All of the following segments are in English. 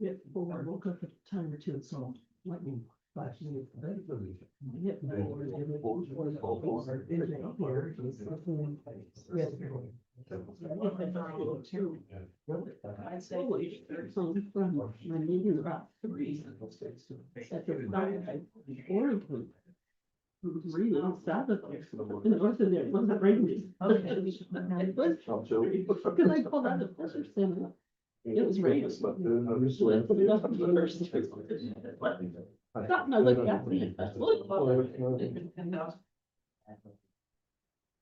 Yeah, well, I woke up at a time or two, so lightning flash me. I'd say from my meeting about 3. At the time, Oregon. Reading Saturday, and it wasn't there, it wasn't raining. It was, because I called out the pressure center. It was raining. Stop, and I looked at me.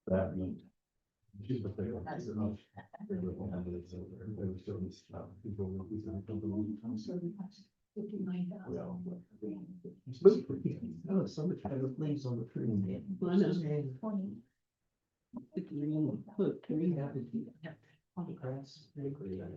That means. Oh, so much better leaves on the tree. I know. The green, look, green out of the grass. That's what it is.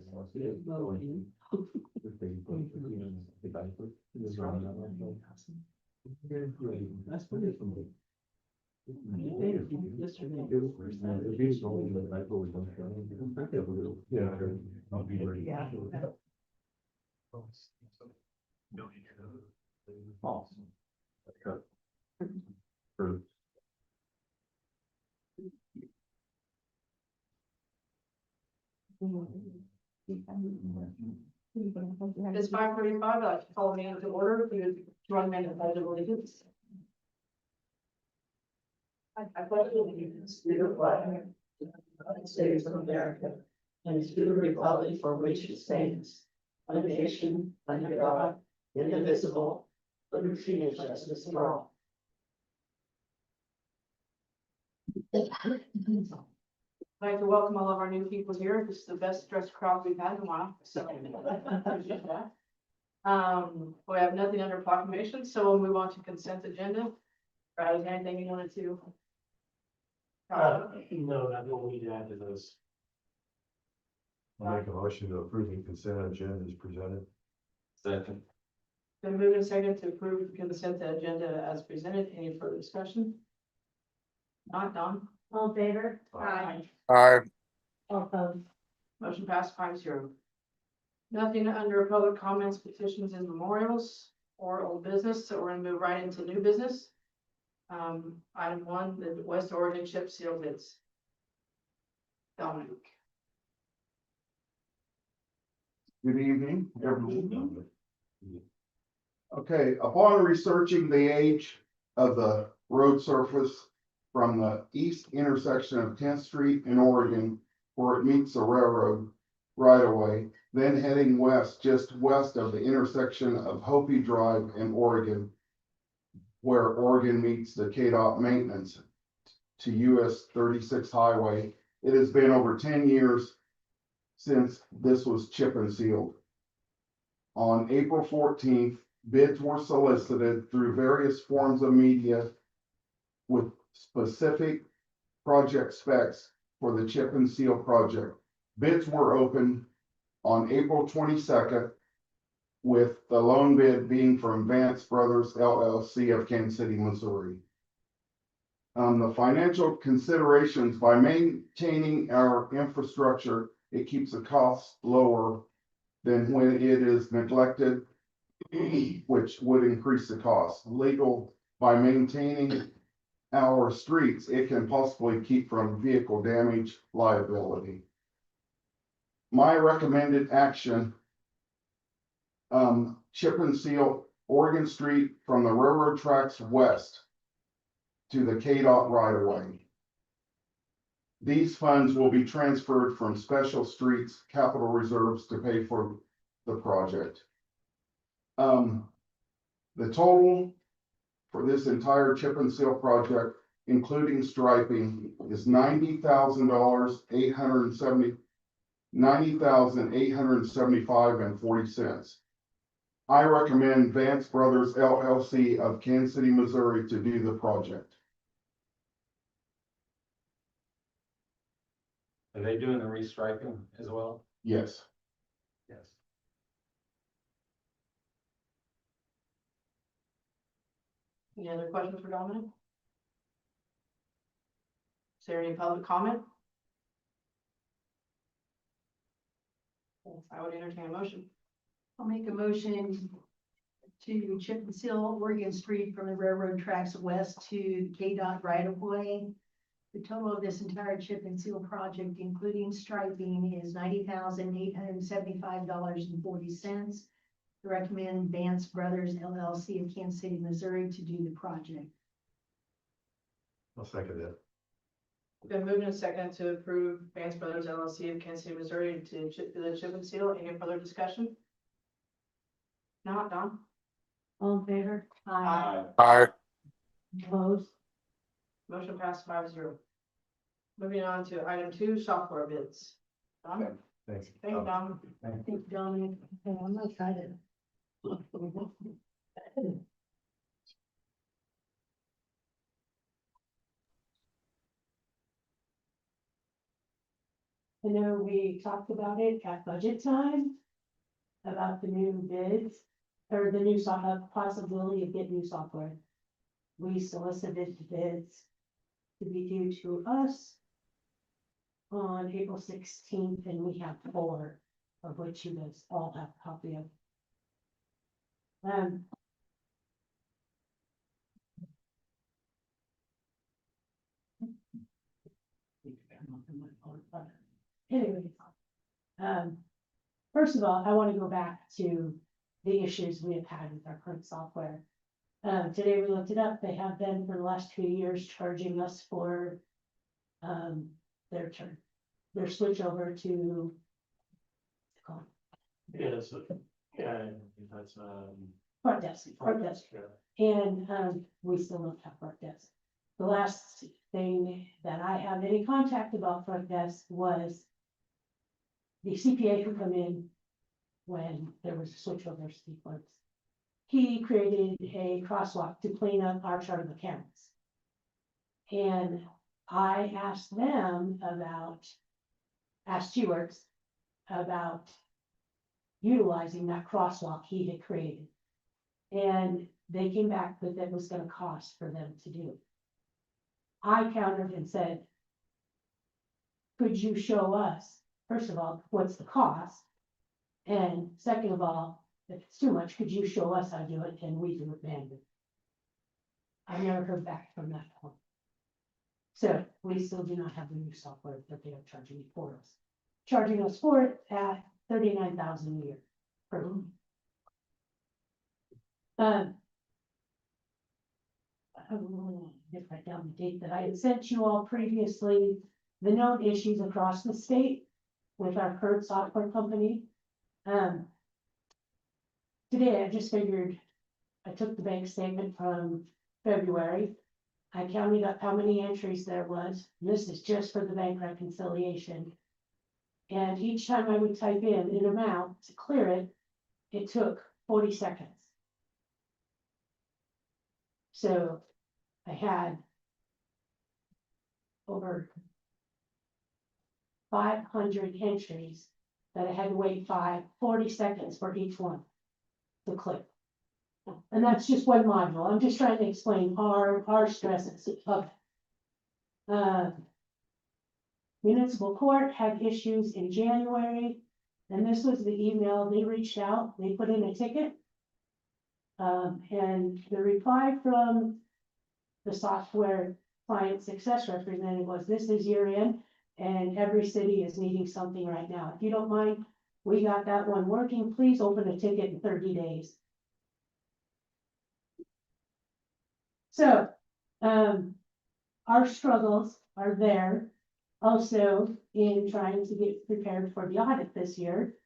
Awesome. For It's 5:35, I'd like to call the meeting to order, if you would join me in the pledge of allegiance. I pledge allegiance to the flag of the United States of America, and to the republic for which it stands, one nation, under God, indivisible, liberty and justice for all. I'd like to welcome all of our new people here. This is the best dressed crowd we've had in a while, so. We have nothing under proclamation, so we'll move on to consent agenda. Brad, is there anything you wanted to? No, not what we need to add to those. I'll make a motion to approve the consent agenda as presented. Second. Been moved and seconded to approve the consent agenda as presented. Any further discussion? Not done. All in favor? Aye. Aye. All opposed? Motion passed 5-0. Nothing under public comments, petitions, and memorials or old business, so we're gonna move right into new business. Item 1, the West Oregon chip seal bids. Dominic. Good evening, everyone. Okay, upon researching the age of the road surface from the east intersection of 10th Street in Oregon, where it meets the railroad right away, then heading west, just west of the intersection of Hopi Drive in Oregon, where Oregon meets the KDOT maintenance to US 36 highway. It has been over 10 years since this was chip and sealed. On April 14th, bids were solicited through various forms of media with specific project specs for the chip and seal project. Bids were opened on April 22nd, with the loan bid being from Vance Brothers LLC of Kansas City, Missouri. The financial considerations: by maintaining our infrastructure, it keeps the costs lower than when it is neglected, which would increase the cost. Legal: by maintaining our streets, it can possibly keep from vehicle damage liability. My recommended action: chip and seal Oregon Street from the railroad tracks west to the KDOT right of way. These funds will be transferred from special streets capital reserves to pay for the project. The total for this entire chip and seal project, including striping, is $90,875 and 40 cents. I recommend Vance Brothers LLC of Kansas City, Missouri to do the project. Are they doing the restriping as well? Yes. Yes. Any other questions for Dominic? Is there any public comment? I would entertain a motion. I'll make a motion to chip and seal Oregon Street from the railroad tracks west to KDOT right of way. The total of this entire chip and seal project, including striping, is $90,875.40. I recommend Vance Brothers LLC of Kansas City, Missouri to do the project. I'll second that. Been moved and seconded to approve Vance Brothers LLC of Kansas City, Missouri to do the chip and seal. Any further discussion? Not Don? All in favor? Aye. Opposed? Motion passed 5-0. Moving on to item 2, software bids. Don? Thanks. Thank you, Don. Thank you, Dominic. Okay, I'm excited. I know we talked about it at budget time, about the new bids, or the new possibility of getting new software. We solicited bids to be due to us on April 16th, and we have 4, of which you guys all have a copy of. Anyway, first of all, I want to go back to the issues we have had with our current software. Today we looked it up. They have been for the last 2 years charging us for their switch over to Yeah, so, yeah, that's, front desk. And we still don't have front desk. The last thing that I have any contact about front desk was the CPA who come in when there was a switchover sequence. He created a crosswalk to clean up our chart of accounts. And I asked G-Works about utilizing that crosswalk he had created. And they came back that that was gonna cost for them to do. I countered and said, could you show us, first of all, what's the cost? And second of all, if it's too much, could you show us how to do it and we do it manually? I never heard back from that point. So we still do not have the new software that they are charging for us. Charging us for it at $39,000 a year per month. If I down the date that I had sent you all previously, the known issues across the state with our current software company. Today I just figured, I took the bank statement from February. I counted up how many entries there was. This is just for the bank reconciliation. And each time I would type in an amount to clear it, it took 40 seconds. So I had over 500 entries that I had to wait 40 seconds for each one to clear. And that's just one module. I'm just trying to explain our stresses of it. Municipal court had issues in January, and this was the email. They reached out, they put in a ticket. And the reply from the software client success representative was, this is year end and every city is needing something right now. If you don't mind, we got that one working. Please open a ticket in 30 days. So, our struggles are there also in trying to get prepared for the audit this year.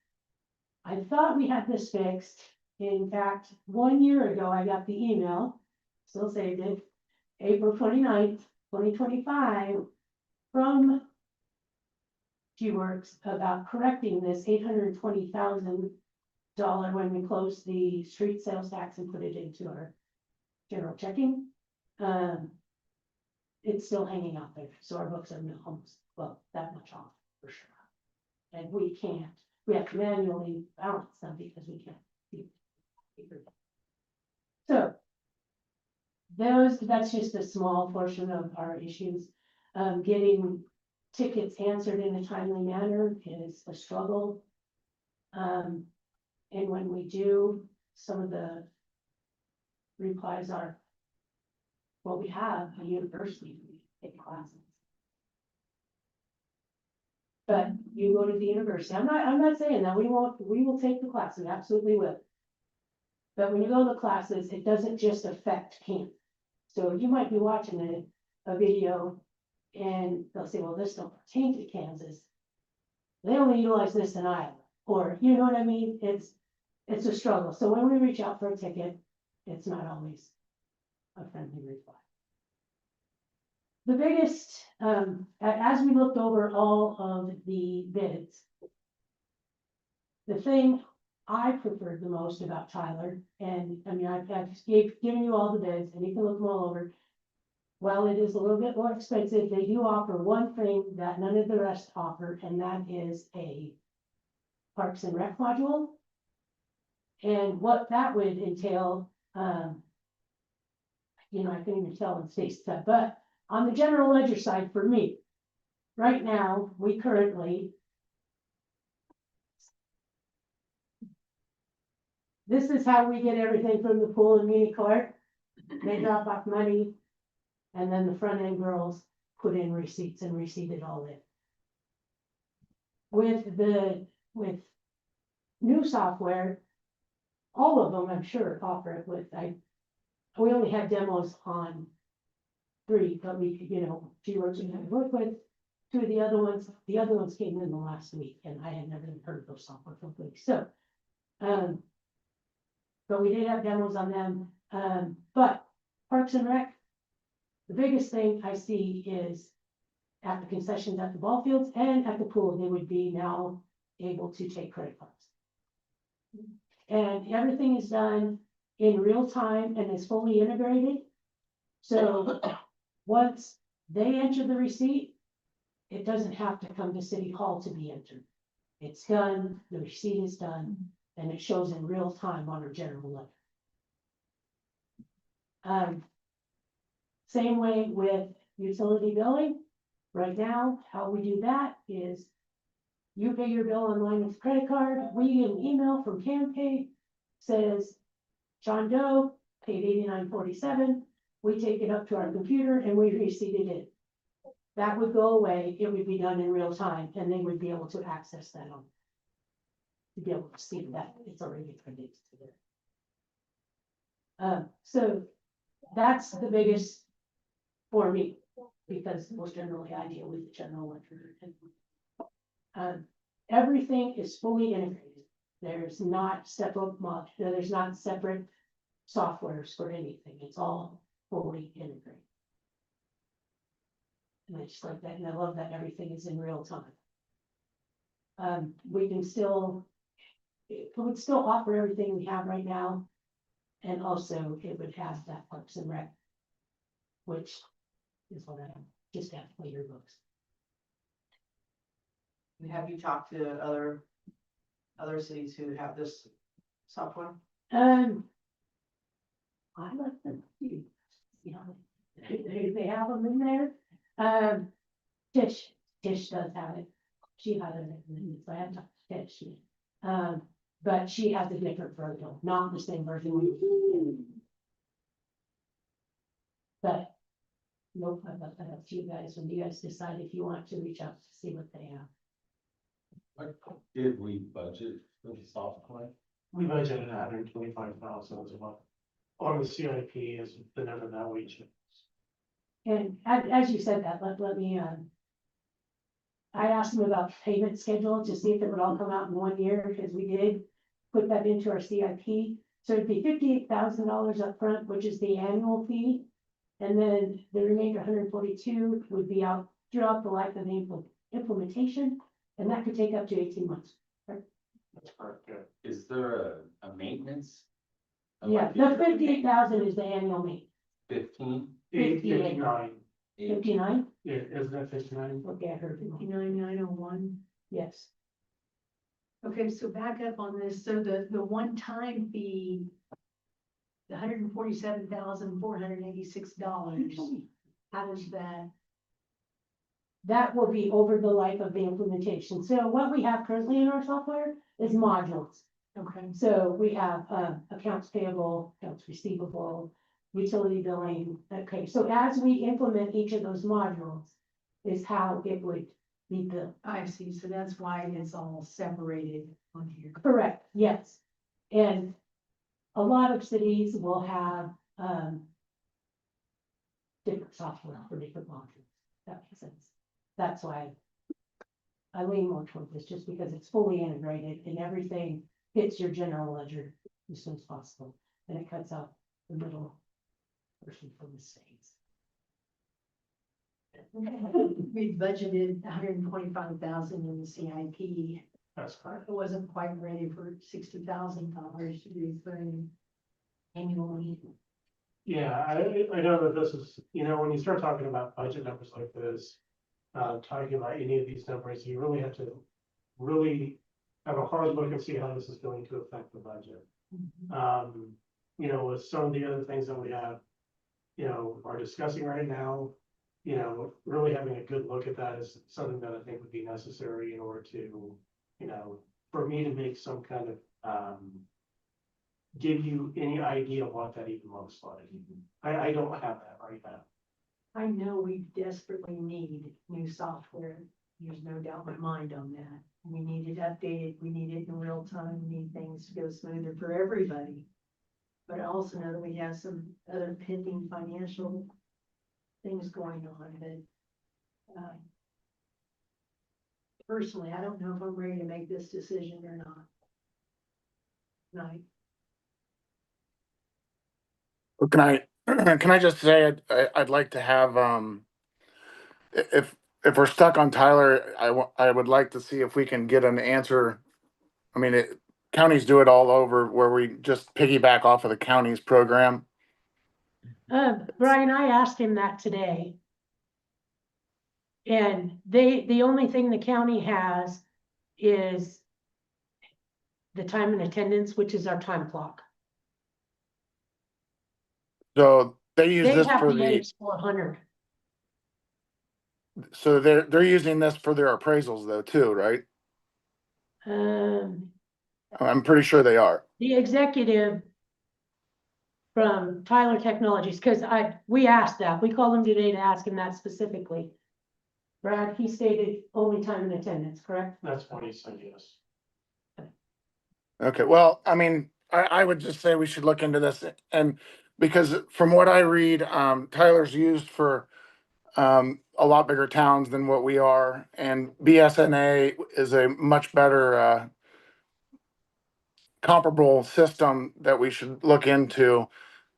I thought we had this fixed. In fact, 1 year ago, I got the email, still saved it, April 29th, 2025, from G-Works about correcting this $820,000 dollar when we close the street sales tax and put it into our general checking. It's still hanging out there, so our books are almost, well, that much off for sure. And we have to manually balance them because we can't. So. That's just a small portion of our issues. Getting tickets answered in a timely manner is a struggle. And when we do, some of the replies are, well, we have a university, we take classes. But you go to the university, I'm not saying that, we will take the classes, absolutely will. But when you go to the classes, it doesn't just affect camp. So you might be watching a video and they'll say, well, this don't pertain to Kansas. They only utilize this in Iowa, or you know what I mean? It's a struggle. So when we reach out for a ticket, it's not always a friendly reply. The biggest, as we looked over all of the bids, the thing I preferred the most about Tyler, and I mean, I've given you all the bids and you can look them all over. While it is a little bit more expensive, they do offer one thing that none of the rest offer, and that is a Parks and Rec module. And what that would entail, you know, I couldn't even tell in Stacy's stuff, but on the general ledger side for me, right now, we currently, this is how we get everything from the pool and muni court. They drop off money, and then the front end girls put in receipts and receipt it all in. With new software, all of them, I'm sure, offer it with, we only had demos on 3, but we, you know, she works and had to work with 2 of the other ones. The other ones came in the last week, and I had never even heard of those software companies. So, but we did have demos on them. But Parks and Rec, the biggest thing I see is at the concessions at the ball fields and at the pool, they would be now able to take credit cards. And everything is done in real time and is fully integrated. So once they enter the receipt, it doesn't have to come to City Hall to be entered. It's done, the receipt is done, and it shows in real time on our general ledger. Same way with utility billing. Right now, how we do that is you pay your bill online with credit card. We get an email from CanPay, says John Doe paid $89.47. We take it up to our computer and we receipt it in. That would go away. It would be done in real time, and they would be able to access that on, to be able to see that it's already credited to them. So that's the biggest for me, because most generally I deal with the general ledger. Everything is fully integrated. There's not separate there's not separate softwares for anything. It's all fully integrated. And I just like that, and I love that everything is in real time. We can still, it would still offer everything we have right now. And also it would have that Parks and Rec, which is what I just have to play your books. Have you talked to other cities who have this software? I let them see, they have them in there. Tish does have it. She has it, so I have to Tish. But she has a different version, not the same version. But nope, I've left that up to you guys when you guys decide if you want to reach out to see what they have. What did we budget for the software? We budgeted $125,000 as well. On the CIP is the number that we chose. And as you said that, let me, I asked them about payment schedule to see if it would all come out in 1 year, because we did put that into our CIP. So it'd be $58,000 up front, which is the annual fee. And then the remainder 142 would be out throughout the life of the implementation. And that could take up to 18 months. Right? That's correct, yeah. Is there a maintenance? Yeah, the 58,000 is the annual meet, 15? 59, 59? yeah, isn't that 59? Okay, I heard 59, 59,901. yes. Okay, so back up on this, so the one-time fee, the $147,486, how does that? That will be over the life of the implementation. So what we have currently in our software is modules. Okay, So we have, accounts payable, accounts receivable, utility billing. Okay, so as we implement each of those modules is how it would be built. I see, so that's why it's all separated on here. Correct, yes. And a lot of cities will have, different software for different modules. That makes sense. That's why I lean more toward this, just because it's fully integrated and everything hits your general ledger as soon as possible. And it cuts out the middle person from the states. We budgeted 125,000 in the CIP. That's correct. It wasn't quite ready for $60,000 to be through annually. Yeah, I know that this is, when you start talking about budget numbers like this, talking about any of these numbers, you really have to really have a hard look and see how this is going to affect the budget. With some of the other things that we have, are discussing right now, really having a good look at that is something that I think would be necessary in order to, for me to make some kind of, give you any idea of what that even looks like. I don't have that right now. I know we desperately need new software. There's no doubt in my mind on that. We need it updated, we need it in real time, we need things to go smoother for everybody. But I also know that we have some other pending financial things going on that, personally, I don't know if I'm ready to make this decision or not. Right. Well, can I just say, I'd like to have, if we're stuck on Tyler, I would like to see if we can get an answer. I mean, counties do it all over where we just piggyback off of the county's program. Brian, I asked him that today. And the only thing the county has is the time and attendance, which is our time clock. So they use They this have for the the, AX400. so they're using this for their appraisals though, too, right? I'm pretty sure they are. The executive from Tyler Technologies, because we asked that, we called him today to ask him that specifically. Brad, he stated only time and attendance, correct? That's what he said, yes. Okay, well, I mean, I would just say we should look into this, and because from what I read, Tyler's used for a lot bigger towns than what we are, and BSNA is a much better comparable system that we should look into.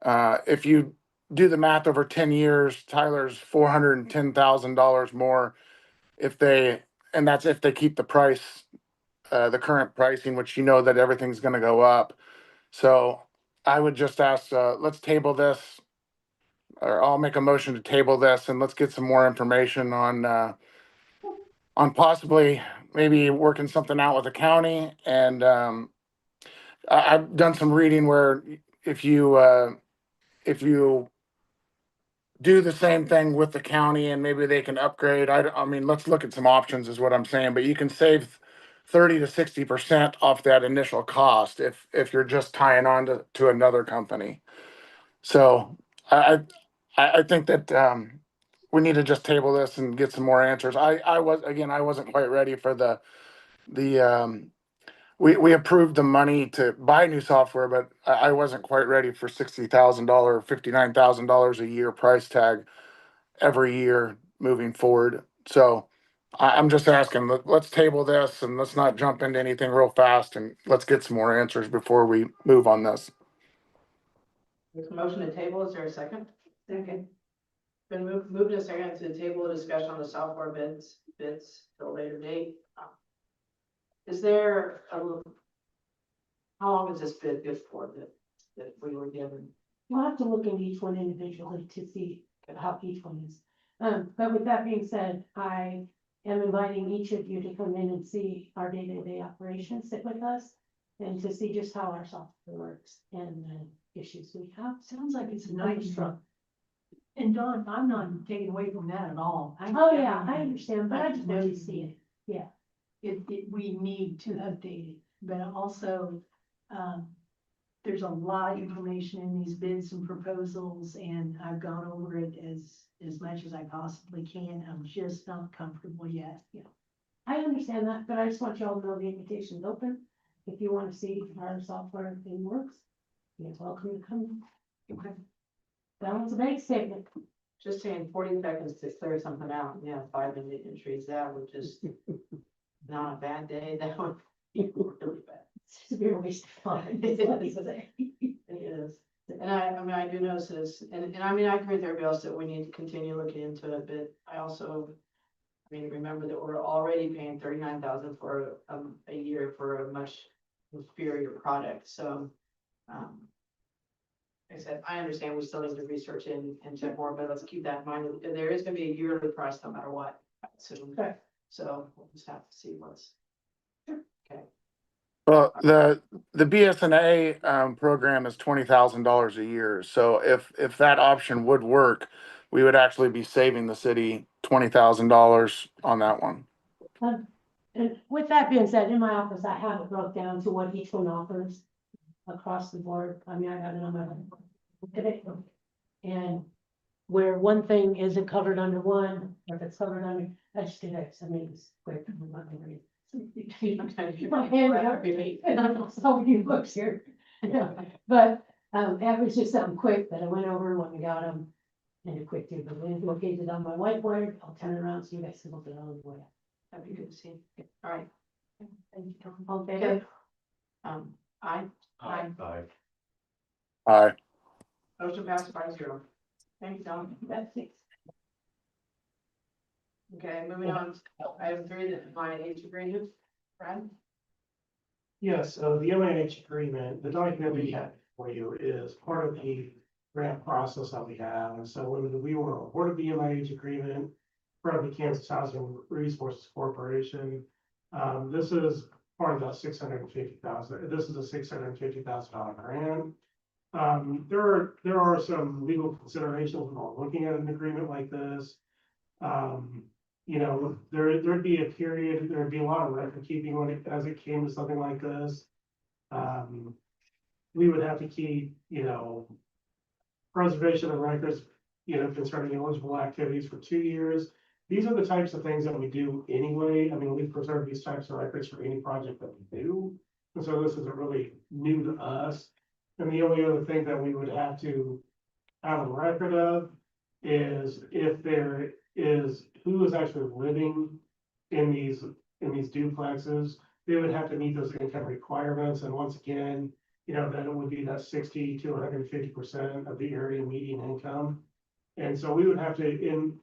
If you do the math over 10 years, Tyler's $410,000 more and that's if they keep the price, the current pricing, which that everything's gonna go up. So I would just ask, let's table this, or I'll make a motion to table this, and let's get some more information on possibly maybe working something out with the county. And I've done some reading where if you do the same thing with the county and maybe they can upgrade, I mean, let's look at some options is what I'm saying, but you can save 30 to 60% off that initial cost if you're just tying on to another company. So I think that we need to just table this and get some more answers. I wasn't quite ready for we approved the money to buy new software, but I wasn't quite ready for $60,000, $59,000 a year price tag every year moving forward. So I'm just asking, let's table this and let's not jump into anything real fast, and let's get some more answers before we move on this. There's a motion to table, is there a second? Second. Been moved and seconded to the table, a discussion on the software bids till a later date. Is there How long is this bid good for that we were given? We'll have to look at each one individually to see how each one is. But with that being said, I am inviting each of you to come in and see our day-to-day operations, sit with us. And to see just how our software works and the issues we have. Sounds like it's a I'm nice struck. And Don, I'm not taking away from that at all. Oh, yeah, I understand, but I just want you to see it. We need to update it, but also, there's a lot of information in these bids and proposals, and I've gone over it as much as I possibly can. I'm just not comfortable yet. I understand that, but I just want you all to know the invitation's open. If you want to see how our software thing works, you're welcome to come. Okay. That was a big statement. Just saying 40 seconds to clear something out, 5-minute entries, that would just, not a bad day, that would be really bad. It's a real waste of time. is what I say. It is, and I do notice this, and I mean, I agree with everybody else that we need to continue looking into it, but I also. Remember that we're already paying 39,000 for a year for a much inferior product, so. Like I said, I understand we still need to research and check more, but let's keep that in mind, there is gonna be a yearly price no matter what, I assume. Okay. So we'll just have to see what's. Well, the BSNA program is $20,000 a year. So if that option would work, we would actually be saving the city $20,000 on that one. And with that being said, in my office, I have it broke down to what each one offers across the board. I mean, I got it on my today. And where one thing isn't covered under one, or if it's covered under, I just did X. I mean, it's quick. I'm not gonna read. My hand got really, and I'm so many books here. But, that was just something quick that I went over when we got them. And a quick too, but when located on my whiteboard, I'll turn it around so you guys can look at it on the way. That'd be good to see. All right. Thank you, Don. All in Okay. favor? Aye. Aye. Aye. Motion passed 5-0. Thank you, Don. That's it. Okay, moving on, item 3, the MIH agreement, Brad? Yes, so the MIH agreement, the document we have for you is part of the grant process that we have. And so when we were awarded the MIH agreement from the Kansas Housing Resources Corporation, this is part of that $650,000. This is a $650,000 grant. There are some legal considerations when looking at an agreement like this. There'd be a period, there'd be a lot of record keeping as it came to something like this. We would have to keep, preservation of records, concerning eligible activities for 2 years. These are the types of things that we do anyway. I mean, we preserve these types of records for any project that we do. And so this isn't really new to us. And the only other thing that we would have to have a record of is if there is who is actually living in these duplexes. They would have to meet those income requirements. And once again, then it would be that 60 to 150% of the area median income. And so we would have to, in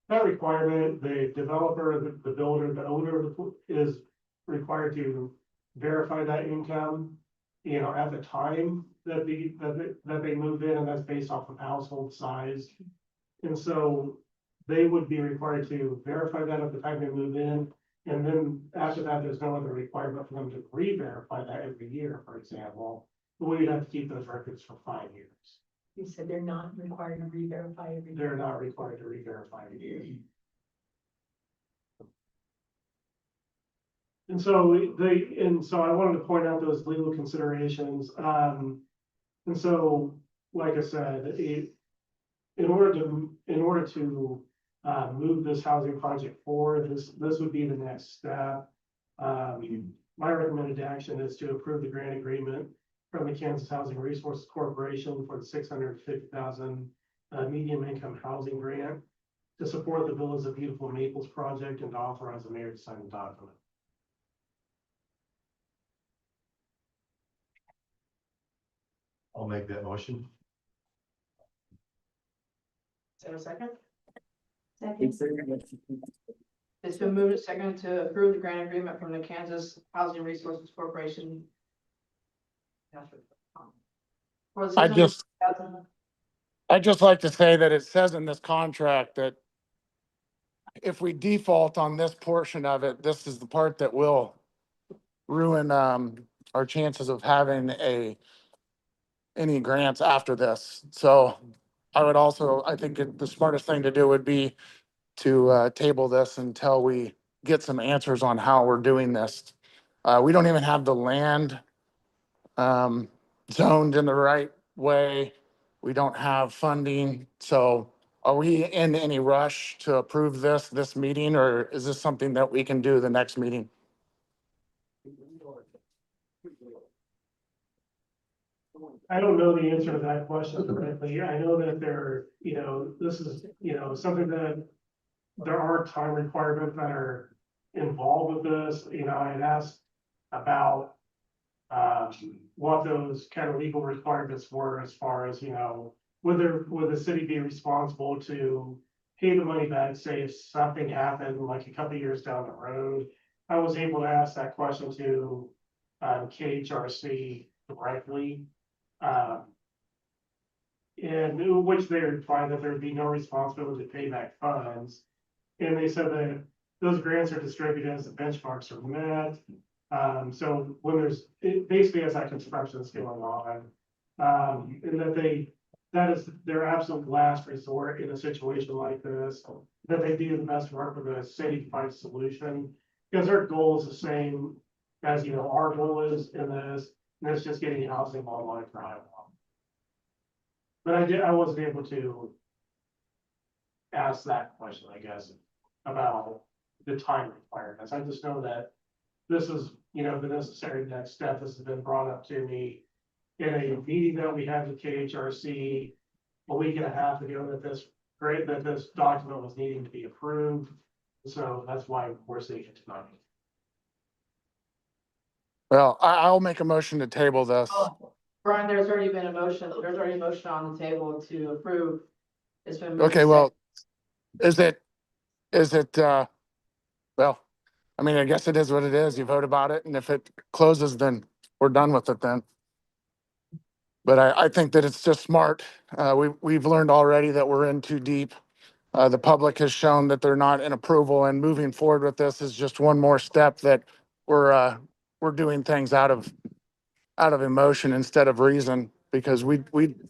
that requirement, the developer, the builder, the owner is required to verify that income, at the time that they move in, and that's based off of household size. And so they would be required to verify that at the time they move in. And then after that, there's no other requirement for them to re-verify that every year, for example. But we'd have to keep those records for 5 years. You said they're not required to re-verify every. They're not required to re-verify every year. And so I wanted to point out those legal considerations. And so, like I said, in order to move this housing project forward, this would be the next step. My recommended action is to approve the grant agreement from the Kansas Housing Resources Corporation for the $650,000 medium income housing grant to support the Villas of Beautiful Maples project and to authorize the mayor to sign the document. I'll make that motion. Is there a second? Second. It's been moved and seconded to approve the grant agreement from the Kansas Housing Resources Corporation For the I just, 600,000. I'd just like to say that it says in this contract that if we default on this portion of it, this is the part that will ruin, our chances of having any grants after this. So I would also, I think the smartest thing to do would be to, table this until we get some answers on how we're doing this. We don't even have the land, zoned in the right way. We don't have funding. So are we in any rush to approve this meeting, or is this something that we can do the next meeting? I don't know the answer to that question directly. I know that this is, something that there are time requirements that are involved with this. I had asked about what those kind of legal requirements were as far as, would the city be responsible to pay the money back, say if something happened like a couple of years down the road? I was able to ask that question to KHRC directly. In which they replied that there would be no responsibility to pay back funds. And they said that those grants are distributed as the benchmarks are met. So when basically as that construction is going on, and that is their absolute last resort in a situation like this, that they do the best work with a city to find a solution. Because their goal is the same as, our goal is in this, and it's just getting housing online for Iowa. But I wasn't able to ask that question, I guess, about the time requirements. I just know that this is, the necessary next step. This has been brought up to me in a meeting that we had with KHRC a week and a half ago, that this document was needing to be approved. So that's why we're seeing it tonight. Well, I'll make a motion to table this. Brian, there's already a motion on the table to approve. It's been moved. Okay, well, is it, well, I mean, I guess it is what it is. You vote about it, and if it closes, then we're done with it then. But I think that it's just smart. We've learned already that we're in too deep. The public has shown that they're not in approval, and moving forward with this is just one more step that we're doing things out of emotion instead of reason, because we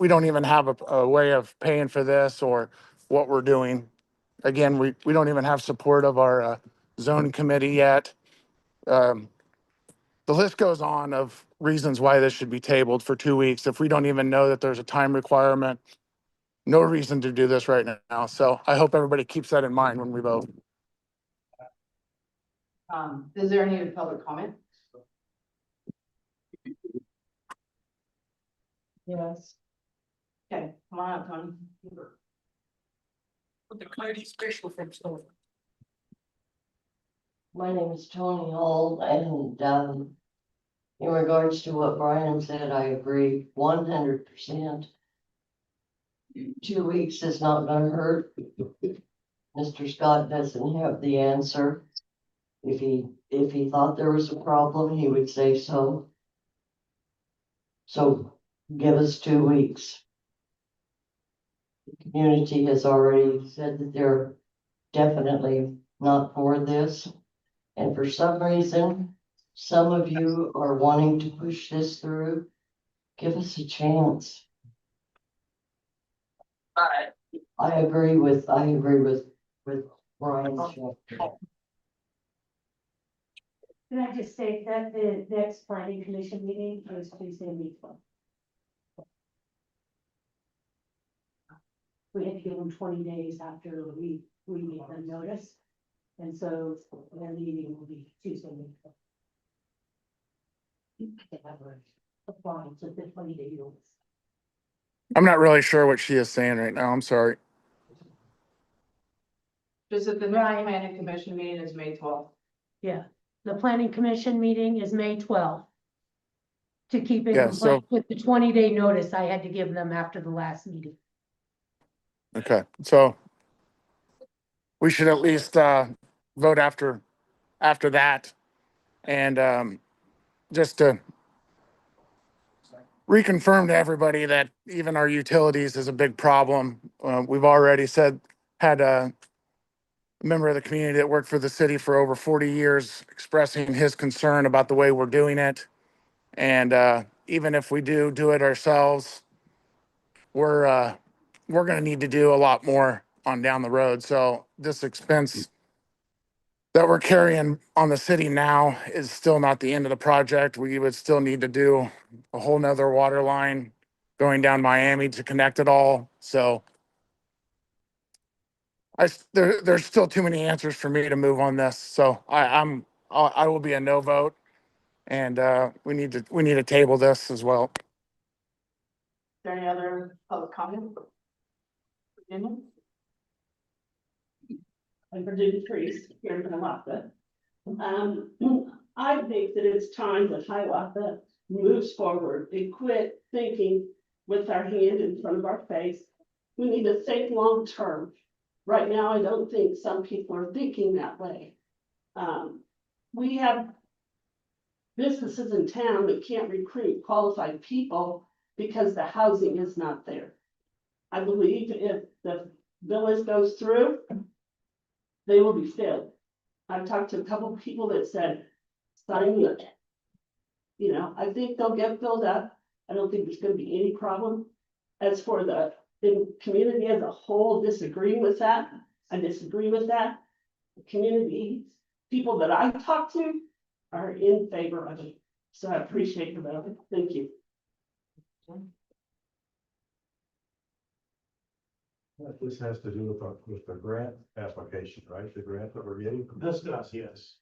don't even have a way of paying for this or what we're doing. Again, we don't even have support of our zoning committee yet. The list goes on of reasons why this should be tabled for 2 weeks. If we don't even know that there's a time requirement, no reason to do this right now. So I hope everybody keeps that in mind when we vote. Is there any public comment? Yes. Okay, come on up, Tony. My name is Tony Hall, and in regards to what Brian said, I agree 100%. 2 weeks is not gonna hurt. Mr. Scott doesn't have the answer. If he thought there was a problem, he would say so. So give us 2 weeks. The community has already said that they're definitely not for this. And for some reason, some of you are wanting to push this through. Give us a chance. I agree with Brian's. Can I just say that the next planning commission meeting is Tuesday, May 12th. We had to give them 20 days after we gave them notice. And so their meeting will be Tuesday, May 12th. They have applying to the 20-day notice. I'm not really sure what she is saying right now. I'm sorry. Just that the next planning commission meeting is May 12th. Yeah, the planning commission meeting is May 12th. To keep in Yeah, compliance with the 20-day notice I had to give them after the last meeting. Okay, so we should at least vote after that, and just to reconfirm to everybody that even our utilities is a big problem. We've already had a member of the community that worked for the city for over 40 years expressing his concern about the way we're doing it. And even if we do it ourselves, we're going to need to do a lot more on down the road. So this expense that we're carrying on the city now is still not the end of the project. We would still need to do a whole nother water line going down Miami to connect it all. So there's still too many answers for me to move on this. So I will be a no vote, and we need to table this as well. Is there any other public comment? Virginia? I'm Virginia Priest here in Hiawatha. I think that it's time that Hiawatha moves forward and quit thinking with our hand in front of our face. We need to think long term. Right now, I don't think some people are thinking that way. We have businesses in town that can't recruit qualified people because the housing is not there. I believe if the village goes through, they will be filled. I've talked to a couple of people that said, sign me up. You know, I think they'll get filled up. I don't think there's gonna be any problem. As for the community as a whole disagreeing with that, I disagree with that. The community, people that I talk to are in favor of it. So I appreciate your vote. Thank you. This has to do with the grant application, right? The grant that we're getting. This does, yes.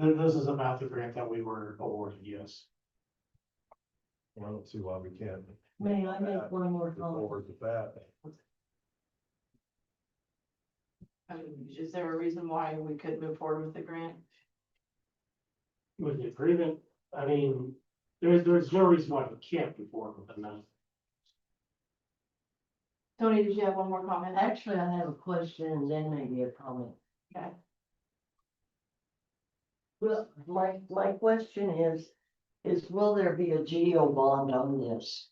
This is about the grant that we were awarded, yes. I don't see why we can't. May I make one more Move comment? forward with that. I mean, is there a reason why we could move forward with the grant? With the agreement, I mean, there's no reason why we can't move forward with them. Tony, did you have one more comment? Actually, I have a question and then maybe a comment. Okay. Well, my question is will there be a geo bond on this?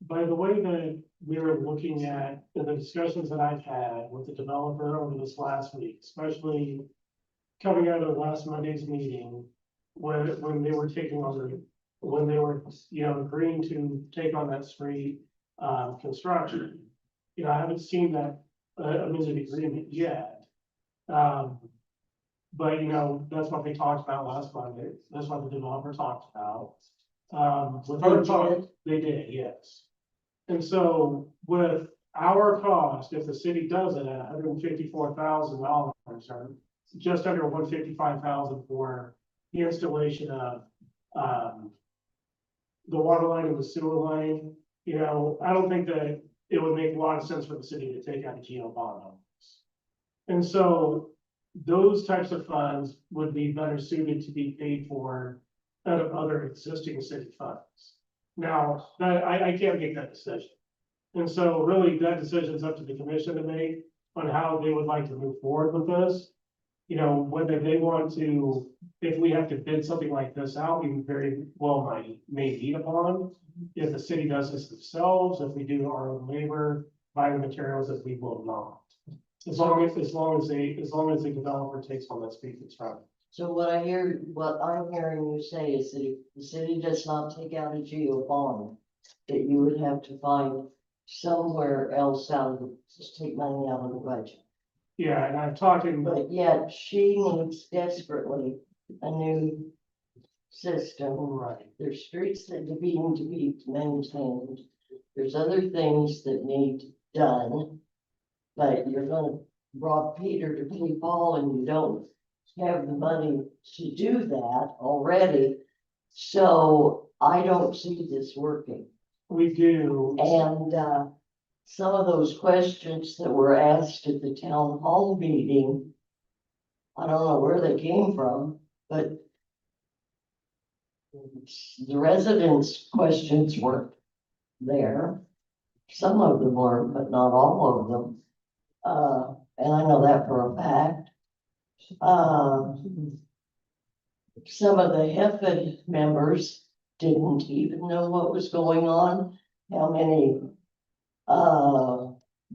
By the way that we were looking at, in the discussions that I've had with the developer over this last week, especially coming out of last Monday's meeting, when they were taking on when they were, agreeing to take on that street, construction. I haven't seen that, amended agreement yet. But that's what they talked about last Monday. That's what the developer talked about. With our talk, they did, yes. And so with our cost, if the city does it at $154,000 or just under $155,000 for the installation of the water line and the sewer line, I don't think that it would make a lot of sense for the city to take out a geo bond on this. And so those types of funds would be better suited to be paid for out of other existing city funds. Now, that I can't make that decision. And so really that decision is up to the commission to make on how they would like to move forward with this. Whether they want to, if we have to bid something like this out, we very well may need upon. If the city does this themselves, if we do our own labor, buy the materials, that we will not. As long as the developer takes on that speed that's right. So what I'm hearing you say is that if the city does not take out a geo bond, that you would have to find somewhere else just take money out of the budget. Yeah, and I'm talking, But yet she needs desperately a new system. right, There's streets that need to be maintained. There's other things that need done. But you're gonna rob Peter to pay Paul and you don't have the money to do that already. So I don't see this working. we do. And some of those questions that were asked at the town hall meeting, I don't know where they came from, but the residents' questions weren't there. Some of them were, but not all of them. And I know that for a fact. Some of the HEFA members didn't even know what was going on, how many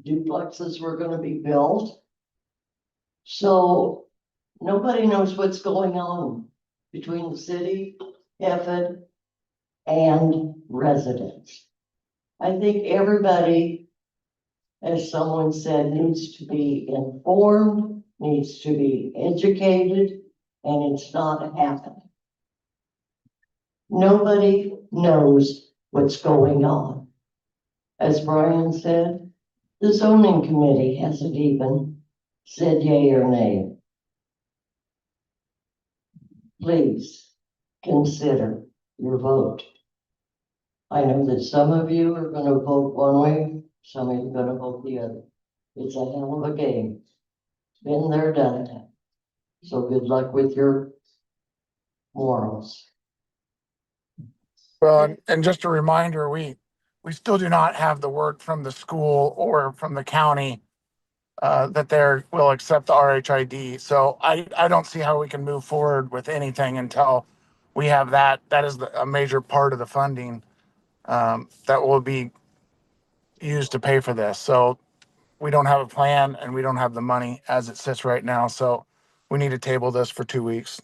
duplexes were gonna be built. So nobody knows what's going on between the city, Effet, and residents. I think everybody, as someone said, needs to be informed, needs to be educated, and it's not happening. Nobody knows what's going on. As Brian said, the zoning committee hasn't even said yea or nay. Please consider your vote. I know that some of you are gonna vote one way, some of you are gonna vote the other. It's a hell of a game. Been there, done that. So good luck with your morals. Well, and just a reminder, we still do not have the word from the school or from the county that they will accept the RHID. So I don't see how we can move forward with anything until we have that. That is a major part of the funding that will be used to pay for this. So we don't have a plan and we don't have the money as it sits right now. So we need to table this for 2 weeks.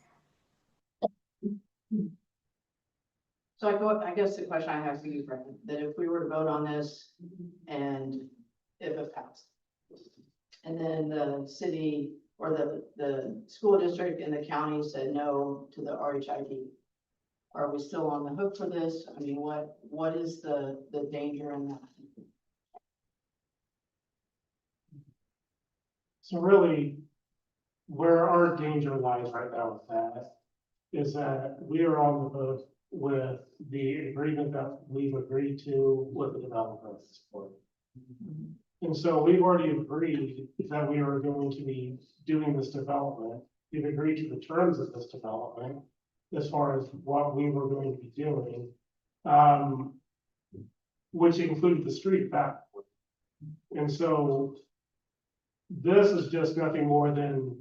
So I guess the question I have for you, Brendan, that if we were to vote on this and if it passed, and then the city or the school district and the county said no to the RHID, are we still on the hook for this? I mean, what is the danger in that? So really, where our danger lies right now with that is that we are on the hook with the agreement that we've agreed to with the developer at this point. And so we've already agreed that we are going to be doing this development. We've agreed to the terms of this development as far as what we were going to be doing, which included the street back. And so this is just nothing more than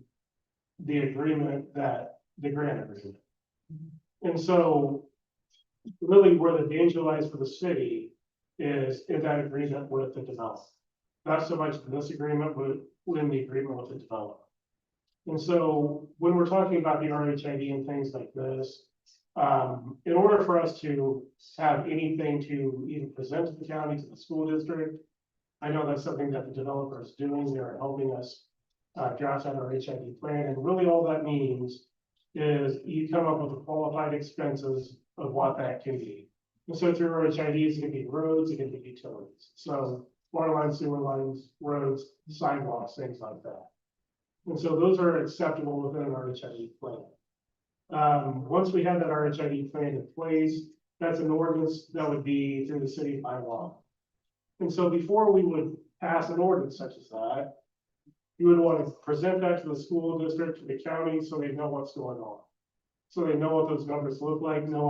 the agreement that the grant agreement. And so really where the danger lies for the city is in that agreement with the developer. Not so much in this agreement, but in the agreement with the developer. And so when we're talking about the RHID and things like this, in order for us to have anything to even present to the county, to the school district, I know that's something that the developer is doing. They're helping us draft out our HID plan. And really all that means is you come up with the qualified expenses of what that can be. And so through our HIDs, it can be roads, it can be utilities. So water lines, sewer lines, roads, sidewalks, things like that. And so those are acceptable within our HID plan. Once we have that RHID plan in place, that's an ordinance that would be through the city by law. And so before we would pass an ordinance such as that, you would want to present that to the school district, to the county, so they know what's going on. So they know what those numbers look like, know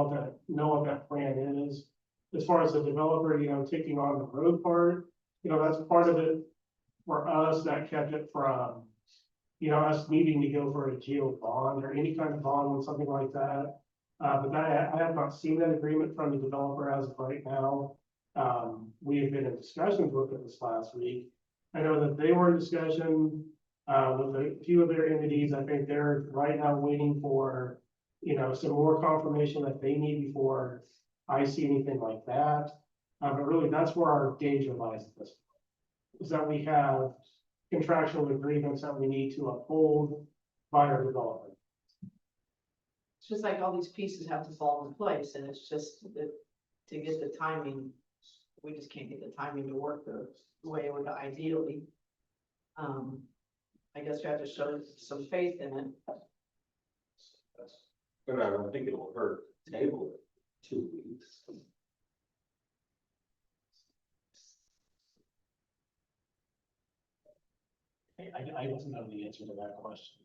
what that plan is. As far as the developer, taking on the road part, that's part of it for us that kept it from, us needing to go for a geo bond or any kind of bond or something like that. But I have not seen that agreement from the developer as of right now. We have been in discussions with it this last week. I know that they were in discussion with a few of their entities. I think they're right now waiting for, some more confirmation that they need before I see anything like that. But really, that's where our danger lies at this point, is that we have contractual agreements that we need to uphold by our developer. It's just like all these pieces have to fall in place, and it's just that to get the timing, we just can't get the timing to work the way it would ideally. I guess you have to show some faith in it. But I don't think it will hurt to table it 2 weeks. I don't know the answer to that question.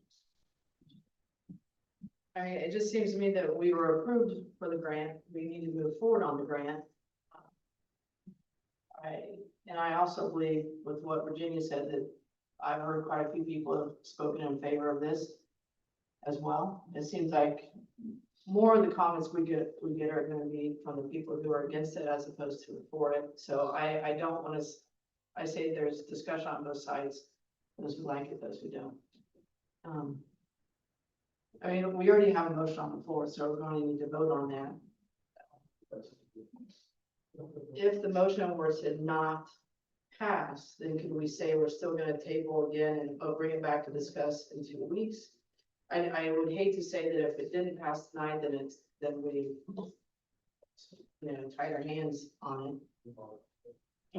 I mean, it just seems to me that we were approved for the grant, we need to move forward on the grant. I also believe with what Virginia said, that I've heard quite a few people have spoken in favor of this as well. It seems like more of the comments we get are gonna be from the people who are against it as opposed to for it. So I don't wanna, I say there's discussion on both sides, those who like it, those who don't. I mean, we already have a motion on the floor, so we're going to need to vote on that. If the motion were to not pass, then could we say we're still gonna table again and bring it back to discuss in 2 weeks? I would hate to say that if it didn't pass tonight, then we, tied our hands on it.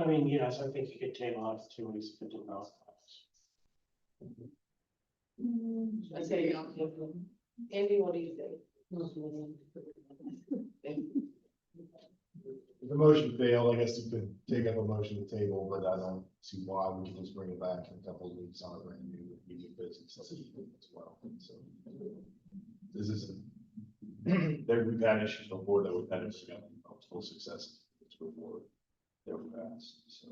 I mean, yes, I think you could table off 2 weeks if it didn't pass. I say, Andy, what do you think? If the motion failed, I guess you could take up a motion to table, but I don't see why we can just bring it back in a couple of weeks on a brand new business as well. So this isn't, there, we've had issues before that we've had multiple successes before they were passed, so.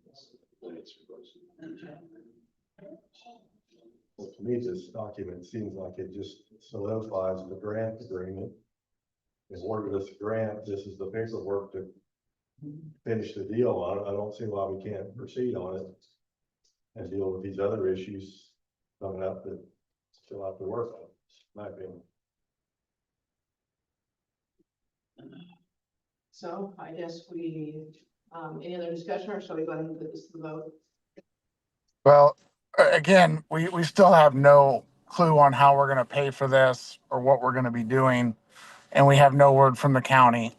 that's the answer to your question. Well, to me, this document seems like it just solidifies the grant agreement. In order to grant, this is the paperwork to finish the deal. I don't see why we can't proceed on it and deal with these other issues coming up that still have to work on, in my opinion. So I guess we, any other discussion, or shall we go ahead and put this to the vote? Well, again, we still have no clue on how we're gonna pay for this or what we're gonna be doing. And we have no word from the county.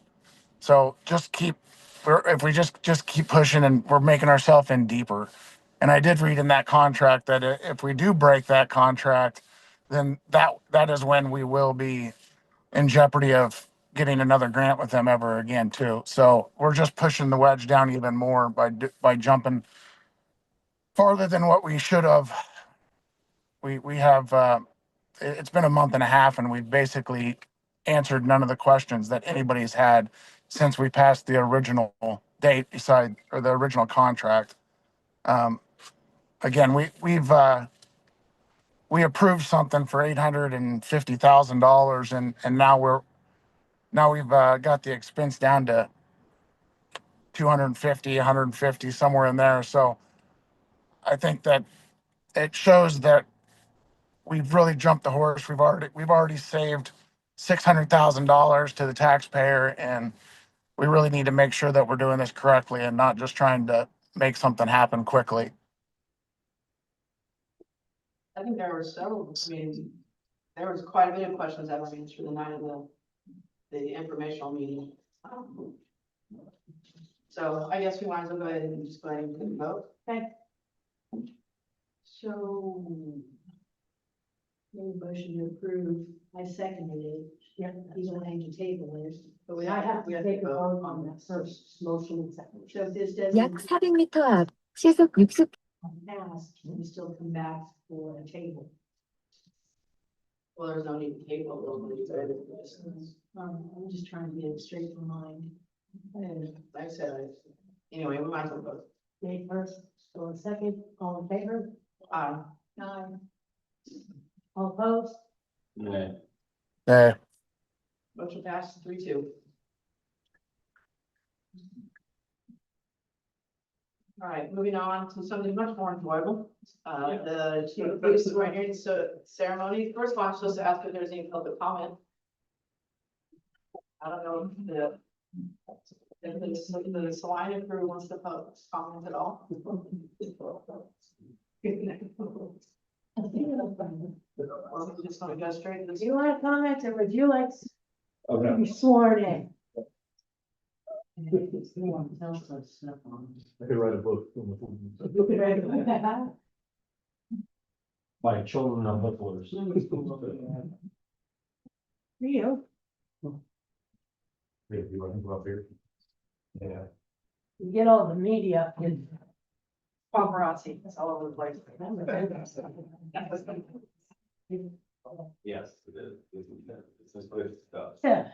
So if we just keep pushing, and we're making ourselves in deeper. And I did read in that contract that if we do break that contract, then that is when we will be in jeopardy of getting another grant with them ever again too. So we're just pushing the wedge down even more by jumping farther than what we should have. We have, it's been a month and a half, and we've basically answered none of the questions that anybody's had since we passed the original date or the original contract. Again, we approved something for $850,000, and now we've got the expense down to 250, 150, somewhere in there. So I think that it shows that we've really jumped the horse. We've already saved $600,000 to the taxpayer, and we really need to make sure that we're doing this correctly and not just trying to make something happen quickly. I think there were several, I mean, there was quite a bit of questions that were answered the night of the informational meeting. So I guess we might as well go ahead and just go ahead and put the vote. Okay. So. Any motion to approve, I seconded it. Yep. He's gonna have to table this. But we I have we to take a vote on that first motion and second. So if this doesn't 약 400m 앞 시속 60. pass, can we still come back for a table? Well, there's no need to table. We'll go ahead and do this. I'm just trying to get it straight in mind. And like I said, anyway, we might as well vote. May first, or second, all in favor, Aye. Aye. all opposed? Yeah. Okay. Motion passes 3-2. All right, moving on to something much more enjoyable. The chief of police swearing-in ceremony. First of all, I'm supposed to ask if there's any public comment. I don't know if the Salina crew wants to comment at all. Well, we're just gonna go straight to Do the. you want to comment, or would you like to be sworn in? I could write a book. My children are hustlers. You, If you want to go up here. Yeah. you get all the media. and- Paparazzi, it's all over the place. Yes, it is. This is good stuff. Yeah.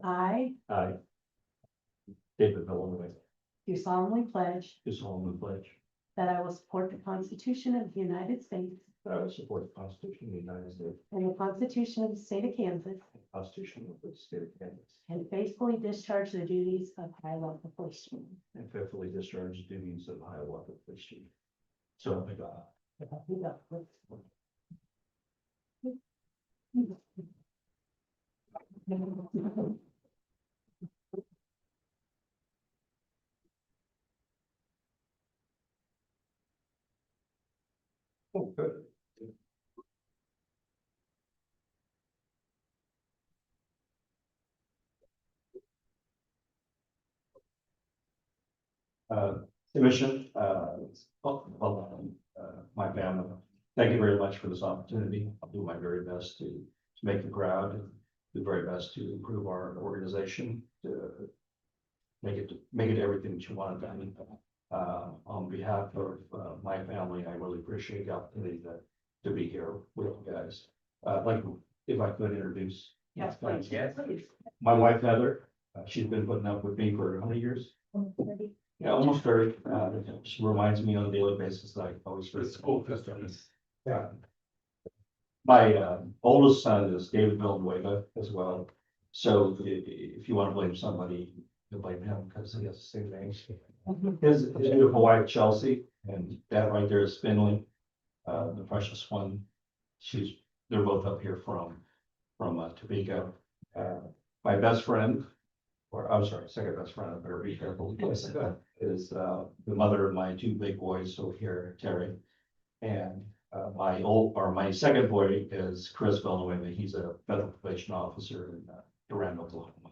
I David Milloway, do solemnly pledge do solemnly pledge that I will support the Constitution of the United States that I will support the Constitution of the United States, and the Constitution of the State of Kansas, and the Constitution of the State of Kansas, and faithfully discharge the duties of Hiawatha Police Chief. and faithfully discharge the duties of Hiawatha Police Chief. So help me God. Oh, good. Commission, my family, thank you very much for this opportunity. I'll do my very best to make you proud and do the very best to improve our organization, to make it everything that you want it to be. On behalf of my family, I really appreciate the opportunity to be here with you guys. Like, if I could introduce. Yes, please. Yes. My wife Heather, she's been putting up with me for how many years? Yeah, almost 30. She reminds me on a daily basis that I always. School systems. Yeah. My oldest son is David Villanueva as well. So if you want to blame somebody, you blame him because he has the same name. His beautiful wife Chelsea, and that right there is Finley, the precious one. They're both up here from Topeka. My best friend, or I'm sorry, second best friend, I better be careful, is the mother of my two big boys over here, Terry. And my second boy is Chris Villanueva. He's a federal probation officer in Durant, Oklahoma.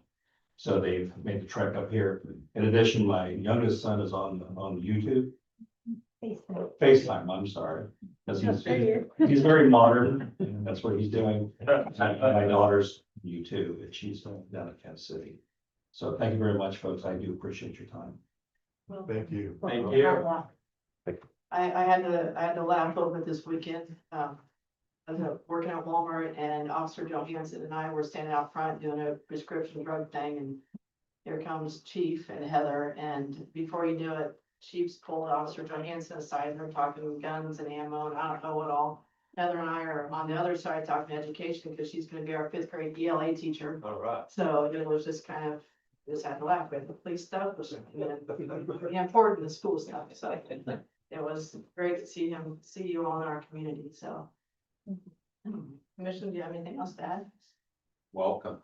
So they've made the trek up here. In addition, my youngest son is on YouTube. FaceTime, I'm sorry. Because he's very modern, and that's what he's doing. And my daughter's YouTube, and she's down in Kansas City. So thank you very much, folks. I do appreciate your time. Thank you. Thank you. I had to laugh over this weekend. I was working at Walmart and Officer Johansson and I were standing out front doing a prescription drug thing, and here comes Chief and Heather, and before you knew it, Chief's pulled Officer Johansson aside, and they're talking guns and ammo and I don't know what all. Heather and I are on the other side talking education because she's gonna be our 5th grade ELA teacher. All right. So it was just kind of, just had to laugh with the police stuff, was pretty important, the school stuff, so it was great to see you all in our community, so. Commissioner, do you have anything else to add? Welcome.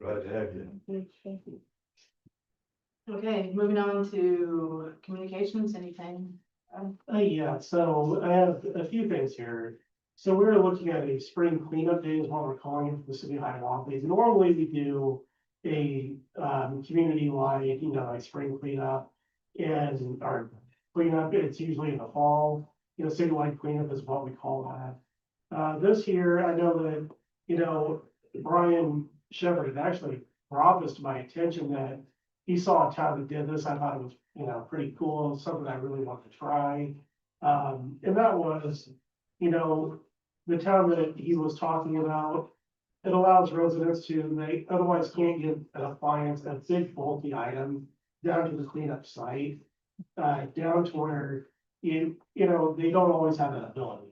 Glad to have you. Okay, moving on to communications, anything? Yeah, so I have a few things here. So we're looking at a spring cleanup day is what we're calling it for the city of Hiawatha. Normally we do a community-wide, like spring cleanup and our cleanup, it's usually in the fall, citywide cleanup is what we call that. This year, I know that, Brian Shepherd had actually brought this to my attention that he saw a town that did this. I thought it was, pretty cool, something I really wanted to try. And that was, the town that he was talking about. It allows residents they otherwise can't get an appliance, a big bulky item down to the cleanup site, down to where they don't always have that ability.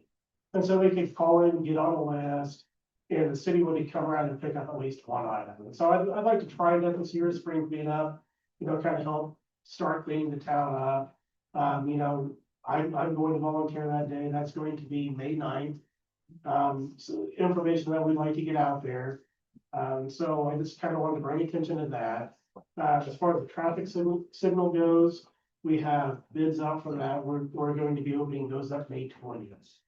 And so they could call in, get on a list, and the city would come around and pick up at least one item. And so I'd like to try that this year, spring cleanup, kind of help start cleaning the town up. I'm going to volunteer that day. That's going to be May 9th. So information that we'd like to get out there. So I just kind of wanted to bring attention to that. As far as the traffic signal goes, we have bids out for that. We're going to be opening those up May 20th.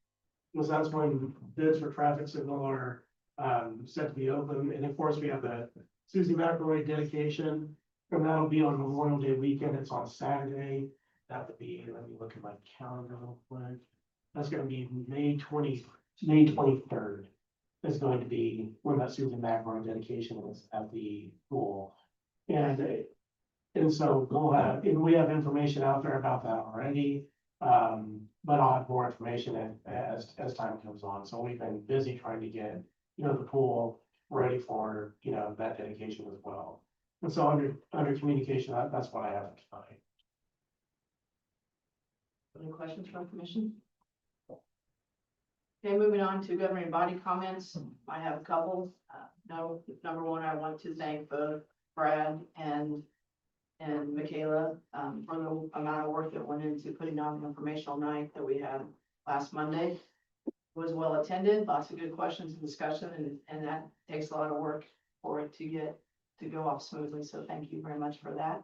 Because that's when bids for traffic signal are set to be open. And of course, we have the Susie McElroy dedication, and that'll be on Memorial Day weekend. It's on Saturday. That would be, let me look at my calendar real quick. That's going to be May 23rd is going to be when that Susan McElroy dedication is at the pool. And so we have information out there about that already. But I'll have more information as time comes on. So we've been busy trying to get, the pool ready for, that dedication as well. And so under communication, that's what I have tonight. Any questions from the commission? Okay, moving on to governing body comments. I have a couple. No, number one, I want to thank both Brad and Michaela, for the amount of work that went into putting on the informational night that we had last Monday. It was well attended, lots of good questions and discussion, and that takes a lot of work for it to go off smoothly. So thank you very much for that.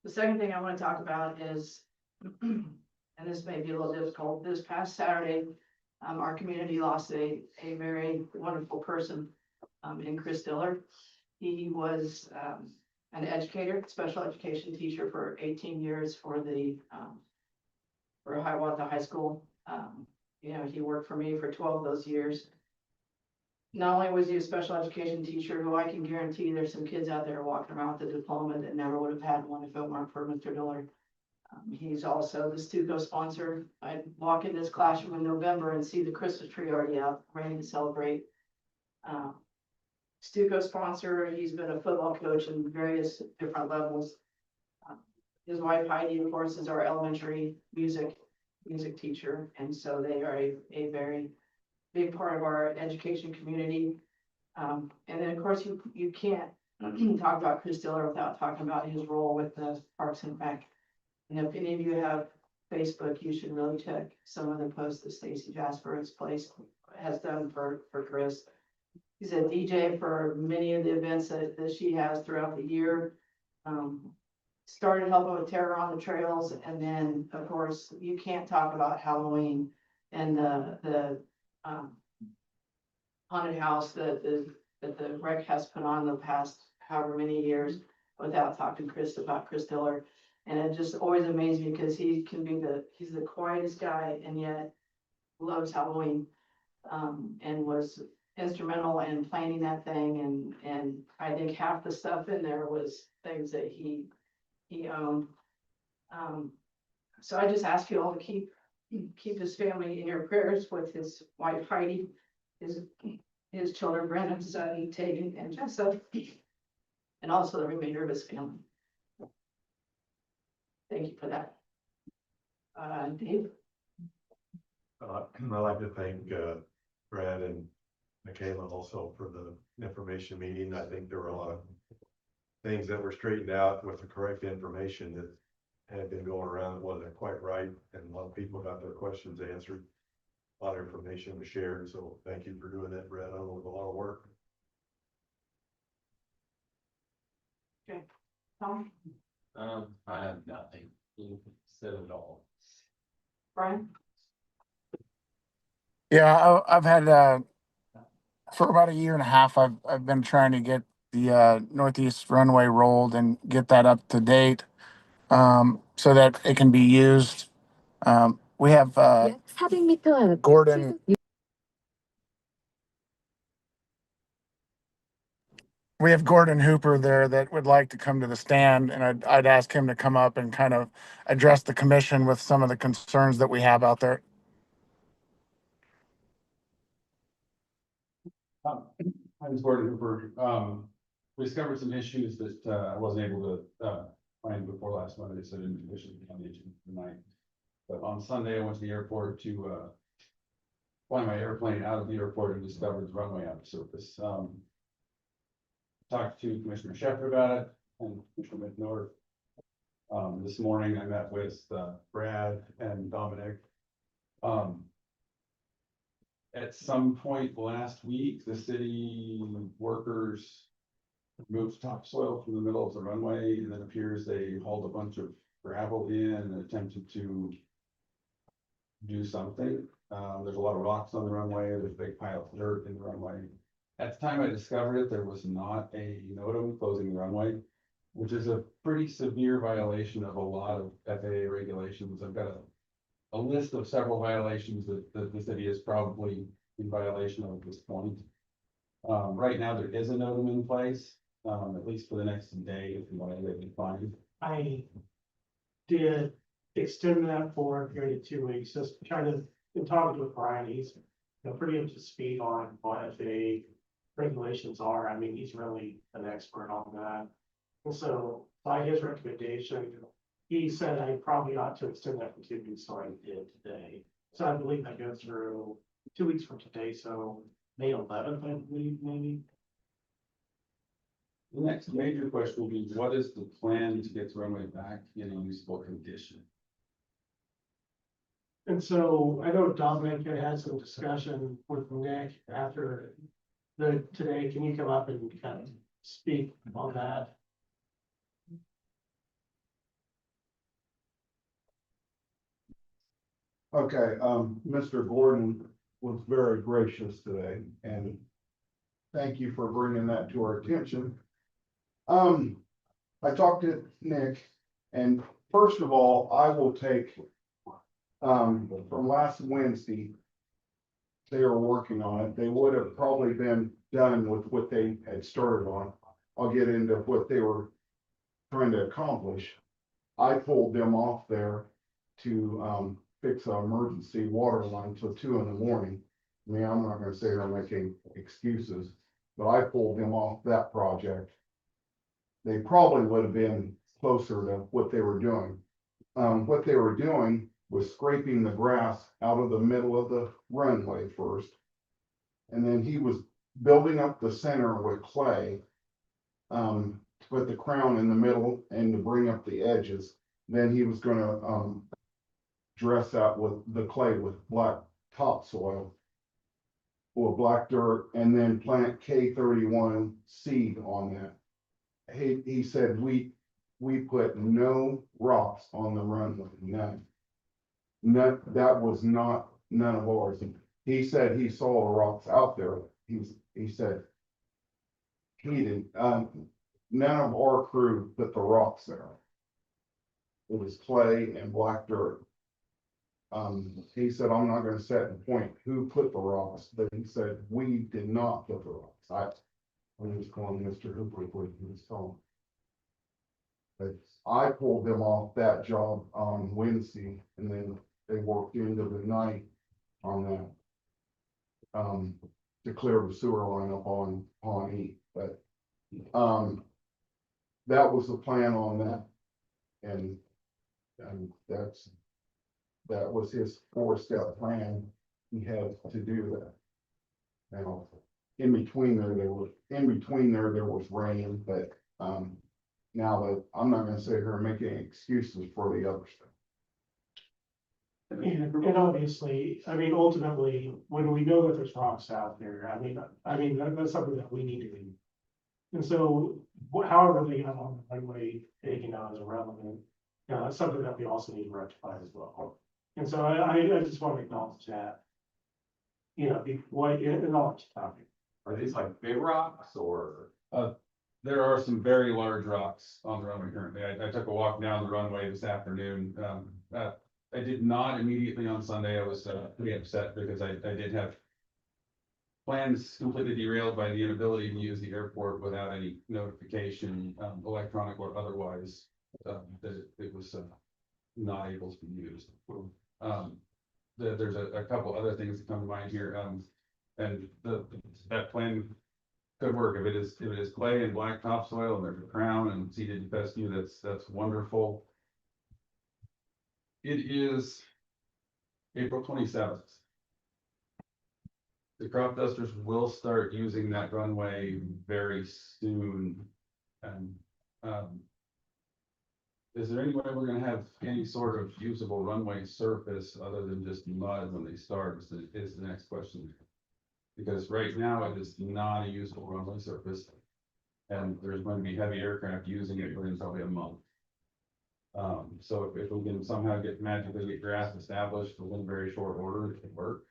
The second thing I want to talk about is, and this may be a little difficult, this past Saturday, our community lost a very wonderful person, in Chris Diller. He was, an educator, special education teacher for 18 years for Hiawatha High School. You know, he worked for me for 12 of those years. Not only was he a special education teacher, who I can guarantee there's some kids out there walking around with a diploma that never would have had one if it weren't for Mr. Diller. He's also the Stuco sponsor. I walk in this classroom in November and see the Christmas tree already out, ready to celebrate. Stuco sponsor, he's been a football coach in various different levels. His wife Heidi, of course, is our elementary music teacher, and so they are a very big part of our education community. And then, of course, you can't talk about Chris Diller without talking about his role with the Parks and Rec. And if any of you have Facebook, you should really check some of the posts that Stacy Jasper has done for Chris. He's a DJ for many of the events that she has throughout the year. Started helping with Terror on the Trails, and then, of course, you can't talk about Halloween and the haunted house that the rec has put on the past however many years without talking to Chris about Chris Diller. And it just always amazed me because he's the quietest guy and yet loves Halloween, and was instrumental in planning that thing. And I think half the stuff in there was things that he owned. So I just ask you all to keep his family in your prayers, with his wife Heidi, his children, Brandon, son, Taven, and Jessa, and also the remainder of his family. Thank you for that. Dave? I'd like to thank Brad and Michaela also for the information meeting. I think there were a lot of things that were straightened out with the correct information that had been going around that wasn't quite right, and a lot of people got their questions answered. A lot of information was shared, so thank you for doing that, Brad. I know it was a lot of work. Okay. Tom? I have nothing. You said it all. Brian? Yeah, I've had, for about a year and a half, I've been trying to get the northeast runway rolled and get that up to date, so that it can be used. We have 약 400m 앞 Gordon. We have Gordon Hooper there that would like to come to the stand, and I'd ask him to come up and kind of address the commission with some of the concerns that we have out there. Hi, it's Gordon Hooper. We discovered some issues that I wasn't able to find before last Monday, so I didn't officially become the agent tonight. But on Sunday, I went to the airport to fly my airplane out of the airport and discovered the runway out of service. Talked to Commissioner Shepherd about it and Commissioner McNorth. This morning I met with Brad and Dominic. At some point last week, the city workers moved topsoil from the middle of the runway, and then appears they hauled a bunch of gravel in and attempted to do something. There's a lot of rocks on the runway. There's a big pile of dirt in the runway. At the time I discovered it, there was not a NOTAM closing the runway, which is a pretty severe violation of a lot of FAA regulations. I've got a list of several violations that the city is probably in violation of at this point. Right now, there is a NOTAM in place, at least for the next day, if you want to get defined. I did extend that for a period of 2 weeks, just trying to, in talking with Brian, he's pretty up to speed on what FAA regulations are. I mean, he's really an expert on that. And so by his recommendation, he said I probably ought to extend that for 2 weeks, so I did today. So I believe that goes through 2 weeks from today, so May 11th, I believe, maybe. The next major question will be, what is the plan to get the runway back in a usable condition? And so I know Dominic had some discussion with Nick after today. Can you come up and kind of speak on that? Okay, Mr. Gordon was very gracious today, and thank you for bringing that to our attention. I talked to Nick, and first of all, I will take, from last Wednesday, they were working on it. They would have probably been done with what they had started on. I'll get into what they were trying to accomplish. I pulled them off there to, fix an emergency water line till 2 in the morning. I mean, I'm not gonna say they're making excuses, but I pulled them off that project. They probably would have been closer to what they were doing. What they were doing was scraping the grass out of the middle of the runway first. And then he was building up the center with clay. To put the crown in the middle and to bring up the edges. Then he was gonna, dress that with the clay with black topsoil. Or black dirt, and then plant K31 seed on that. He said, we put no rocks on the runway, none. None, that was not, none of ours. He said he saw the rocks out there. He said. He didn't, none of our crew put the rocks there. It was clay and black dirt. He said, I'm not gonna set and point who put the rocks, but he said, we did not put the rocks. I was calling Mr. Hooper what he was telling. But I pulled them off that job on Wednesday, and then they worked into the night on that. To clear the sewer line up on E, but, that was the plan on that. And that was his 4-step plan. He had to do that. Now, in between there was rain, but, now that I'm not gonna sit here and make any excuses for the other stuff. And obviously, I mean, ultimately, when we know that there's rocks out there, I mean, that's something that we need to do. And so, however they have on the runway taken out is irrelevant. That's something that we also need to rectify as well. And so I just want to acknowledge that. In all topic. Are these like big rocks or? There are some very large rocks on the runway currently. I took a walk down the runway this afternoon. I did not immediately on Sunday. I was pretty upset because I did have plans completely derailed by the inability to use the airport without any notification, electronic or otherwise, that it was not able to be used. There's a couple other things that come to mind here, and that plan could work if it is clay and black topsoil and there's a crown and seeded fescue. That's wonderful. It is April 27th. The crop dusters will start using that runway very soon. And is there any way we're gonna have any sort of usable runway surface other than just mud when they start is the next question. Because right now it is not a usable runway surface. And there's going to be heavy aircraft using it within probably a month. So if we can somehow magically get grass established within very short order, it can work.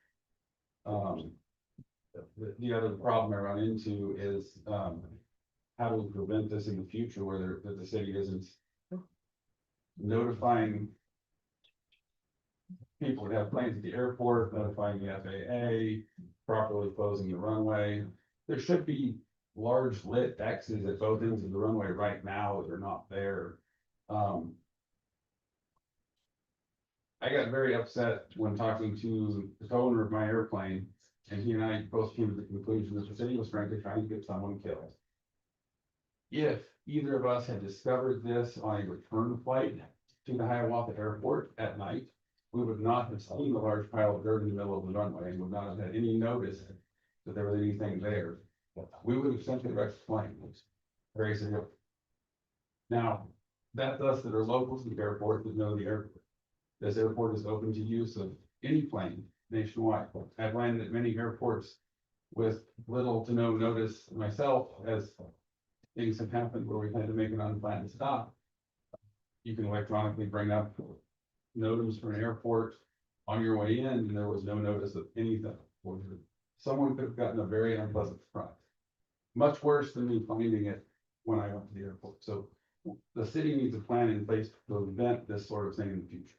The other problem I run into is, how do we prevent this in the future where that the city isn't notifying people that have planes at the airport, notifying the FAA, properly closing the runway. There should be large lit X's at both ends of the runway right now, they're not there. I got very upset when talking to the owner of my airplane, and he and I both came to the conclusion that the city was frankly trying to get someone killed. If either of us had discovered this on a return flight, to the Hiawatha Airport at night, we would not have seen the large pile of dirt in the middle of the runway and would not have had any notice that there was anything there. We would have sent the rest plane. Very significant. Now, that's us that are locals to the airport that know the airport. This airport is open to use of any plane nationwide. I've landed at many airports with little to no notice myself, as things have happened where we've had to make an unplanned stop. You can electronically bring up notice for an airport on your way in, and there was no notice of anything. Someone could have gotten a very unpleasant surprise. Much worse than me finding it when I went to the airport. So the city needs a plan in place to prevent this sort of thing in the future.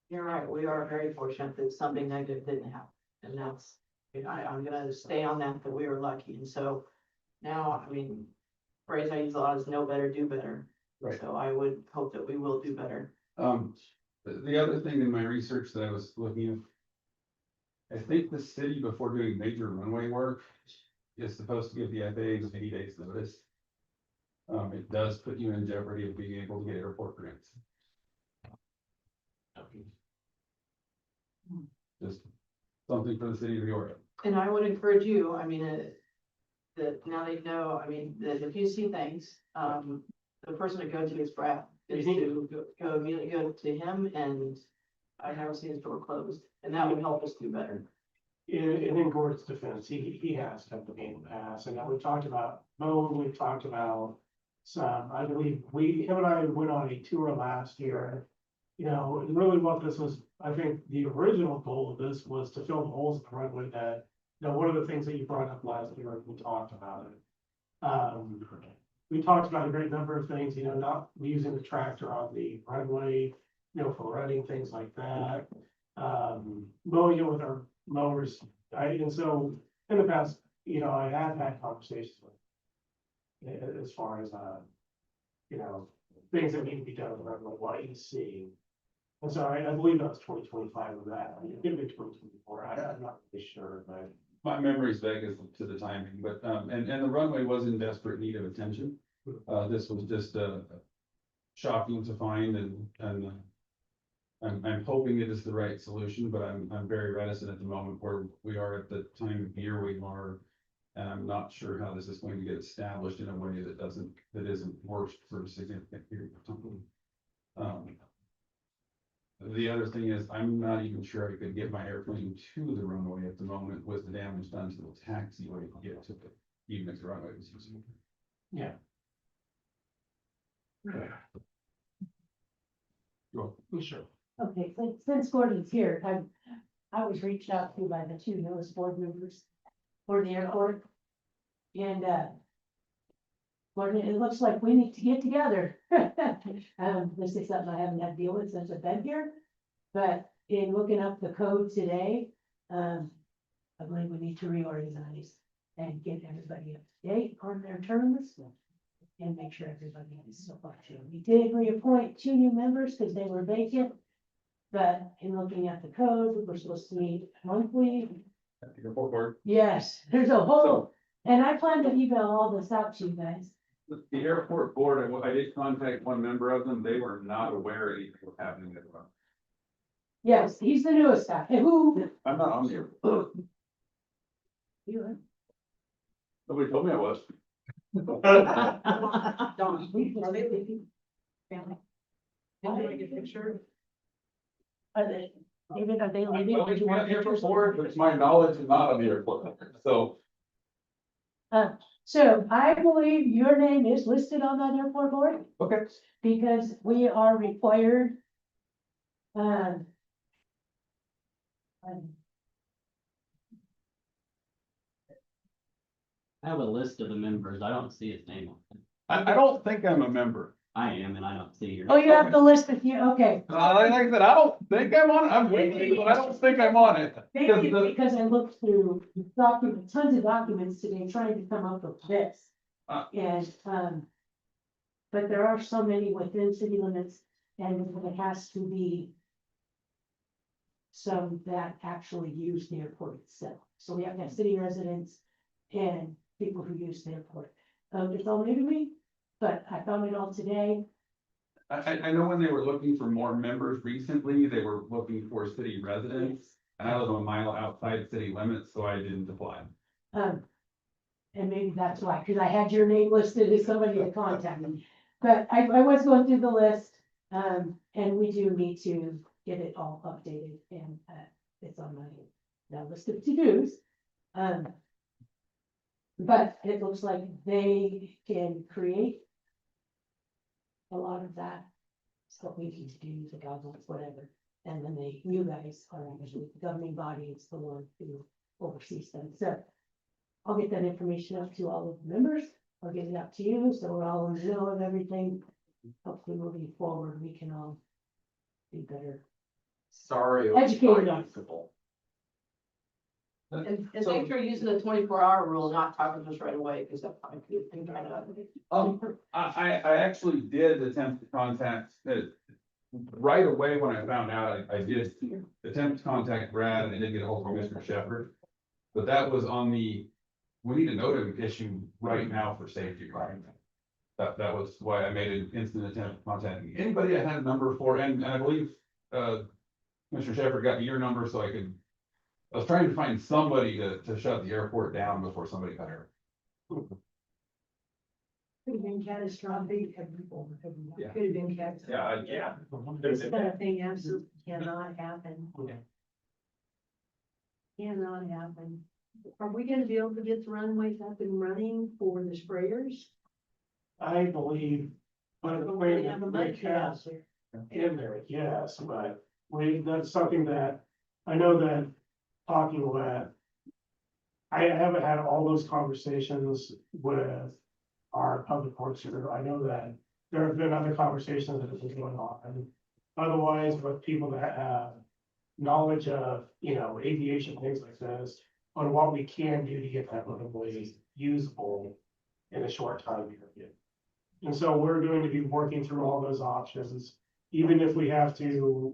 You're right, we are very fortunate that something negative didn't happen, and that's, I'm gonna stay on that we were lucky, and so. Now, I mean, phrase I use a lot is know better, do better. Right. So I would hope that we will do better. The other thing in my research that I was looking at, I think the city, before doing major runway work, is supposed to give the FAA 80 days notice. It does put you in jeopardy of being able to get airport grants. Just something for the city of Peoria. And I would encourage you, I mean, that now they know, I mean, that if you see things, the person to go to is Brad. Is to go immediately go to him, and I never seen his door closed, and that would help us do better. In Gordon's defense, he has come to me in the past, and we talked about Moan, we talked about some, I believe, him and I went on a tour last year. You know, and really what this was, I think the original goal of this was to fill the holes in the runway that, you know, one of the things that you brought up last year, we talked about it. We talked about a great number of things, you know, not using the tractor on the runway, you know, for running, things like that. Mowing it with our mowers, and so in the past, you know, I have had conversations with, as far as, you know, things that need to be done on the runway, what you see. And so I believe that was 2025 of that, it could be 2024, I'm not really sure, but. My memory's vague as to the timing, but, and the runway was in desperate need of attention. This was just, shocking to find, and I'm hoping it is the right solution, but I'm very reticent at the moment where we are at the time of year we are. And I'm not sure how this is going to get established in a way that isn't worse for a significant period of time. The other thing is, I'm not even sure I could get my airplane to the runway at the moment with the damage done to the taxiway to get to it, even if the runway was using. Yeah. Sure. Okay, since Gordon's here, I was reached out to by the two newest board members for the airport. And, Gordon, it looks like we need to get together. This is something I haven't had to deal with since I've been here. But in looking up the code today, I believe we need to reorganize and get everybody up to date on their terms. And make sure everybody is still functioning. We did reappoint 2 new members because they were vacant. But in looking at the code, we're supposed to meet monthly. At the airport board. Yes, there's a whole, and I plan to email all this out to you guys. The airport board, I did contact one member of them, they were not aware anything was happening at the moment. Yes, he's the newest guy. Hey, who? I'm not on the airport. You are. Nobody told me I was. Don, are they leaving? Family? Did you get a picture? Are they, David, are they leaving? Well, it's on the airport board, but to my knowledge, it's not on the airport, so. So I believe your name is listed on that airport board Okay. because we are required. I have a list of the members. I don't see his name on it. I don't think I'm a member. I am, and I don't see your. Oh, you have the list of you, okay. Like I said, I don't think I'm on it, I'm waiting, but I don't think I'm on it. Maybe it's because I looked through documents, tons of documents today, trying to come up with this. And, but there are so many within city limits, and it has to be some that actually use the airport itself. So we have to have city residents and people who use the airport. It's all new to me, but I found it all today. I know when they were looking for more members recently, they were looking for city residents. And I live a mile outside city limits, so I didn't apply. And maybe that's why, because I had your name listed as somebody to contact me. But I was going through the list, and we do need to get it all updated and, it's on my now list of to-dos. But it looks like they can create a lot of that. What we need to do, the guidelines, whatever. And then you guys are actually the governing body, it's the one who oversees them. So I'll get that information up to all of the members. I'll get it out to you, so we're all in the know of everything. Hopefully moving forward, we can all be better. Sorry. Educated on. And make sure you're using the 24-hour rule, not talking to us right away, because that might be a thing kind of. I actually did attempt to contact, right away when I found out, I did attempt to contact Brad and I did get a hold of Mr. Shepherd. But that was on the, we need a notice issue right now for safety, right? That was why I made an instant attempt at contacting anybody I had a number for, and I believe, Mr. Shepherd got me your number so I was trying to find somebody to shut the airport down before somebody got hurt. Could have been catastrophic. Yeah. Could have been catastrophic. Yeah. This kind of thing absolutely cannot happen. Cannot happen. Are we gonna be able to get the runways up and running for the sprayers? I believe, but the way We that have a they mud pit out cast there. in there, yes, but that's something that, I know that talking with. I haven't had all those conversations with our public works here. I know that there have been other conversations that have been going on. And otherwise, with people that have knowledge of, aviation, things like this, on what we can do to get that runway usable in a short time period. And so we're going to be working through all those options, even if we have to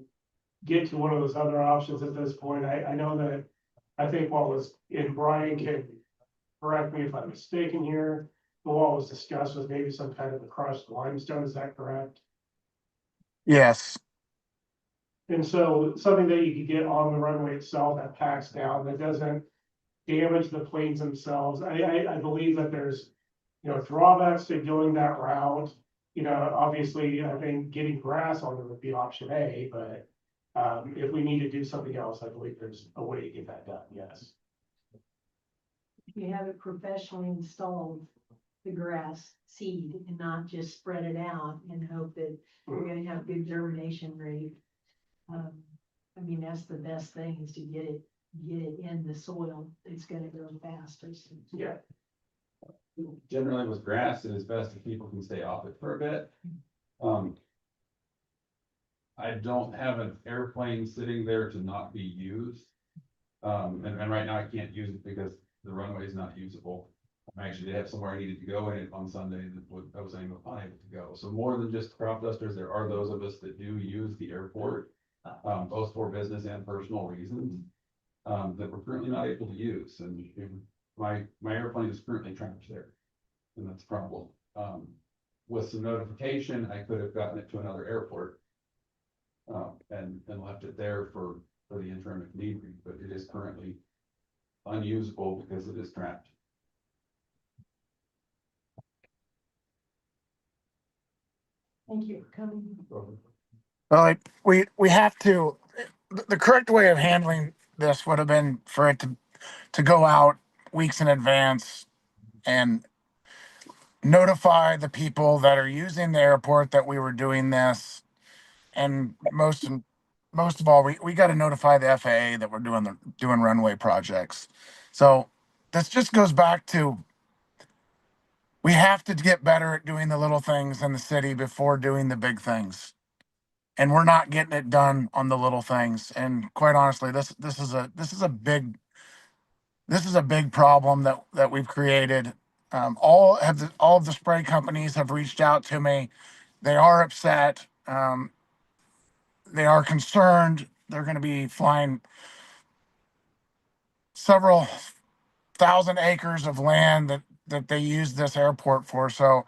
get to one of those other options at this point. I know that, I think what was, and Brian can correct me if I'm mistaken here, but what was discussed was maybe some kind of a crushed limestone, is that correct? Yes. And so something that you could get on the runway itself that packs down, that doesn't damage the planes themselves. I believe that there's, drawbacks to going that route. Obviously, I think getting grass on it would be option A, but if we need to do something else, I believe there's a way to get that done, yes. If you have it professionally installed, the grass seed, and not just spread it out and hope that we're gonna have good germination rate. That's the best thing, is to get it in the soil. It's gonna grow faster. Yeah. Generally with grass, it is best if people can stay off it for a bit. I don't have an airplane sitting there to not be used. And right now I can't use it because the runway is not usable. I actually did have somewhere I needed to go in it on Sunday that I was unable to go. So more than just crop dusters, there are those of us that do use the airport, both for business and personal reasons, that we're currently not able to use. And my airplane is currently trapped there, and that's a problem. With some notification, I could have gotten it to another airport, and left it there for the interim if need be, but it is currently unusable because it is trapped. Thank you for coming. Well, we have to, the correct way of handling this would have been for it to go out weeks in advance and notify the people that are using the airport that we were doing this. And most of all, we got to notify the FAA that we're doing runway projects. So this just goes back to, we have to get better at doing the little things in the city before doing the big things. And we're not getting it done on the little things. And quite honestly, this is a big problem that we've created. All of the spray companies have reached out to me. They are upset. They are concerned. They're going to be flying several thousand acres of land that they use this airport for. So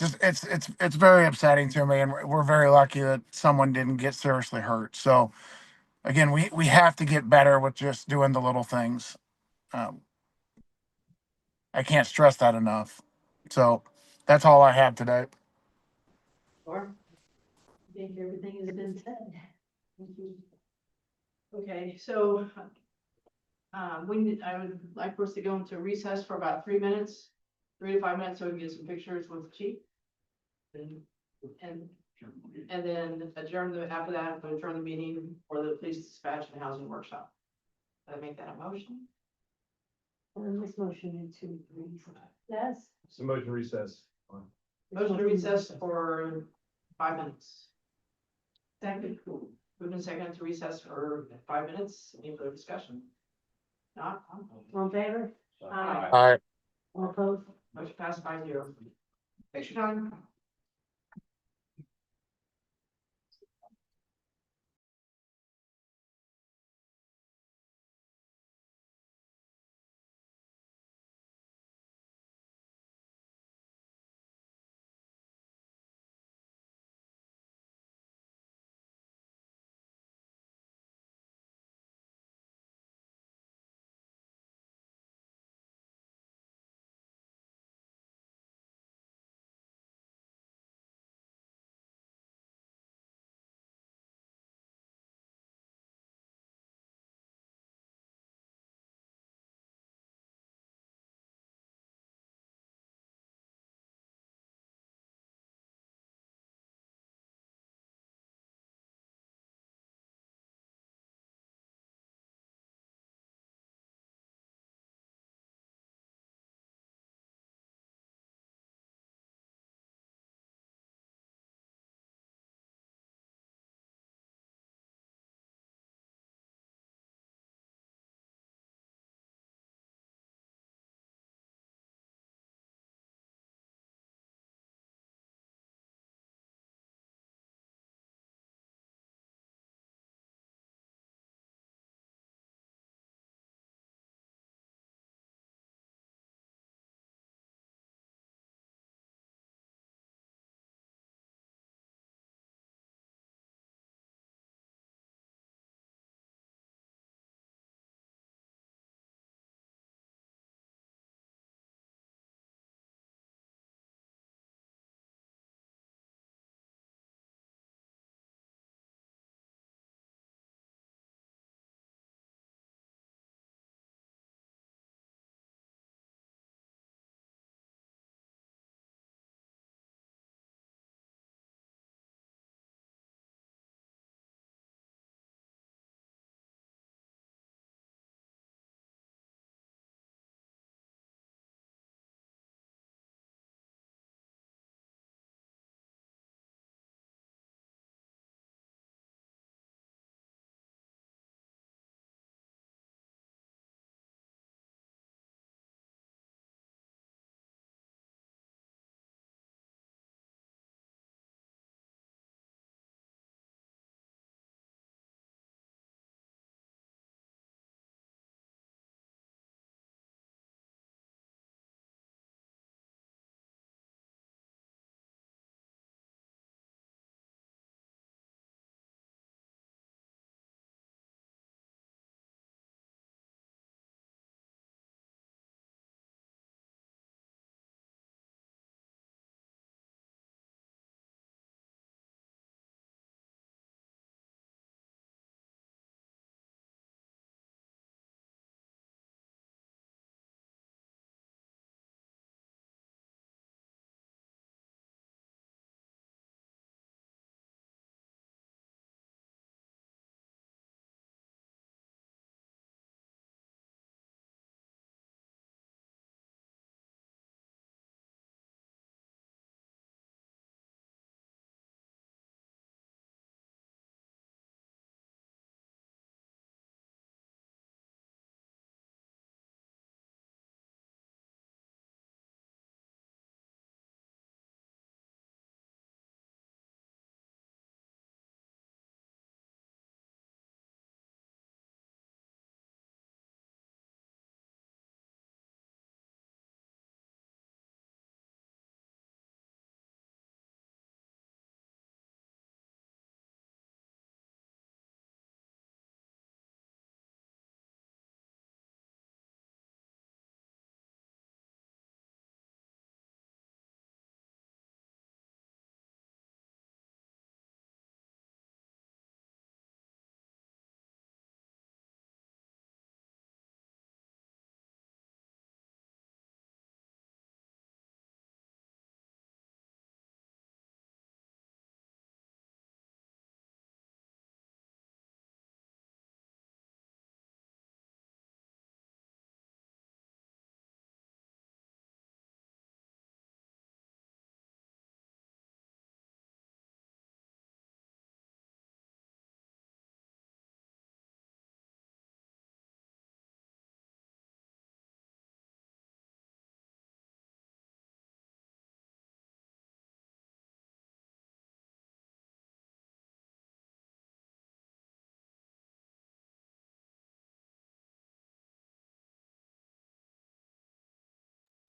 it's very upsetting to me, and we're very lucky that someone didn't get seriously hurt. So again, we have to get better with just doing the little things. Um, I can't stress that enough. So that's all I have today. Or, I think everything has been said. Thank you. okay, so. I would like for us to go into recess for about 3 minutes, 3 to 5 minutes, so we can get some pictures with the chief. And then after that, we'll adjourn the meeting for the police dispatch and housing workshop. Did I make that a motion? And this motion into recess. So motion recess. Motion to recess for 5 minutes. Second. Moving second to recess for 5 minutes. Any further discussion? Not. All in favor? Aye. All right. All opposed? Motion passed 5-0. Thanks for your time.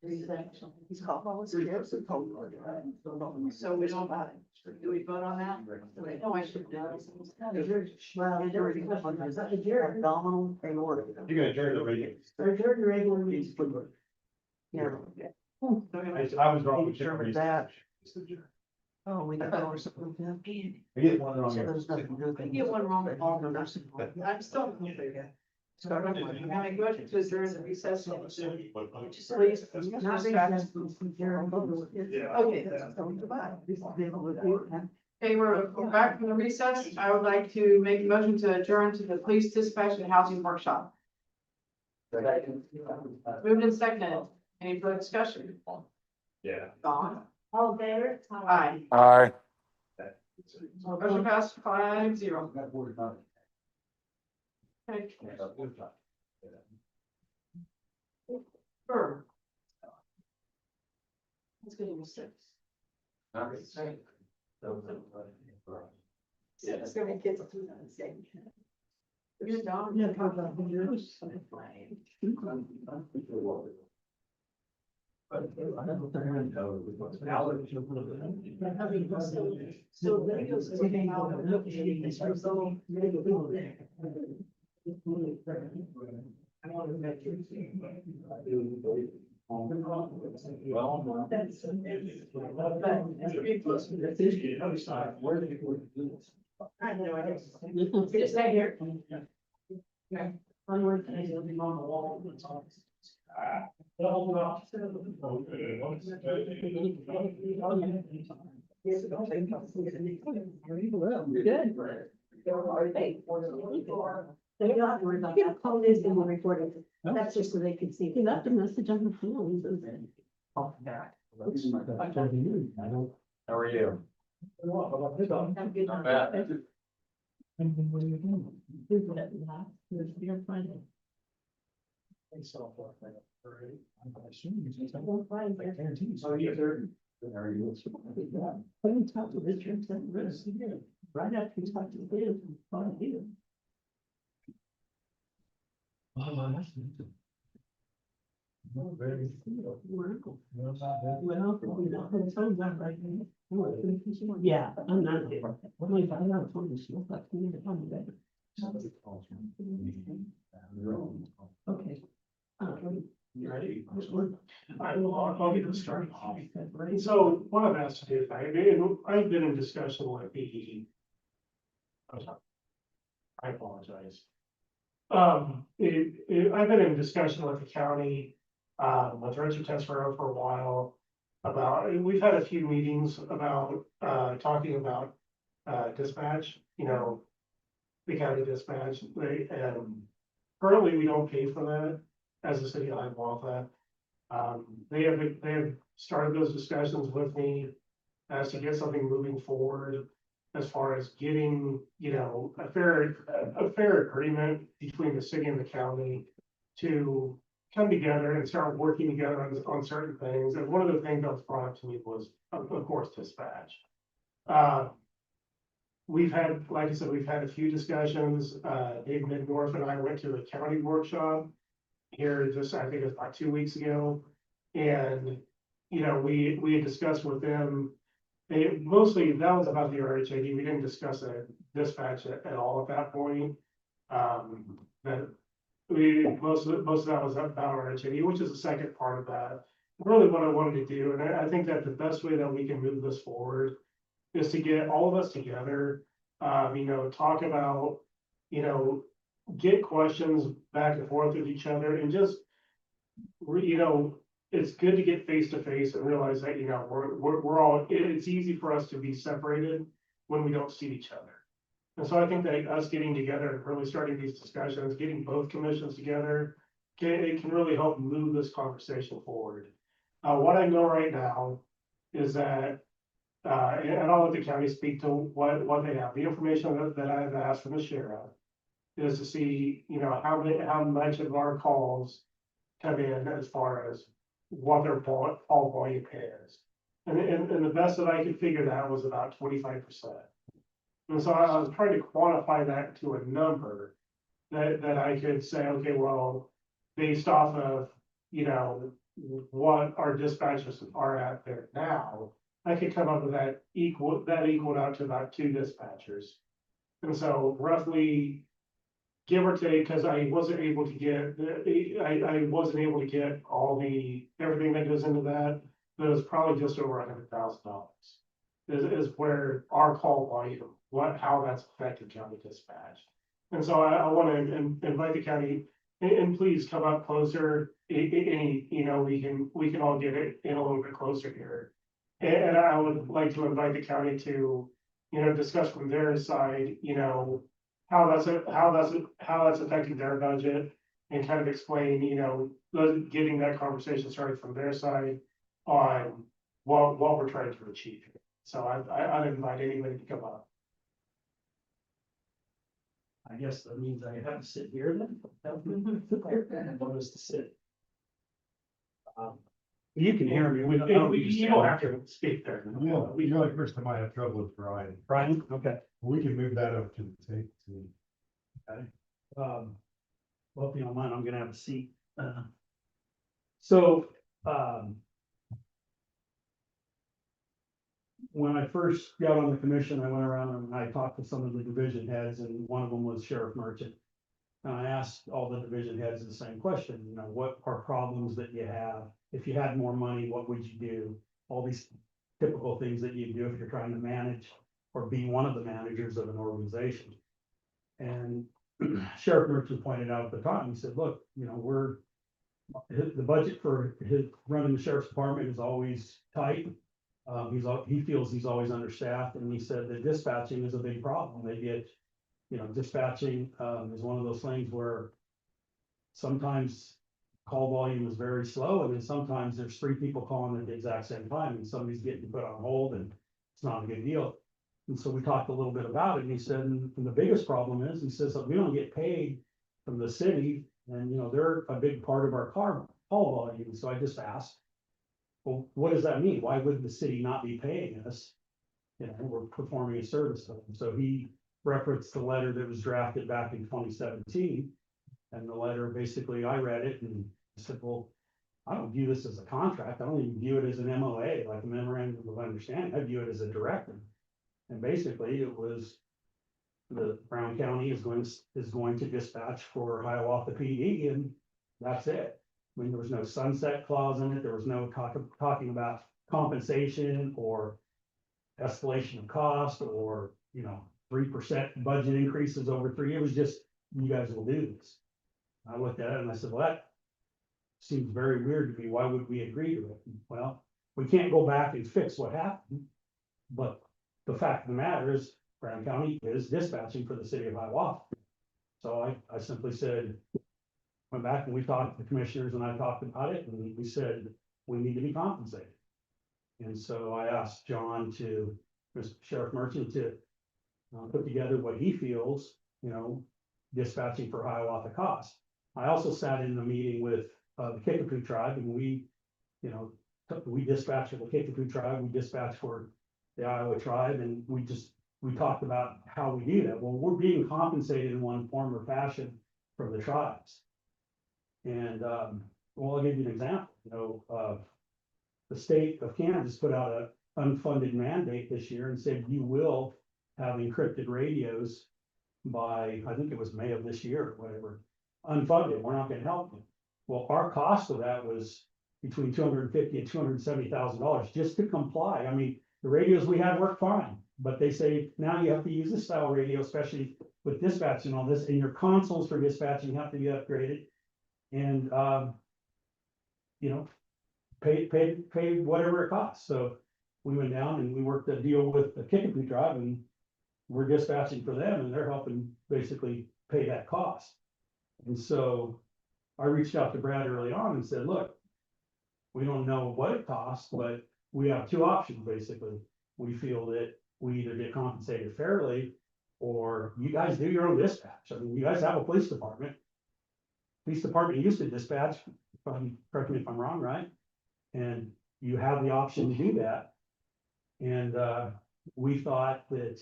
He's called all his kids. So we don't, do we vote on that? No, I should do. Abdominal and order. You gotta adjourn the meeting. Regular meetings. Yeah. I was wrong with Determine that. Oh, we got over something. I get one wrong. So there's nothing to do with it. I get one wrong with all the nursing. I'm still. Start on I'm one. gonna go to adjourn the recess. Please. Not recess, Okay. Goodbye. Okay, we're back from the recess. I would like to make a motion to adjourn to the police dispatch and housing workshop. Moved and seconded. Any further discussion? Yeah. Gone. All there. Aye. Aye. Motion passed 5-0. Okay. Sure. Let's get him 6. Yeah, it's gonna be kids through that same. You're done. Yeah, how about the years? So videos taking out. I want to make sure. I know, I guess. Just stay here. Okay. Onward, and it'll be on the wall. Good. They don't have to worry about that. Call this and we'll record it. That's just so they can see. He left a message on the phone. How are you? Not bad. You're fine. I didn't talk to Richard, right after we talked to him, on him. Well, we don't have phones out right now. Yeah, I'm not there. Only if I have phone, she looks like me, I'm better. Okay. You ready? I'll get this started. So what I've asked to do, I've been in discussion with the. I apologize. I've been in discussion with the county, with Richard Tesoro for a while. We've had a few meetings about, talking about, dispatch, the county dispatch, currently we don't pay for that as a city of Hiawatha. They have started those discussions with me as to get something moving forward as far as getting, a fair agreement between the city and the county to come together and start working together on certain things. And one of the things that was brought up to me was, of course, dispatch. We've had, like I said, we've had a few discussions. Dave Midnorf and I went to a county workshop here just, I think it was about 2 weeks ago. And, we had discussed with them, mostly that was about the RHAD. We didn't discuss a dispatch at all at that point. That most of that was about RHAD, which is the second part of that. Really what I wanted to do, and I think that the best way that we can move this forward is to get all of us together, talk about, get questions back and forth with each other and just, it's good to get face to face and realize that, we're all, it's easy for us to be separated when we don't see each other. And so I think that us getting together and really starting these discussions, getting both commissions together, it can really help move this conversation forward. What I know right now is that, and I'll let the county speak to what they have. The information that I've asked from the sheriff is to see, how much of our calls come in as far as what their call volume is. And the best that I could figure that was about 25%. And so I was trying to quantify that to a number that I could say, okay, well, based off of, what our dispatchers are at there now, I could come up with that equaled out to about 2 dispatchers. And so roughly, give or take, because I wasn't able to get, I wasn't able to get everything that goes into that, but it was probably just over $100,000. Is where our call volume, how that's affected county dispatch. And so I want to invite the county, and please come up closer, we can all get it in a little bit closer here. And I would like to invite the county to, discuss from their side, how that's affecting their budget, and kind of explain, getting that conversation started from their side on what we're trying to achieve. So I'd invite anybody to come up. I guess that means I have to sit here then? I want us to sit. You can hear me. You don't have to speak there. the first time I had trouble with Brian. Brian, okay. We can move that up to the tape too. Well, if you don't mind, I'm gonna have a seat. When I first got on the commission, I went around and I talked to some of the division heads, and one of them was Sheriff Merchant. And I asked all the division heads the same question, what are problems that you have? If you had more money, what would you do? All these typical things that you do if you're trying to manage or be one of the managers of an organization. And Sheriff Merchant pointed out at the time, he said, look, the budget for his running the sheriff's department is always tight. He feels he's always understaffed, and he said that dispatching is a big problem. They get, dispatching is one of those things where sometimes call volume is very slow, and then sometimes there's 3 people calling at the exact same time, and somebody's getting put on hold, and it's not a good deal. And so we talked a little bit about it, and he said, and the biggest problem is, he says, we don't get paid from the city, and they're a big part of our call volume. So I just asked, well, what does that mean? Why would the city not be paying us? We're performing a service for them. So he referenced the letter that was drafted back in 2017. And the letter, basically, I read it and said, well, I don't view this as a contract. I don't even view it as an MOA, like a memorandum of understanding. I view it as a directive. And basically, it was the Brown County is going to dispatch for Hiawatha PD, and that's it. I mean, there was no sunset clause in it. There was no talking about compensation or escalation of cost or, 3% budget increases over 3. It was just, you guys will do this. I looked at it and I said, well, that seems very weird to me. Why would we agree to it? Well, we can't go back and fix what happened. But the fact of the matter is, Brown County is dispatching for the city of Hiawatha. So I simply said, went back and we talked to the commissioners and I talked about it, and we said, we need to be compensated. And so I asked John Sheriff Merchant to put together what he feels, dispatching for Hiawatha costs. I also sat in a meeting with the Kickapoo tribe, and we dispatch for the Kickapoo tribe, we dispatch for the Iowa tribe, and we talked about how we do that. Well, we're being compensated in one form or fashion from the tribes. And, well, I'll give you an example, the state of Kansas put out an unfunded mandate this year and said, you will have encrypted radios by, I think it was May of this year or whatever, unfunded, we're not gonna help you. Well, our cost of that was between $250,000 and $270,000 just to comply. I mean, the radios we had worked fine, but they say, now you have to use this style radio, especially with dispatching and all this, and your consoles for dispatching have to be upgraded. And, pay whatever it costs. So we went down and we worked a deal with the Kickapoo tribe, and we're dispatching for them, and they're helping basically pay that cost. And so I reached out to Brad early on and said, look, we don't know what it costs, but we have 2 options, basically. We feel that we either get compensated fairly, or you guys do your own dispatch. I mean, you guys have a police department. Police department used to dispatch, correct me if I'm wrong, right? And you have the option to do that. And we thought that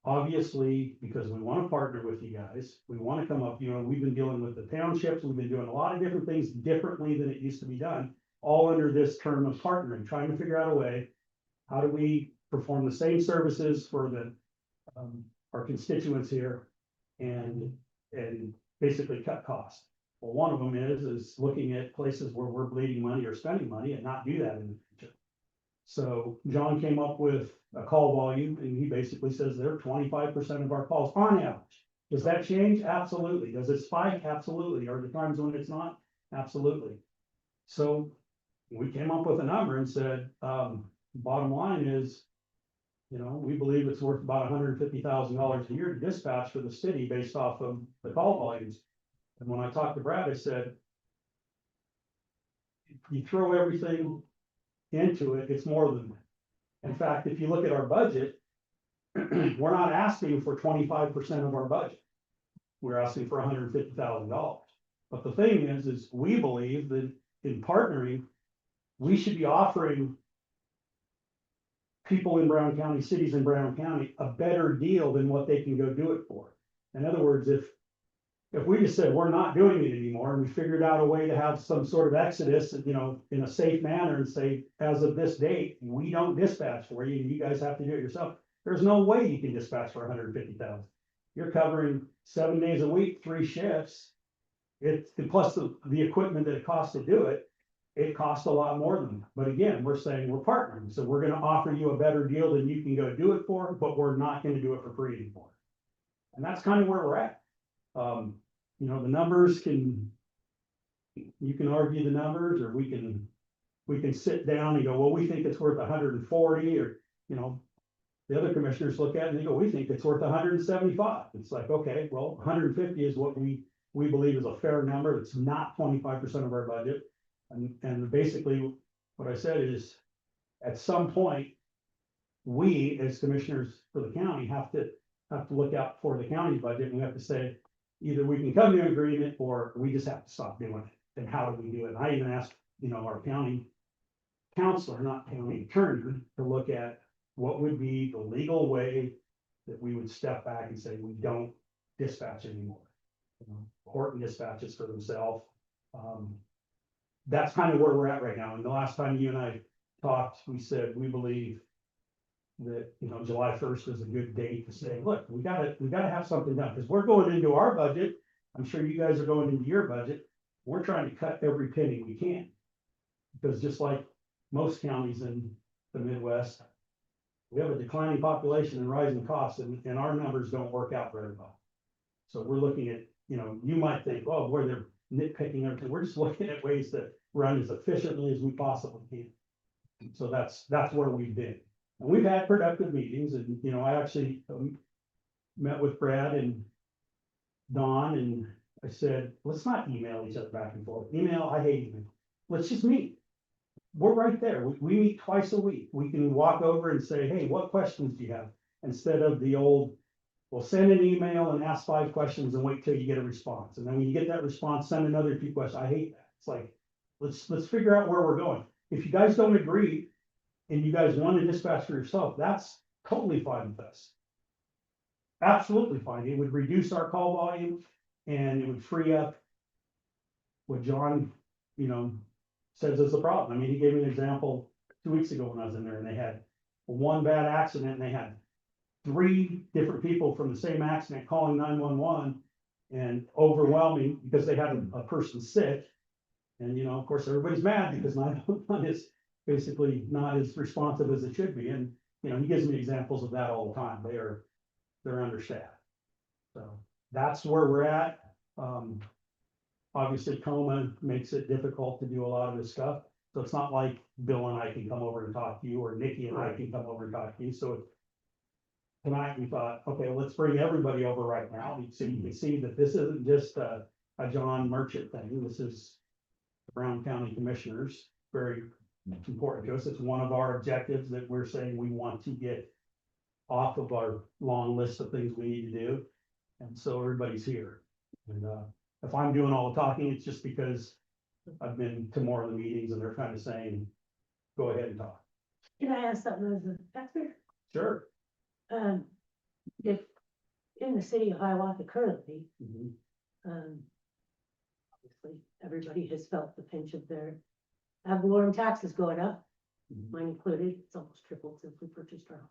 obviously, because we want to partner with you guys, we want to come up, we've been dealing with the townships, we've been doing a lot of different things differently than it used to be done, all under this term of partnering, trying to figure out a way, how do we perform the same services for our constituents here and basically cut costs. Well, one of them is looking at places where we're bleeding money or spending money and not do that in the future. So John came up with a call volume, and he basically says they're 25% of our calls on average. Does that change? Absolutely. Does it spike? Absolutely. Are there times when it's not? Absolutely. So we came up with a number and said, bottom line is, we believe it's worth about $150,000 a year to dispatch for the city based off of the call volumes. And when I talked to Brad, I said, you throw everything into it, it's more than that. In fact, if you look at our budget, we're not asking for 25% of our budget. We're asking for $150,000. But the thing is we believe that in partnering, we should be offering people in Brown County, cities in Brown County, a better deal than what they can go do it for. In other words, if we just said, we're not doing it anymore, and we figured out a way to have some sort of exodus, in a safe manner and say, as of this date, we don't dispatch for you, and you guys have to do it yourself. There's no way you can dispatch for $150,000. You're covering 7 days a week, 3 shifts. It's plus the equipment that it costs to do it. It costs a lot more than that. But again, we're saying we're partnering. So we're going to offer you a better deal than you can go do it for, but we're not going to do it for free anymore. And that's kind of where we're at. The numbers you can argue the numbers, or we can sit down and go, well, we think it's worth 140, or, the other commissioners look at it and they go, we think it's worth 175. It's like, okay, well, 150 is what we believe is a fair number. It's not 25% of our budget. And basically what I said is, at some point, we as commissioners for the county have to look out for the county's budget, and we have to say, either we can come to an agreement or we just have to stop doing it. And how do we do it? And I even asked, our county counselor, not county attorney, to look at what would be the legal way that we would step back and say, we don't dispatch anymore. Horton dispatches for themselves. That's kind of where we're at right now. And the last time you and I talked, we said, we believe that, July 1st is a good date to say, look, we gotta have something done, because we're going into our budget. I'm sure you guys are going into your budget. We're trying to cut every penny we can. Because just like most counties in the Midwest, we have a declining population and rising costs, and our numbers don't work out very well. So we're looking at, you might think, oh, boy, they're nitpicking everything. We're just looking at ways to run as efficiently as we possibly can. So that's where we've been. And we've had productive meetings, and, I actually met with Brad and Don, and I said, let's not email each other back and forth. I hate email. Let's just meet. We're right there. We meet twice a week. We can walk over and say, hey, what questions do you have? Instead of the old, well, send an email and ask 5 questions and wait till you get a response. And then when you get that response, send another 2 questions. I hate that. It's like, let's figure out where we're going. If you guys don't agree and you guys want to dispatch for yourself, that's totally fine with us. Absolutely fine. It would reduce our call volume, and it would free up what John, says is the problem. I mean, he gave me an example 2 weeks ago when I was in there, and they had one bad accident, and they had 3 different people from the same accident calling 911, and overwhelming because they had a person sick. And, of course, everybody's mad because 911 is basically not as responsive as it should be. And, he gives me examples of that all the time. They're understaffed. So that's where we're at. Obviously, Coma makes it difficult to do a lot of this stuff. So it's not like Bill and I can come over and talk to you, or Nikki and I can come over and talk to you. So tonight we thought, okay, let's bring everybody over right now. So you can see that this isn't just a John Merchant thing. This is the Brown County Commissioners. Very important to us. It's one of our objectives that we're saying we want to get off of our long list of things we need to do. And so everybody's here. And if I'm doing all the talking, it's just because I've been to more of the meetings and they're kind of saying, go ahead and talk. Can I ask something as a taxpayer? Sure. If the city of Hiawatha currently, Mhm. obviously, everybody has felt the pinch of their ad valorem taxes going up, Mhm. mine included, it's almost tripled since we purchased our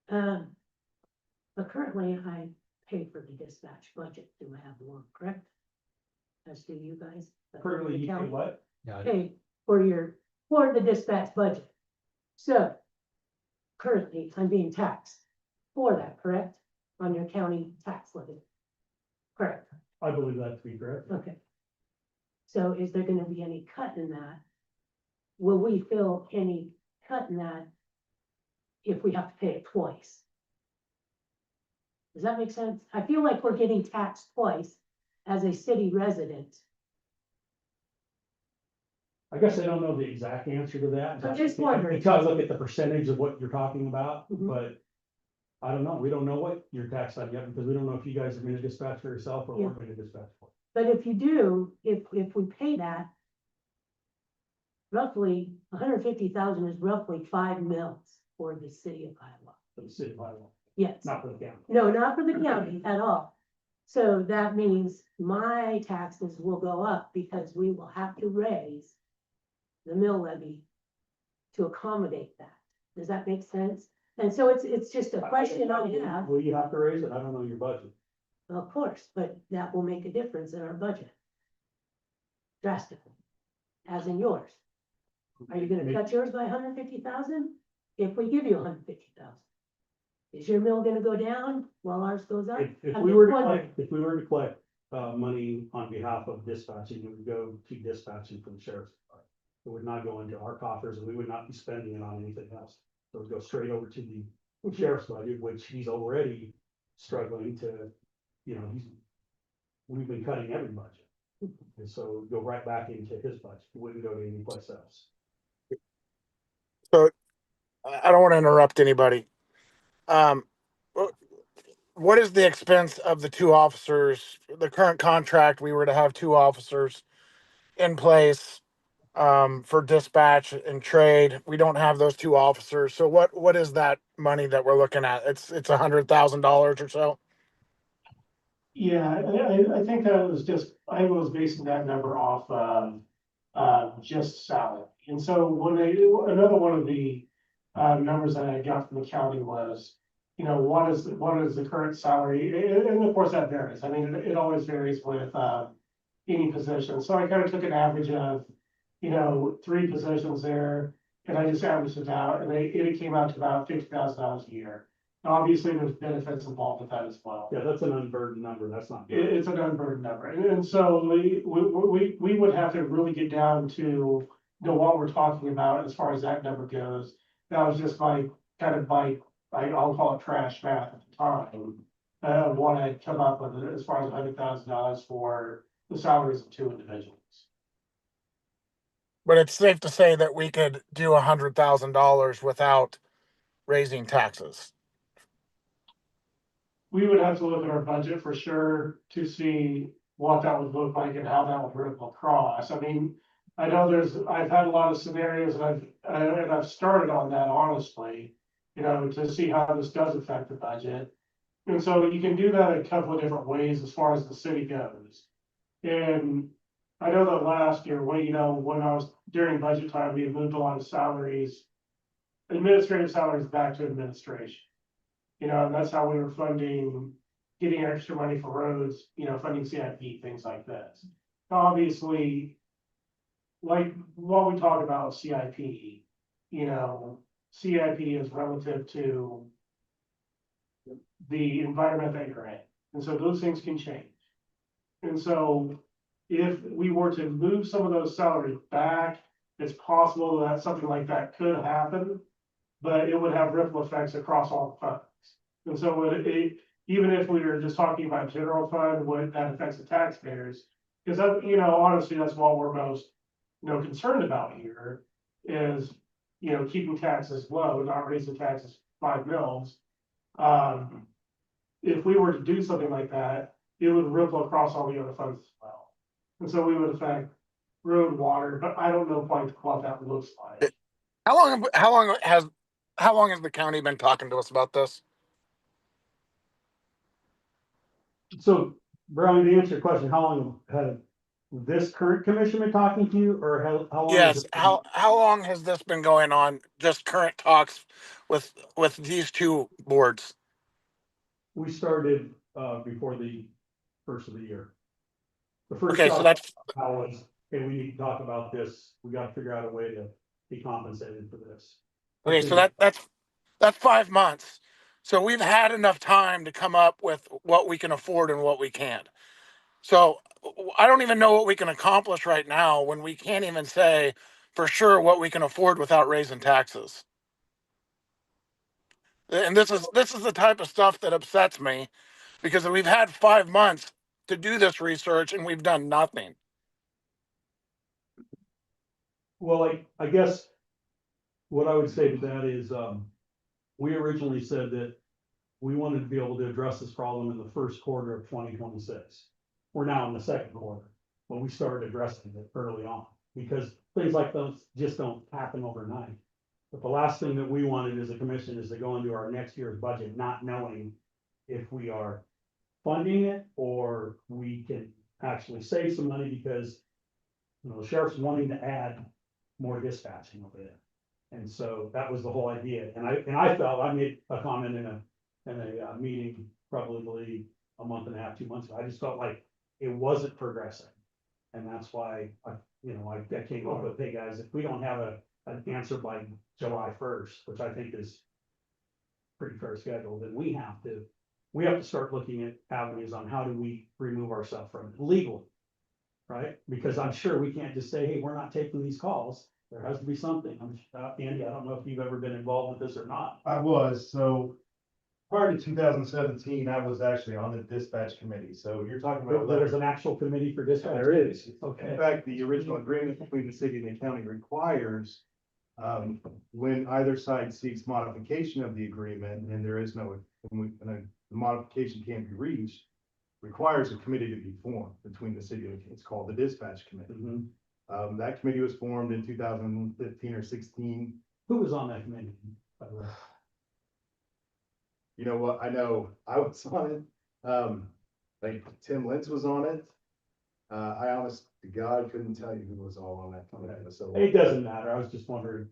home. But currently I pay for the dispatch budget through my ad valorem, correct? As do you guys. but Currently, the you pay county what? Pay for the dispatch budget. So currently I'm being taxed for that, correct? On your county tax levy. Correct. I believe that to be correct. Okay. So is there gonna be any cut in that? Will we feel any cut in that if we have to pay it twice? Does that make sense? I feel like we're getting taxed twice as a city resident. I guess I don't know the exact answer to that. I'm just wondering. Until I look at the percentage of what you're talking about, Mhm. but I don't know. We don't know what your tax on yet, because we don't know if you guys are gonna dispatch for yourself or Yeah. we're gonna dispatch for. But if you do, if we pay that, roughly 150,000 is roughly 5 mils for the city of Iowa. For the city of Iowa, Yes. not for the county. No, not for the county at all. So that means my taxes will go up because we will have to raise the mill levy to accommodate that. Does that make sense? And so it's just a question I have, Will you have to raise it? I don't know your budget. of course, but that will make a difference in our budget. Drastically, as in yours. Are you gonna cut yours by 150,000? If we give you 150,000? Is your mill gonna go down while ours goes up? If I'm we just were to wondering. collect, if we were to collect, money on behalf of dispatching, it would go to dispatching from the sheriff's department. It would not go into our coffers, and we would not be spending it on anything else. It would go straight over to the sheriff's budget, which he's already struggling to, we've been cutting every budget. And so it would go right back into his budget, it wouldn't go to any place else. So I don't want to interrupt anybody. What is the expense of the two officers, the current contract? We were to have two officers in place for dispatch and trade. We don't have those two officers. So what is that money that we're looking at? It's $100,000 or so. Yeah, I think that was just, I was basing that number off of, just salary. And so another one of the, numbers that I got from the county was, what is the current salary? And of course that varies. I mean, it always varies with, any position. So I kind of took an average of, 3 positions there, and I just averaged it out, and it came out to about $50,000 a year. Obviously, there's benefits involved with that as well. Yeah, that's an unburdened number, that's not. It's an unburdened number, and so we would have to really get down to, what we're talking about as far as that number goes. That was just I'll call it trash math at the time. What I come up with as far as $100,000 for the salaries of 2 individuals. But it's safe to say that we could do $100,000 without raising taxes. We would have to look at our budget for sure to see what that would look like and how that would ripple across. I mean, I know I've had a lot of scenarios and I've started on that honestly, to see how this does affect the budget. And so you can do that a couple of different ways as far as the city goes. And I know that last year, when I was during budget time, we had moved a lot of salaries, administrative salaries back to administration. And that's how we were getting extra money for roads, funding CIP, things like this. Obviously, like what we talk about CIP, CIP is relative to the environment that you're in. And so those things can change. And so if we were to move some of those salaries back, it's possible that something like that could happen, but it would have ripple effects across all the funds. And so even if we were just talking about general fund, that affects the taxpayers, because honestly, that's what we're most, concerned about here is, keeping taxes low, not raising taxes 5 mils. If we were to do something like that, it would ripple across all the other funds as well. And so we would affect road, water, but I don't know quite what that looks like. How long has the county been talking to us about this? So, Brian, to answer your question, how long have this current commission been talking to you, or how long? has Yes, it been- how long has this been going on, just current talks with these two boards? We started, before the first of the year. The first Okay, so talk that's, how was, hey, we need to talk about this, we gotta figure out a way to be compensated for this. okay, so that's 5 months. So we've had enough time to come up with what we can afford and what we can't. So I don't even know what we can accomplish right now when we can't even say for sure what we can afford without raising taxes. And this is the type of stuff that upsets me because we've had 5 months to do this research and we've done nothing. Well, I guess what I would say to that is, we originally said that we wanted to be able to address this problem in the first quarter of 2026. We're now in the second quarter, but we started addressing it early on, because things like those just don't happen overnight. But the last thing that we wanted as a commission is to go into our next year's budget not knowing if we are funding it or we can actually save some money, because the sheriff's wanting to add more dispatching over there. And so that was the whole idea. And I felt, I made a comment in a meeting probably a month and a half, 2 months ago. I just felt like it wasn't progressing. And that's why I came up with, hey guys, if we don't have an answer by July 1st, which I think is pretty fair schedule, then we have to start looking at avenues on how do we remove ourselves from it legally. Right? Because I'm sure we can't just say, hey, we're not taking these calls. There has to be something. Andy, I don't know if you've ever been involved with this or not. I was, so prior to 2017, I was actually on the dispatch committee, so you're talking about. There's an actual committee for dispatch. There is. Okay. In fact, the original agreement between the city and the county requires, when either side seeks modification of the agreement and there is no, and the modification can't be reached, requires a committee to be formed between the city and it's called the dispatch committee. Mhm. That committee was formed in 2015 or 16. Who was on that committee, by the way? You know what? I know I was on it. Like Tim Lentz was on it. I honest to God couldn't tell you who was all on that committee. So It doesn't matter. I was just wondering.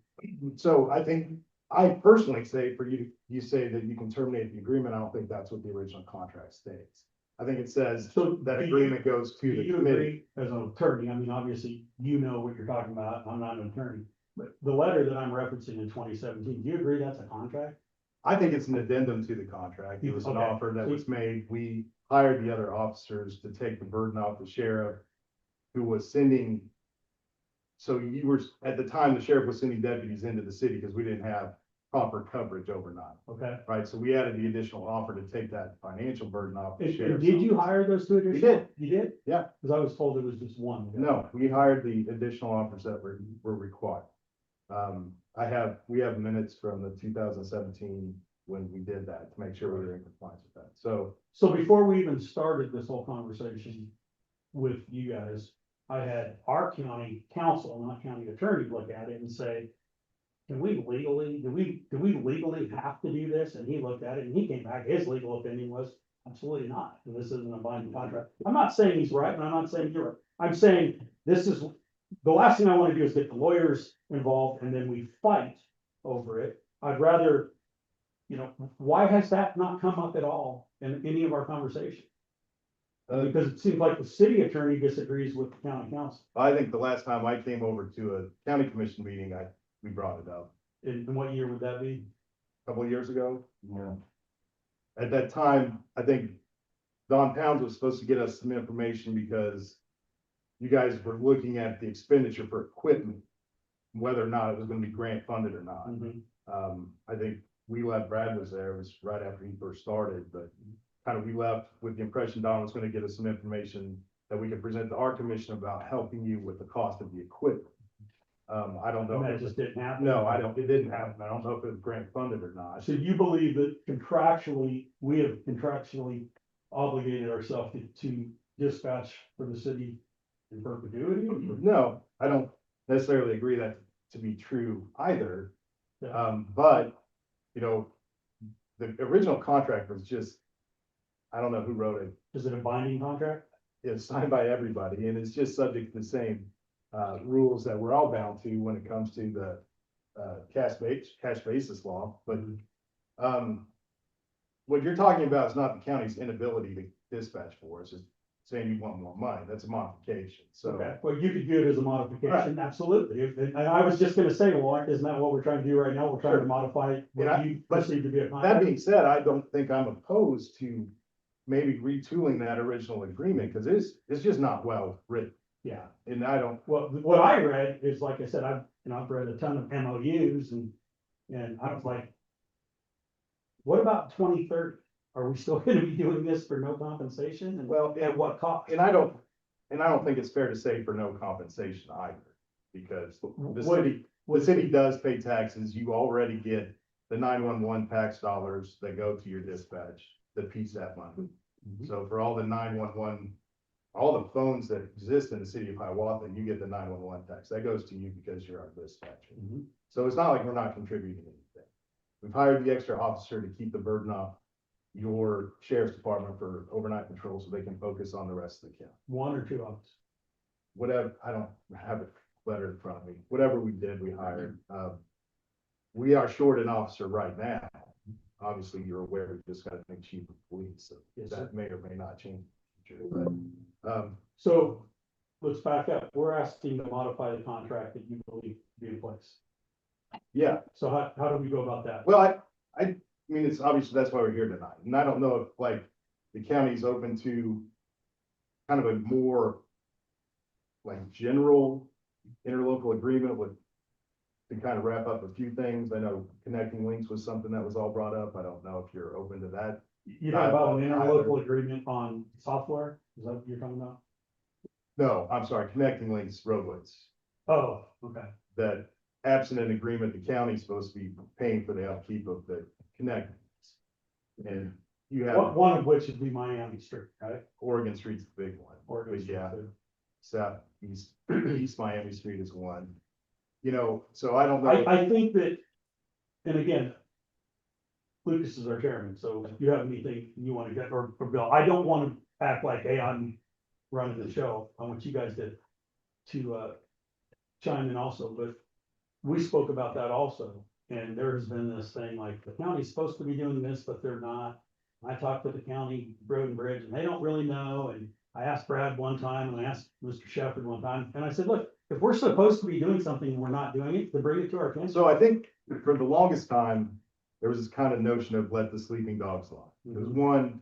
So I think, I personally say for you, you say that you can terminate the agreement. I don't think that's what the original contract states. I think it says So that do you- agreement goes Do to the you committee. agree as an attorney? I mean, obviously, you know what you're talking about. I'm not an attorney. But the letter that I'm referencing in 2017, do you agree that's a contract? I think it's an addendum to the contract. It was an Okay. offer that was made. We hired the other officers to take the burden off the sheriff who was sending. So you were, at the time, the sheriff was sending deputies into the city because we didn't have proper coverage overnight, Okay. right? So we added the additional offer to take that financial burden off the And sheriff. did you hire those two additional? did. You did? Yeah. Because I was told it was just one. No, we hired the additional offers that were required. We have minutes from the 2017 when we did that to make sure we were in compliance with that. So So before we even started this whole conversation with you guys, I had our county council, not county attorney, look at it and say, do we legally have to do this? And he looked at it and he came back, his legal opinion was absolutely not. This isn't a binding contract. I'm not saying he's right and I'm not saying you're right. I'm saying this is, the last thing I want to do is get the lawyers involved and then we fight over it. I'd rather, why has that not come up at all in any of our conversations? Because it seems like the city attorney disagrees with the county council. I think the last time I came over to a county commission meeting, we brought it up In what year would that be? a couple of years ago. Yeah. At that time, I think Don Pounds was supposed to get us some information because you guys were looking at the expenditure for equipment, whether or not it was gonna be grant funded or not. I think Brad was there, it was right after he first started, but kind of we left with the impression Don was gonna get us some information that we could present to our commission about helping you with the cost of the equipment. I don't know. And that just didn't happen? No, it didn't happen. I don't know if it was grant funded or not. So you believe that contractually, we have contractually obligated ourselves to dispatch for the city in perpetuity? No, I don't necessarily agree that to be true either. Yeah. But, the original contract was just I don't know who wrote it. Is it a binding contract? It's signed by everybody, and it's just subject to the same rules that we're all bound to when it comes to the cash basis law, but what you're talking about is not the county's inability to dispatch for, it's just saying you want more money, that's a modification, so. Okay, well, you could view it as a modification, absolutely. And I was just gonna say, well, isn't that what we're trying to do right now? We're trying to modify what you perceive to be a That contract. being said, I don't think I'm opposed to maybe retooling that original agreement, because it's just not well written, Yeah, and I don't, well, what I read is, like I said, I've read a ton of MOUs and I was like, what about 2030? Are we still gonna be doing this for no compensation? And well, at what cost? and I don't think it's fair to say for no compensation either, because the city does pay taxes, you already get the 911 tax dollars that go to your dispatch, that piece that money. So for all the 911, all the phones that exist in the city of Hiawatha, you get the 911 tax, that goes to you because you're our dispatcher. Mhm. So it's not like we're not contributing anything. We've hired the extra officer to keep the burden off your sheriff's department for overnight patrol so they can focus on the rest of the county. 1 or 2 hours. Whatever, I don't have it letter in front of me, whatever we did, we hired. We are short an officer right now. Obviously, you're aware, we just got a new chief of police, so Yes, sir. that may or may not change. in the future, But, So let's back up. We're asking to modify the contract that you believe to be in place. yeah, So how do we go about that? well, I mean, it's obviously, that's why we're here tonight, and I don't know if, like, the county's open to kind of a more like general interlocal agreement with, to kind of wrap up a few things. I know connecting links was something that was all brought up. I don't know if you're open to that. You talking about an interlocal agreement on software? Is that what you're talking about? No, I'm sorry, connecting links roadways, Oh, okay. that absent an agreement, the county's supposed to be paying for the upkeep of the connecting. And you have One of which would be Miami Street, right? Oregon Street's the big one. Oregon But Street, yeah, too. southeast, East Miami Street is one. You know, so I don't know. I think that, and again, Lucas is our chairman, so if you have anything you want to get, or Bill, I don't want to act like, hey, I'm running the show. I want you guys to chime in also, but we spoke about that also. And there has been this thing like the county's supposed to be doing this, but they're not. I talked to the county road and bridge and they don't really know. And I asked Brad one time and I asked Mr. Shepherd one time, and I said, look, if we're supposed to be doing something and we're not doing it, then bring it to our attention. So I think for the longest time, there was this kind of notion of let the sleeping dogs lie. There's one,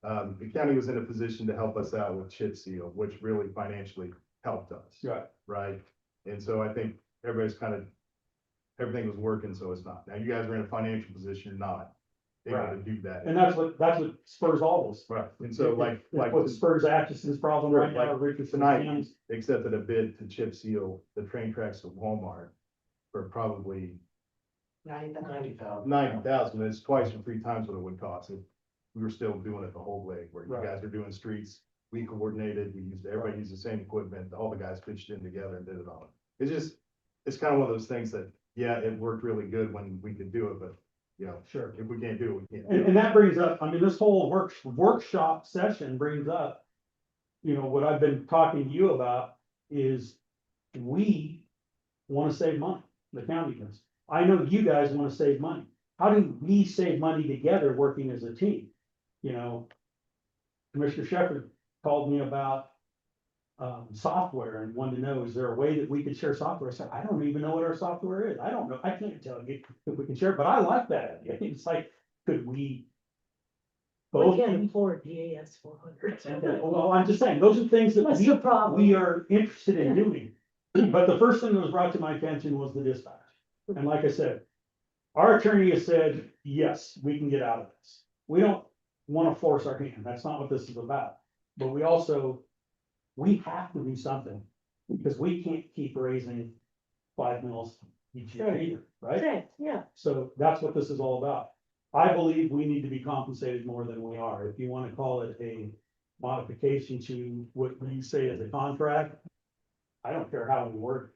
the county was in a position to help us out with chip seal, which really financially helped us. Right. Right? And so I think everybody's kind of, everything was working, so it's not. Now you guys are in a financial position, you're not able to do that. And that's what spurs all this. Right, and so like What spurs Atchison's problem right now, Richardson tonight, County's. accepted a bid to chip seal the train tracks to Walmart for probably 90,000. It's twice or 3 times what it would cost if we were still doing it the whole way, where you Right. guys are doing streets. We coordinated, everybody used the same equipment, all the guys pitched in together and did it all. It's kind of one of those things that, yeah, it worked really good when we could do it, but, you know, Sure. if we can't do it, we can't. And that brings up, I mean, this whole workshop session brings up, you know, what I've been talking to you about is we want to save money, the county does. I know you guys want to save money. How do we save money together working as a team? You know, Commissioner Shepherd called me about software and wanted to know, is there a way that we could share software? I said, I don't even know what our software is. I don't know. I can't tell you if we can share, but I like that idea. It's like, could we? Both. can't afford GAS 400. Okay, well, I'm just saying, those are things that What's the problem? we are interested in doing. But the first thing that was brought to my attention was the dispatch. And like I said, our attorney has said, yes, we can get out of this. We don't want to force our hand. That's not what this is about. But we also, we have to do something because we can't keep raising 5 mils each year either, right? Okay, yeah. So that's what this is all about. I believe we need to be compensated more than we are. If you want to call it a modification to what you say is a contract, I don't care how we work.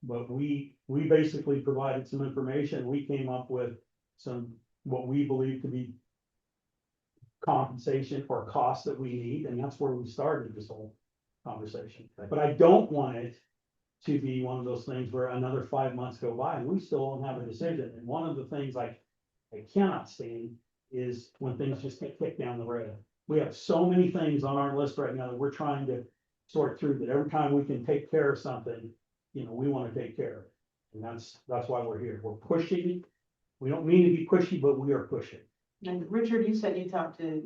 But we basically provided some information. We came up with some, what we believe to be compensation or costs that we need, and that's where we started this whole conversation. But I don't want it to be one of those things where another 5 months go by and we still don't have a decision. And one of the things I cannot stand is when things just get kicked down the road. We have so many things on our list right now that we're trying to sort through, that every time we can take care of something, you know, we want to take care of it. And that's why we're here. We're pushing. We don't mean to be pushy, but we are pushing. And Richard, you said you talked to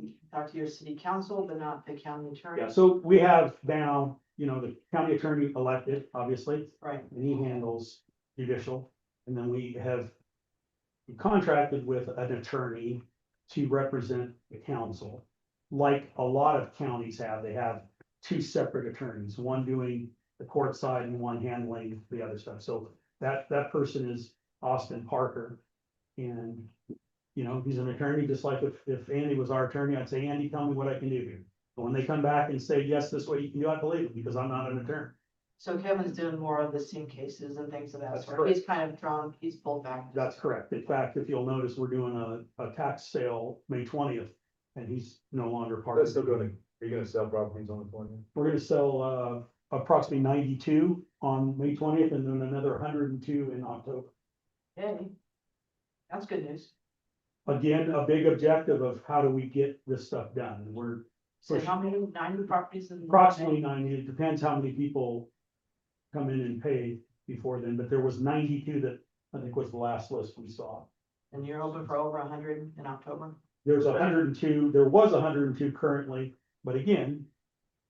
your city council, but not the county attorney. Yeah, so we have now, you know, the county attorney elected, obviously, Right. and he handles judicial. And then we have contracted with an attorney to represent the council. Like a lot of counties have, they have two separate attorneys, one doing the court side and one handling the other stuff. So that person is Austin Parker. And, you know, he's an attorney, just like if Andy was our attorney, I'd say, Andy, tell me what I can do here. But when they come back and say, yes, this way you can do, I believe it, because I'm not an attorney. So Kevin's doing more of the SIM cases and things of that That's sort. correct. He's kind of he's pulled back. That's correct. In fact, if you'll notice, we're doing a tax sale May 20th, and he's no longer part of it. are you gonna sell properties on the 20th? We're gonna sell approximately 92 on May 20th and then another 102 in October. Hey, that's good news. Again, a big objective of how do we get this stuff done? We're So how many, 90 properties in? approximately 90. It depends how many people come in and pay before then, but there was 92 that I think was the last list we saw. And you're open for over 100 in October? There's 102, there was 102 currently, but again,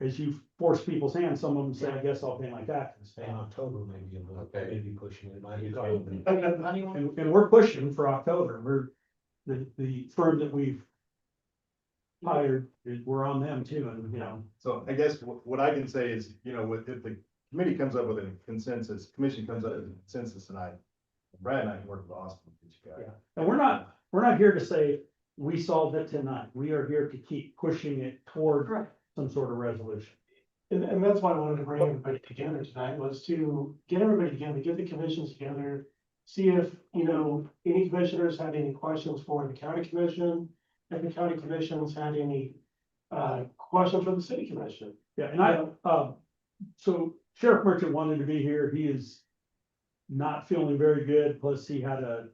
as you force people's hands, some of them say, I guess I'll pay my taxes. In October, maybe, maybe pushing it. And we're pushing for October. The firm that we've hired, we're on them too, and, you know. So I guess what I can say is, you know, if the committee comes up with a consensus, commission comes up with a consensus tonight, Brad and I can work with Austin. Yeah. And we're not here to say we solved it tonight. We are here to keep pushing it toward Correct. some sort of resolution. And that's why I wanted to bring everybody together tonight, was to get everybody together, get the commissions together. See if, you know, any commissioners had any questions for the county commission, if the county commissions had any questions for the city commission. Yeah, and so Sheriff Merchant wanted to be here. He is not feeling very good, plus he had a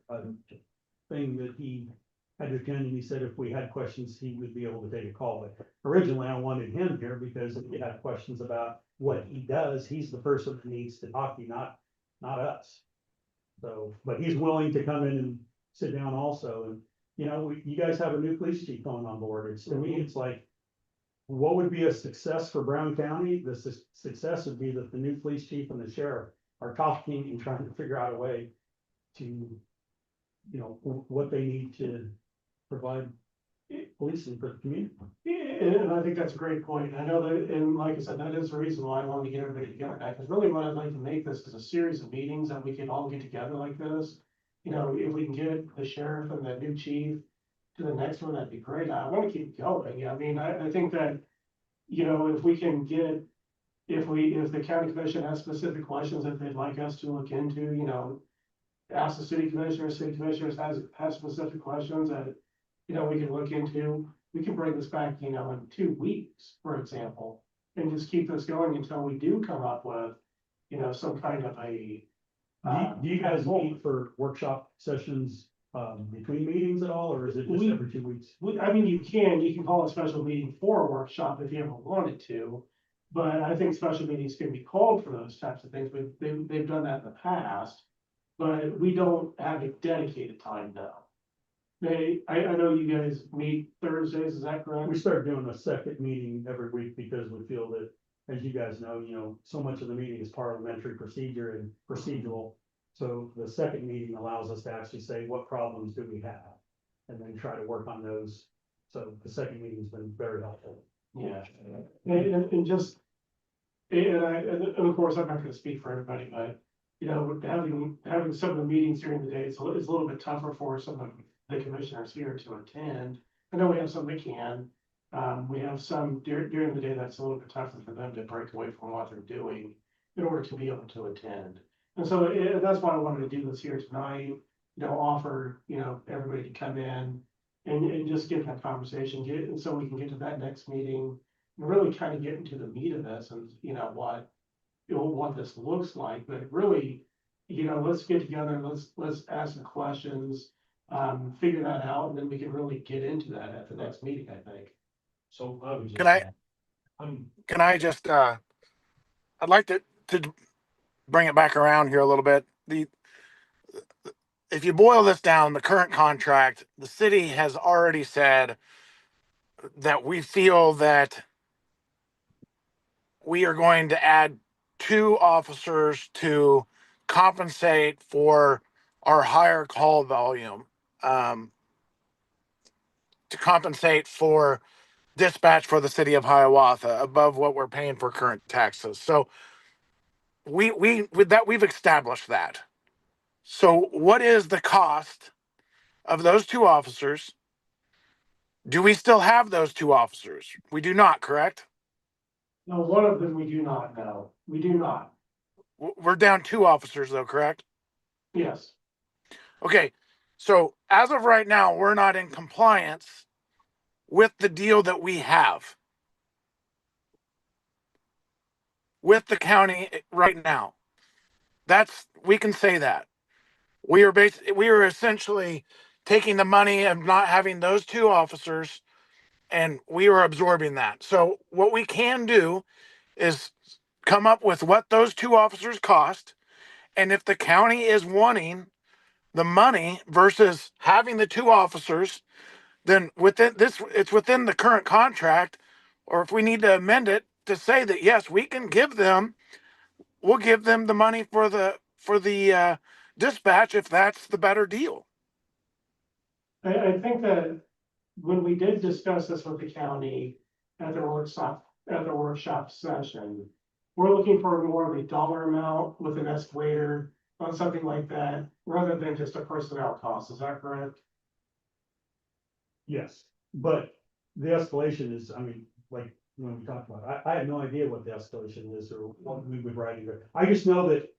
thing that he had to attend, and he said if we had questions, he would be able to take a call. But originally, I wanted him here because if you have questions about what he does, he's the person that needs to talk to you, not us. So, but he's willing to come in and sit down also, and, you know, you guys have a new police chief coming on board. It's, to me, it's like, what would be a success for Brown County? The success would be that the new police chief and the sheriff are talking and trying to figure out a way to, you know, what they need to provide policing for the community. Yeah, and I think that's a great point. I know that, and like I said, that is the reason why I wanted to get everybody together. Because really what I'd like to make this is a series of meetings that we can all get together like this. You know, if we can get the sheriff and the new chief to the next one, that'd be great. I want to keep going. I mean, I think that, you know, if we can get, if the county commission has specific questions that they'd like us to look into, you know, ask the city commissioners has specific questions that, you know, we can look into. We can bring this back, you know, in 2 weeks, for example, and just keep this going until we do come up with, you know, some kind of a. Do you guys meet for workshop sessions between meetings at all, or is it just every 2 weeks? I mean, you can call a special meeting for a workshop if you ever wanted to. But I think special meetings can be called for those types of things. They've done that in the past. But we don't have a dedicated time now. I know you guys meet Thursdays, is that correct? We start doing a second meeting every week because we feel that, as you guys know, so much of the meeting is parliamentary procedure and procedural. So the second meeting allows us to actually say, what problems do we have? And then try to work on those. So the second meeting's been very helpful. Yeah. And of course, I'm not gonna speak for everybody, but, you know, having some of the meetings during the day, it's a little bit tougher for some of the commissioners here to attend. I know we have some that can. We have some during the day that's a little bit tougher for them to break away from what they're doing in order to be able to attend. And so that's why I wanted to do this here tonight, you know, offer, you know, everybody to come in and just get that conversation, and so we can get to that next meeting. And really kind of get into the meat of this and, what this looks like, but really, let's get together, let's ask the questions. Figure that out, and then we can really get into that at the next meeting, I think. So I would just. Can I- I'm Can I just, I'd like to bring it back around here a little bit. If you boil this down, the current contract, the city has already said that we feel that we are going to add 2 officers to compensate for our higher call volume, to compensate for dispatch for the city of Hiawatha above what we're paying for current taxes. So with that, we've established that. So what is the cost of those 2 officers? Do we still have those 2 officers? We do not, correct? No, one of them we do not know. We do not. We're down 2 officers though, correct? Yes. Okay, so as of right now, we're not in compliance with the deal that we have with the county right now. We can say that. We are essentially taking the money of not having those 2 officers, and we are absorbing that. So what we can do is come up with what those 2 officers cost. And if the county is wanting the money versus having the 2 officers, then it's within the current contract. Or if we need to amend it to say that, yes, we'll give them the money for the dispatch if that's the better deal. I think that when we did discuss this with the county at the workshop session, we're looking for more of a dollar amount with an escalator on something like that, rather than just a personnel cost. Is that correct? Yes, but the escalation is, I mean, like, when we talked about, I have no idea what the escalation is or what we would write here. I just know that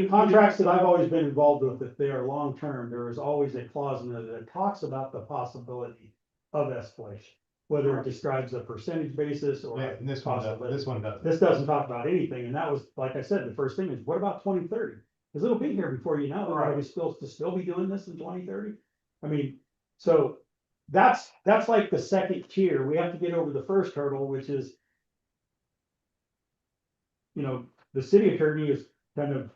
contracts that I've always been involved with, if they are long-term, there is always a clause in there that talks about the possibility of escalation. Whether it describes a percentage basis or. Yeah, and this one does. This doesn't talk about anything, and that was, like I said, the first thing is, what about 2030? Because it'll be here before you know it. Are we still be doing this in 2030? I mean, so that's like the second tier. We have to get over the first hurdle, which is, the city attorney is kind of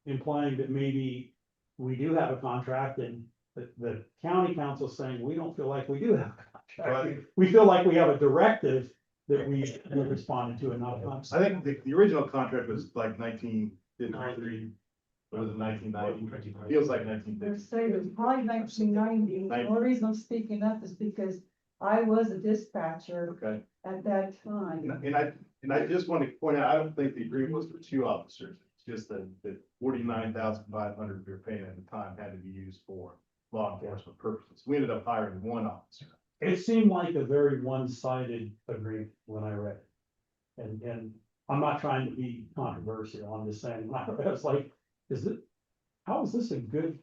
implying that maybe we do have a contract, and the county council saying, we don't feel like we do have a contract. Right. We feel like we have a directive that we responded to and not a contract. I think the original contract was like 1953, or was it 1990? Feels like 1950. Say it was probably 1990. The only reason I'm speaking up is because I was a dispatcher Okay. at that time. And I just want to point out, I don't think the agreement was for 2 officers. It's just that 49,500 we were paying at the time had to be used for law enforcement purposes. We ended up hiring 1 officer. It seemed like a very one-sided agreement when I read it. And I'm not trying to be controversial, I'm just saying, I was like, how is this a good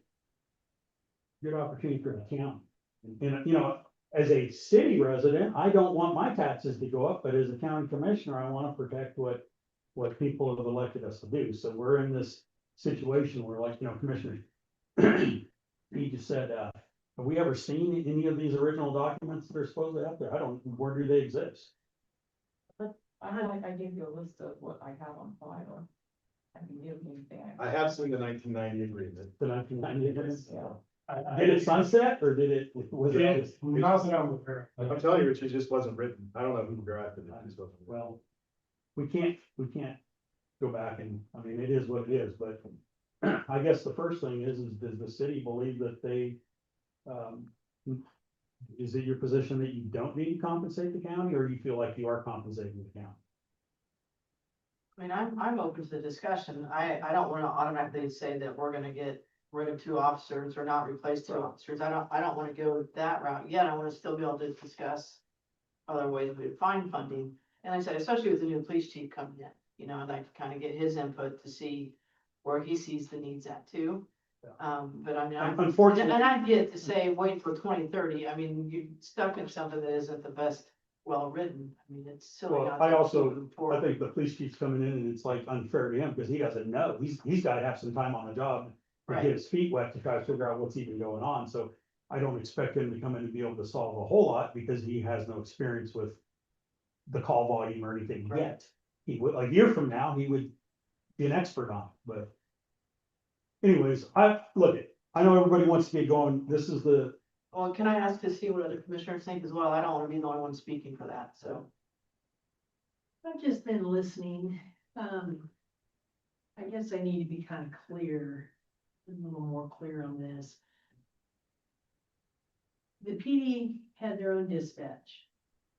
opportunity for the county? And, as a city resident, I don't want my taxes to go up, but as a county commissioner, I want to protect what people have elected us to do. So we're in this situation where, like, Commissioner, he just said, have we ever seen any of these original documents that are supposedly out there? Where do they exist? I gave you a list of what I have on file. I can give you anything. I have seen the 1990 agreement. The 1990 agreements? Yeah. Did it sunset or did it, was it? I'm telling you, Rich, it just wasn't written. I don't know who drafted it. It just wasn't written. Well, we can't go back and, I mean, it is what it is, but I guess the first thing is does the city believe that they, is it your position that you don't need to compensate the county, or you feel like you are compensating the county? I mean, I'm open to the discussion. I don't want to automatically say that we're gonna get rid of 2 officers or not replace 2 officers. I don't want to go that route yet. I want to still be able to discuss other ways we would find funding. And like I said, especially with the new police chief coming in, I'd like to kind of get his input to see where he sees the needs at too. But I mean, Unfortunately- and I get to say, wait till 2030. I mean, you're stuck in something that isn't the best, well-written. I mean, it's silly. Well, not I to also, move forward. I think the police chief's coming in and it's like unfair to him because he doesn't know. He's gotta have some time on the job to Right. get his feet wet to try to figure out what's even going on. So I don't expect him to come in and be able to solve a whole lot because he has no experience with the call volume or anything Right. yet. He would, a year from now, he would be an expert on it, but anyways, I know everybody wants to get going. This is the, Well, can I ask to see what other commissioners think as well? I don't want to be the only one speaking for that, so. I've just been listening. I guess I need to be kind of clear, a little more clear on this. The PD had their own dispatch,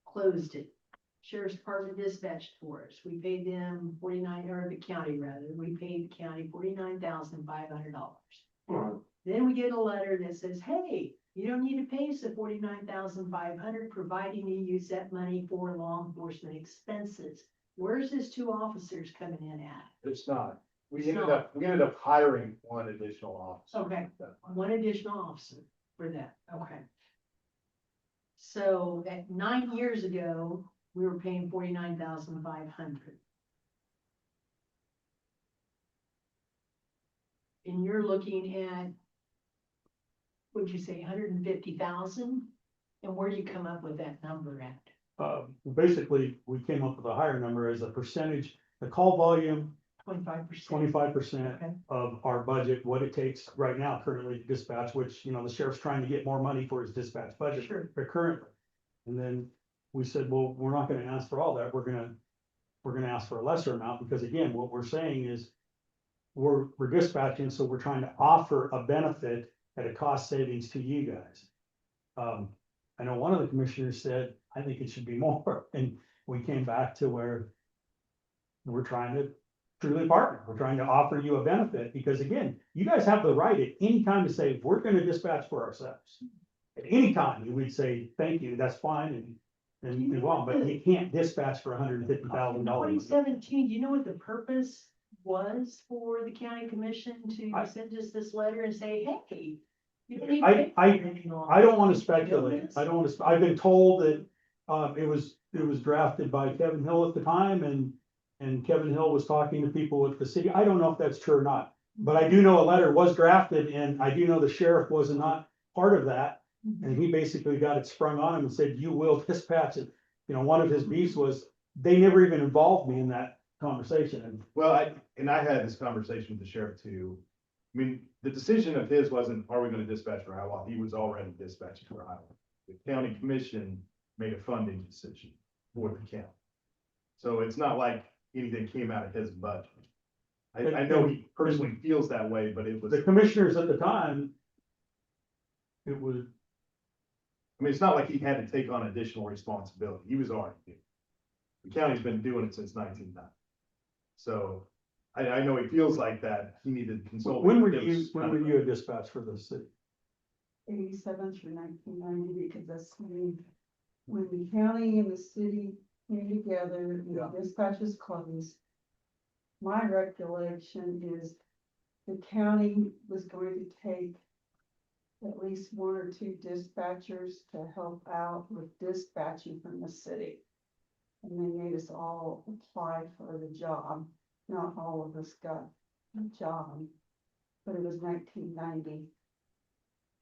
closed it. Sheriff's Department dispatched for us. We paid them 49, or the county rather, we paid the county $49,500. Then we get a letter that says, hey, you don't need to pay us the $49,500, providing you use that money for law enforcement expenses. Where's this 2 officers coming in at? It's not. It's not. We ended up hiring one additional officer. Okay, one additional officer for that, okay. So at 9 years ago, we were paying $49,500. And you're looking at, what'd you say, 150,000? And where do you come up with that number at? basically, we came up with a higher number as a percentage, the call volume, 25%. 25% Okay. of our budget, what it takes right now currently to dispatch, which, you know, the sheriff's trying to get more money for his dispatch budget. Sure. But currently, and then we said, well, we're not gonna ask for all that, we're gonna ask for a lesser amount, because again, what we're saying is we're dispatching, so we're trying to offer a benefit at a cost savings to you guys. I know one of the commissioners said, I think it should be more, and we came back to where we're trying to truly partner, we're trying to offer you a benefit, because again, you guys have the right at any time to say, we're gonna dispatch for ourselves. At any time, you would say, thank you, that's fine, and move on, but you can't dispatch for $150,000. 2017, do you know what the purpose was for the county commission I- to send us this letter and say, hey? You don't need to I pay for it anymore. don't wanna You know speculate, this? I don't wanna, I've been told that, it was drafted by Kevin Hill at the time, and Kevin Hill was talking to people at the city, I don't know if that's true or not. But I do know a letter was drafted, and I do know the sheriff was not part of that, and he basically got it sprung on him and said, you will dispatch it. You know, one of his beefs was, they never even involved me in that conversation, and Well, I had this conversation with the sheriff too. I mean, the decision of his wasn't, are we gonna dispatch for how long? He was already dispatching for how long. The county commission made a funding decision for the county. So it's not like anything came out of his budget. I know he personally feels that way, but it was, the commissioners at the time, it was, I mean, it's not like he had to take on additional responsibility. He was already doing it. The county's been doing it since 1990. So I know he feels like that. He needed to consult. when were It was you kind of- a dispatch for the city? 87 through 1990, because that's when the county and the city came together and the dispatches closed. My recollection is the county was going to take at least 1 or 2 dispatchers to help out with dispatching from the city. And they made us all apply for the job. Not all of us got the job, but it was 1990.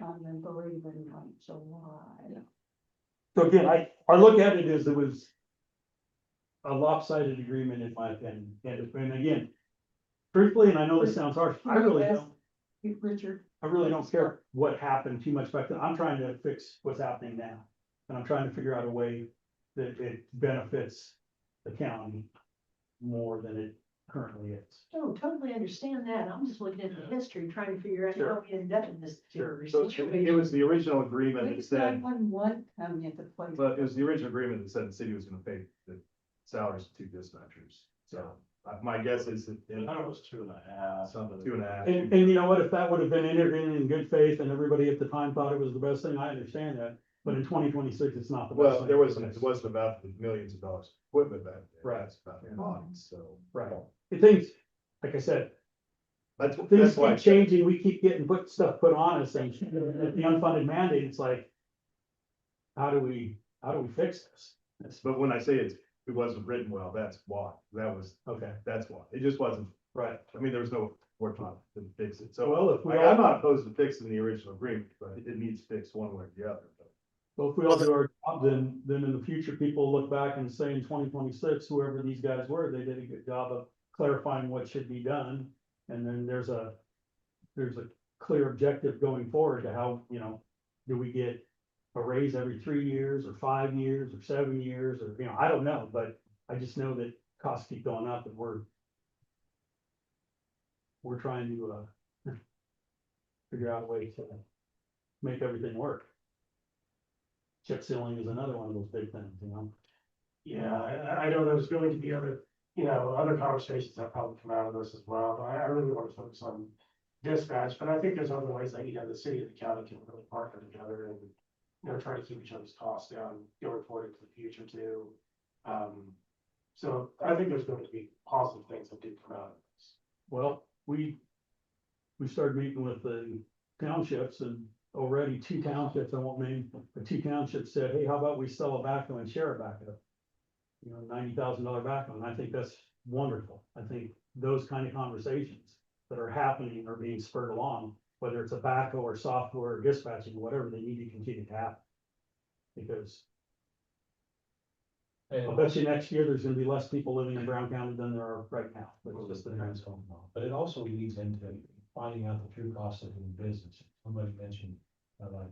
I believe in like July. So again, I look at it as it was a lopsided agreement in my opinion, and again, truthfully, and I know this sounds harsh, I really don't, Richard. I really don't care what happened too much back then, I'm trying to fix what's happening now. And I'm trying to figure out a way that it benefits the county more than it currently is. Oh, totally understand that. I'm just looking at the history, trying to figure out how Sure. we ended up in this particular So it situation. was the original agreement that said, 911 coming into place. but it was the original agreement that said the city was gonna pay the salaries of 2 dispatchers. So my guess is that. I thought it was 2.5. Something, 2.5. And you know what, if that would have been entered in good faith and everybody at the time thought it was the best thing, I understand that. But in 2026, it's not the best. Well, thing. it wasn't about the millions of dollars of equipment back then. Right. It's about the bodies, so. Right. The things, like I said, things keep changing, we keep getting stuff put on us, and the unfunded mandate, it's like, how do we fix this? But when I say it wasn't written well, that's why, Okay, that's why, it just wasn't, right. I mean, there was no forethought to fix it, so. Well, if we I'm all, not opposed to fixing the original agreement, but it needs fixed one way or the other. well, if we all do our job, then in the future, people look back and say in 2026, whoever these guys were, they did a good job of clarifying what should be done. And then there's a clear objective going forward to how, do we get a raise every 3 years or 5 years or 7 years, or, I don't know, but I just know that costs keep going up, and we're trying to figure out a way to make everything work. Chip sealing is another one of those big things, Yeah, I know there's going to be other, other conversations that probably come out of this as well, but I really want to focus on dispatch, but I think there's other ways that, the city and the county can really partner together and, try to keep each other's costs down going forward into the future too. So I think there's going to be positive things that do come out of this. Well, we started meeting with the townships, and already 2 townships, I won't name, but 2 townships said, hey, how about we sell a backhoe and share a backhoe? $90,000 backhoe, and I think that's wonderful. I think those kind of conversations that are happening are being spurred along, whether it's a backhoe or software or dispatching, whatever, they need to continue to happen. Because I bet you next year, there's gonna be less people living in Brown County than there are right now. That's just the trends going on. But it also leads into finding out the true cost of doing business. Somebody mentioned like what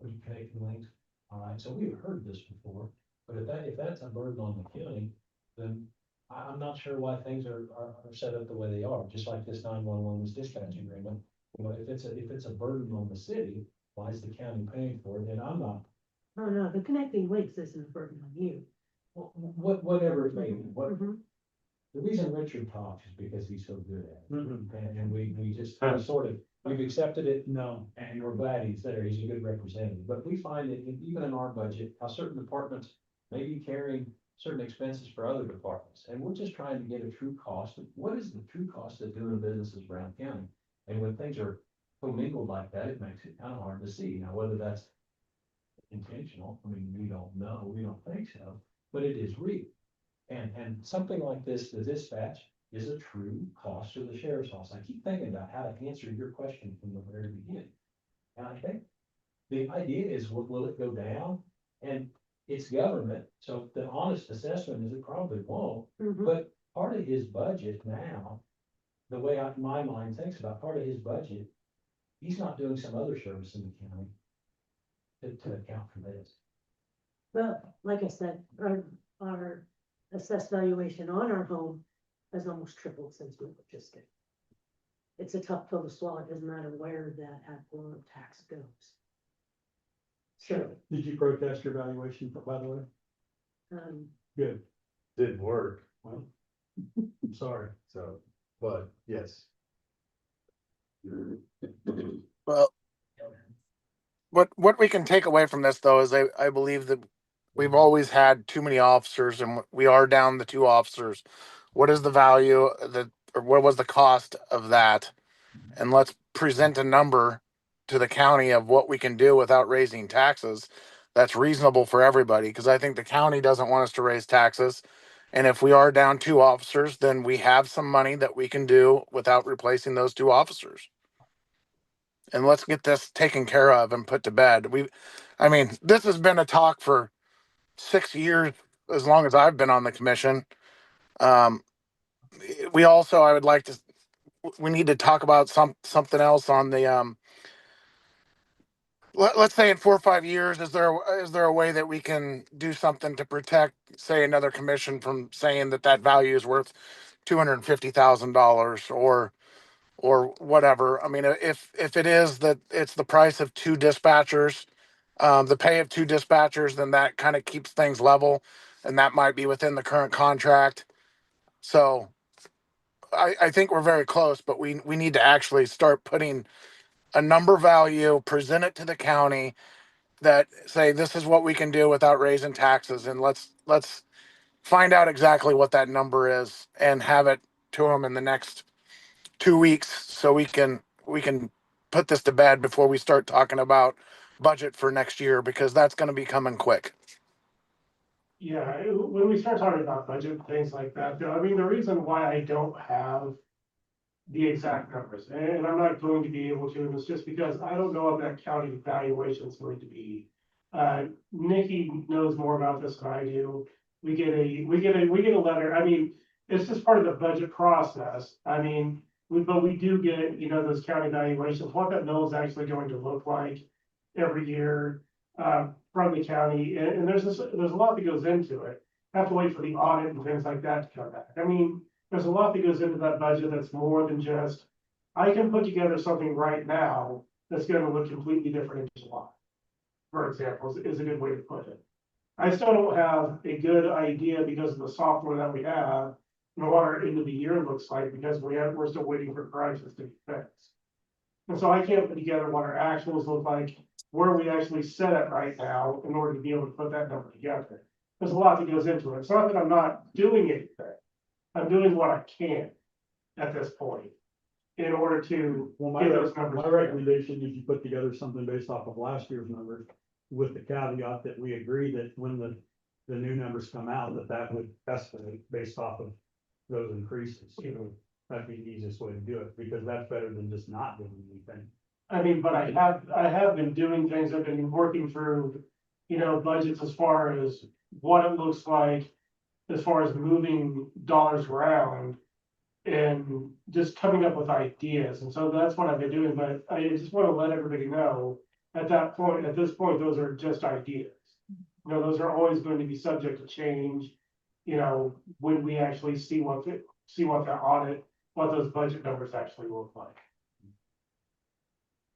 you connecting links. All right, so we've heard this before, but if that's a burden on the county, then I'm not sure why things are set up the way they are, just like this 911 was dispatch agreement. If it's a burden on the city, why is the county paying for it? And I'm not, Oh, no, the connecting links isn't a burden on you. whatever it may be, Mhm. the reason Richard talks is because he's so good at it. Mhm. And we just we've accepted it, No, and we're glad he's there. He's a good representative. But we find that even in our budget, how certain departments may be carrying certain expenses for other departments. And we're just trying to get a true cost of what is the true cost of doing business in Brown County? And when things are commingled like that, it makes it kind of hard to see. Now, whether that's intentional, I mean, we don't know, we don't think so, but it is real. And something like this, the dispatch, is a true cost to the sheriff's office. I keep thinking about how to answer your question from the very beginning. And I think the idea is, will it go down? And it's government, so the honest assessment is it probably won't. Mhm. But part of his budget now, the way my mind thinks about part of his budget, he's not doing some other service in the county to account for this. Well, like I said, our assessed valuation on our home has almost tripled since we purchased it. It's a tough pill to swallow. It doesn't matter where that ad valorem tax goes. So, did you protest your valuation, by the way? Good, Didn't work, well, I'm sorry. so, but yes. Well, what we can take away from this, though, is I believe that we've always had too many officers, and we are down to 2 officers. What is the value or what was the cost of that? And let's present a number to the county of what we can do without raising taxes. That's reasonable for everybody, because I think the county doesn't want us to raise taxes. And if we are down 2 officers, then we have some money that we can do without replacing those 2 officers. And let's get this taken care of and put to bed. I mean, this has been a talk for 6 years, as long as I've been on the commission. We also, we need to talk about something else on the, let's say in 4 or 5 years, is there a way that we can do something to protect, say, another commission from saying that value is worth $250,000 or whatever? I mean, if it is that it's the price of 2 dispatchers, the pay of 2 dispatchers, then that kind of keeps things level, and that might be within the current contract. So I think we're very close, but we need to actually start putting a number value, present it to the county that say, this is what we can do without raising taxes. And let's find out exactly what that number is and have it to them in the next 2 weeks so we can put this to bed before we start talking about budget for next year, because that's gonna be coming quick. Yeah, when we start talking about budget, things like that, I mean, the reason why I don't have the exact numbers, and I'm not going to be able to, and it's just because I don't know if that county valuation is going to be. Nikki knows more about this than I do. We get a letter, I mean, it's just part of the budget process. I mean, but we do get, those county valuations, what that mill is actually going to look like every year. From the county, and there's a lot that goes into it. Have to wait for the audit and things like that to come back. I mean, there's a lot that goes into that budget that's more than just, I can put together something right now that's gonna look completely different in July. For example, is a good way to put it. I still don't have a good idea because of the software that we have, what our end of the year looks like, because we're still waiting for prices to be fixed. And so I can't put together what our actuals look like, where we actually set it right now in order to be able to put that number together. There's a lot that goes into it. It's not that I'm not doing anything. I'm doing what I can at this point in order to Well, get those numbers. my recommendation is you put together something based off of last year's numbers, with the caveat that we agree that when the new numbers come out, that would escalate based off of those increases. That'd be the easiest way to do it, because that's better than just not doing anything. I mean, but I have been doing things, I've been working through, budgets as far as what it looks like, as far as moving dollars around and just coming up with ideas. And so that's what I've been doing, but I just want to let everybody know at this point, those are just ideas. Those are always going to be subject to change, when we actually see what the audit, what those budget numbers actually look like.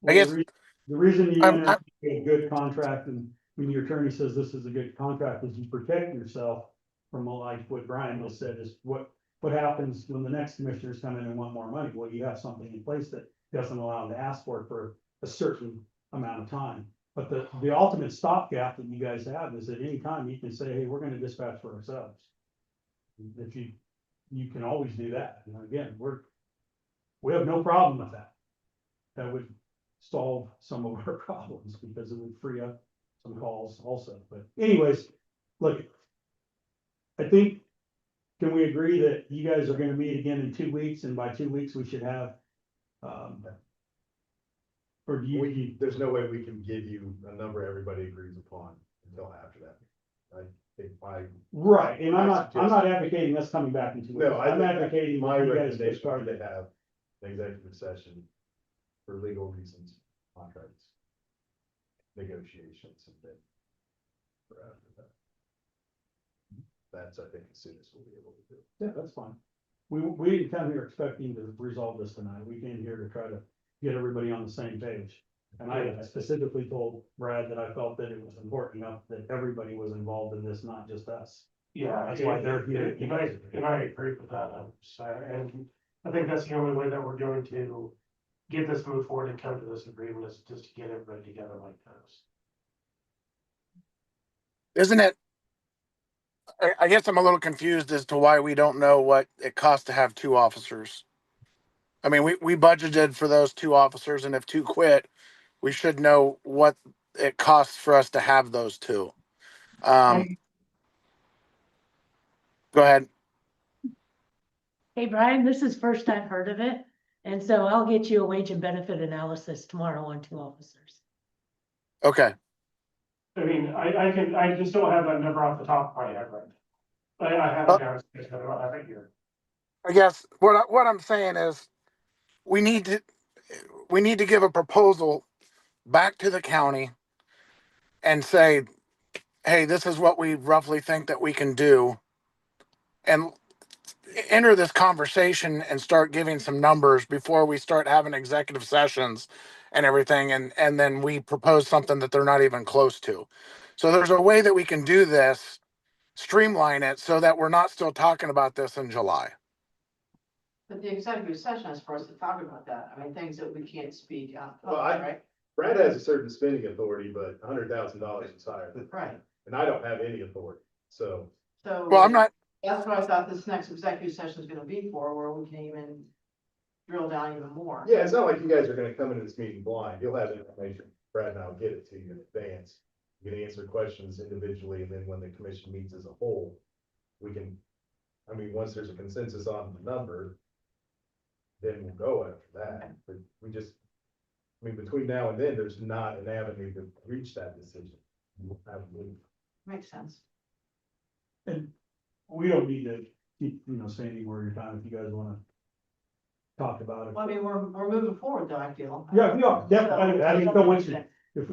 I guess The reason you I'm- enter a good contract, and when your attorney says this is a good contract, is you protect yourself from, like what Brian just said, is what happens when the next commissioners come in and want more money? Well, you have something in place that doesn't allow them to ask for a certain amount of time. But the ultimate stopgap that you guys have is at any time you can say, hey, we're gonna dispatch for ourselves. If you can always do that. And again, we have no problem with that. That would solve some of our problems, because it would free up some calls also. But anyways, look, I think, can we agree that you guys are gonna meet again in 2 weeks, and by 2 weeks we should have, or do you, There's no way we can give you a number everybody agrees upon until after that. I think right, and I'm not advocating us coming back in 2 weeks. No, I I'm think advocating my that you guys get recommendation would started. be to have an executive session for legal reasons, contracts, negotiations, and then for after that. That's, I think, as soon as we'll be able to do. Yeah, that's fine. We didn't come here expecting to resolve this tonight. We came here to try to get everybody on the same page. And I specifically told Brad that I felt that it was important enough that everybody was involved in this, not just us. Yeah, That's why they're here. And I agree with that. And I think that's the only way that we're going to get this moved forward and come to this agreement, is just to get everybody together like this. Isn't it? I guess I'm a little confused as to why we don't know what it costs to have 2 officers. I mean, we budgeted for those 2 officers, and if 2 quit, we should know what it costs for us to have those 2. Go ahead. Hey, Brian, this is first I've heard of it, and so I'll get you a wage and benefit analysis tomorrow on 2 officers. Okay. I mean, I just don't have that number off the top of my head right now. I have it downstairs, but I don't have it here. I guess what I'm saying is we need to give a proposal back to the county and say, hey, this is what we roughly think that we can do, and enter this conversation and start giving some numbers before we start having executive sessions and everything. And then we propose something that they're not even close to. So there's a way that we can do this, streamline it so that we're not still talking about this in July. But the executive session is for us to talk about that. I mean, things that we can't speak out, Well, right? Brad has a certain spending authority, but $100,000 is higher, Right. and I don't have any authority, so. So. Well, I'm not, That's what I thought this next executive session is gonna be for, where we can even drill down even more. Yeah, it's not like you guys are gonna come into this meeting blind. You'll have information. Brad and I'll get it to you in advance. You can answer questions individually, and then when the commission meets as a whole, we can, I mean, once there's a consensus on the number, then we'll go after that. But we just, I mean, between now and then, there's not an avenue to reach that decision. We'll have to move. Makes sense. And we don't need to keep, say any more of your time if you guys wanna talk about it. Well, I mean, we're moving forward though, I feel. Yeah, we are, definitely. I just don't want you, if,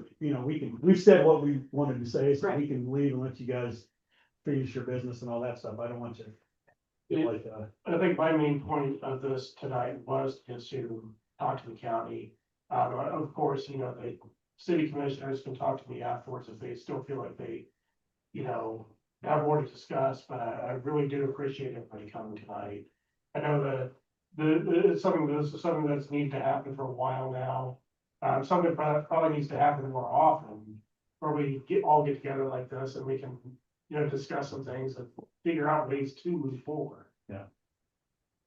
we've said what we wanted to say, so we can leave and let you guys finish your business and all that stuff. I don't want you to feel like, I think my main point of this tonight was just to talk to the county. Of course, the city commissioners can talk to me afterwards if they still feel like they, have more to discuss, but I really do appreciate everybody coming tonight. I know that it's something that's needed to happen for a while now. Something probably needs to happen more often, where we all get together like this and we can, discuss some things and figure out ways to move forward.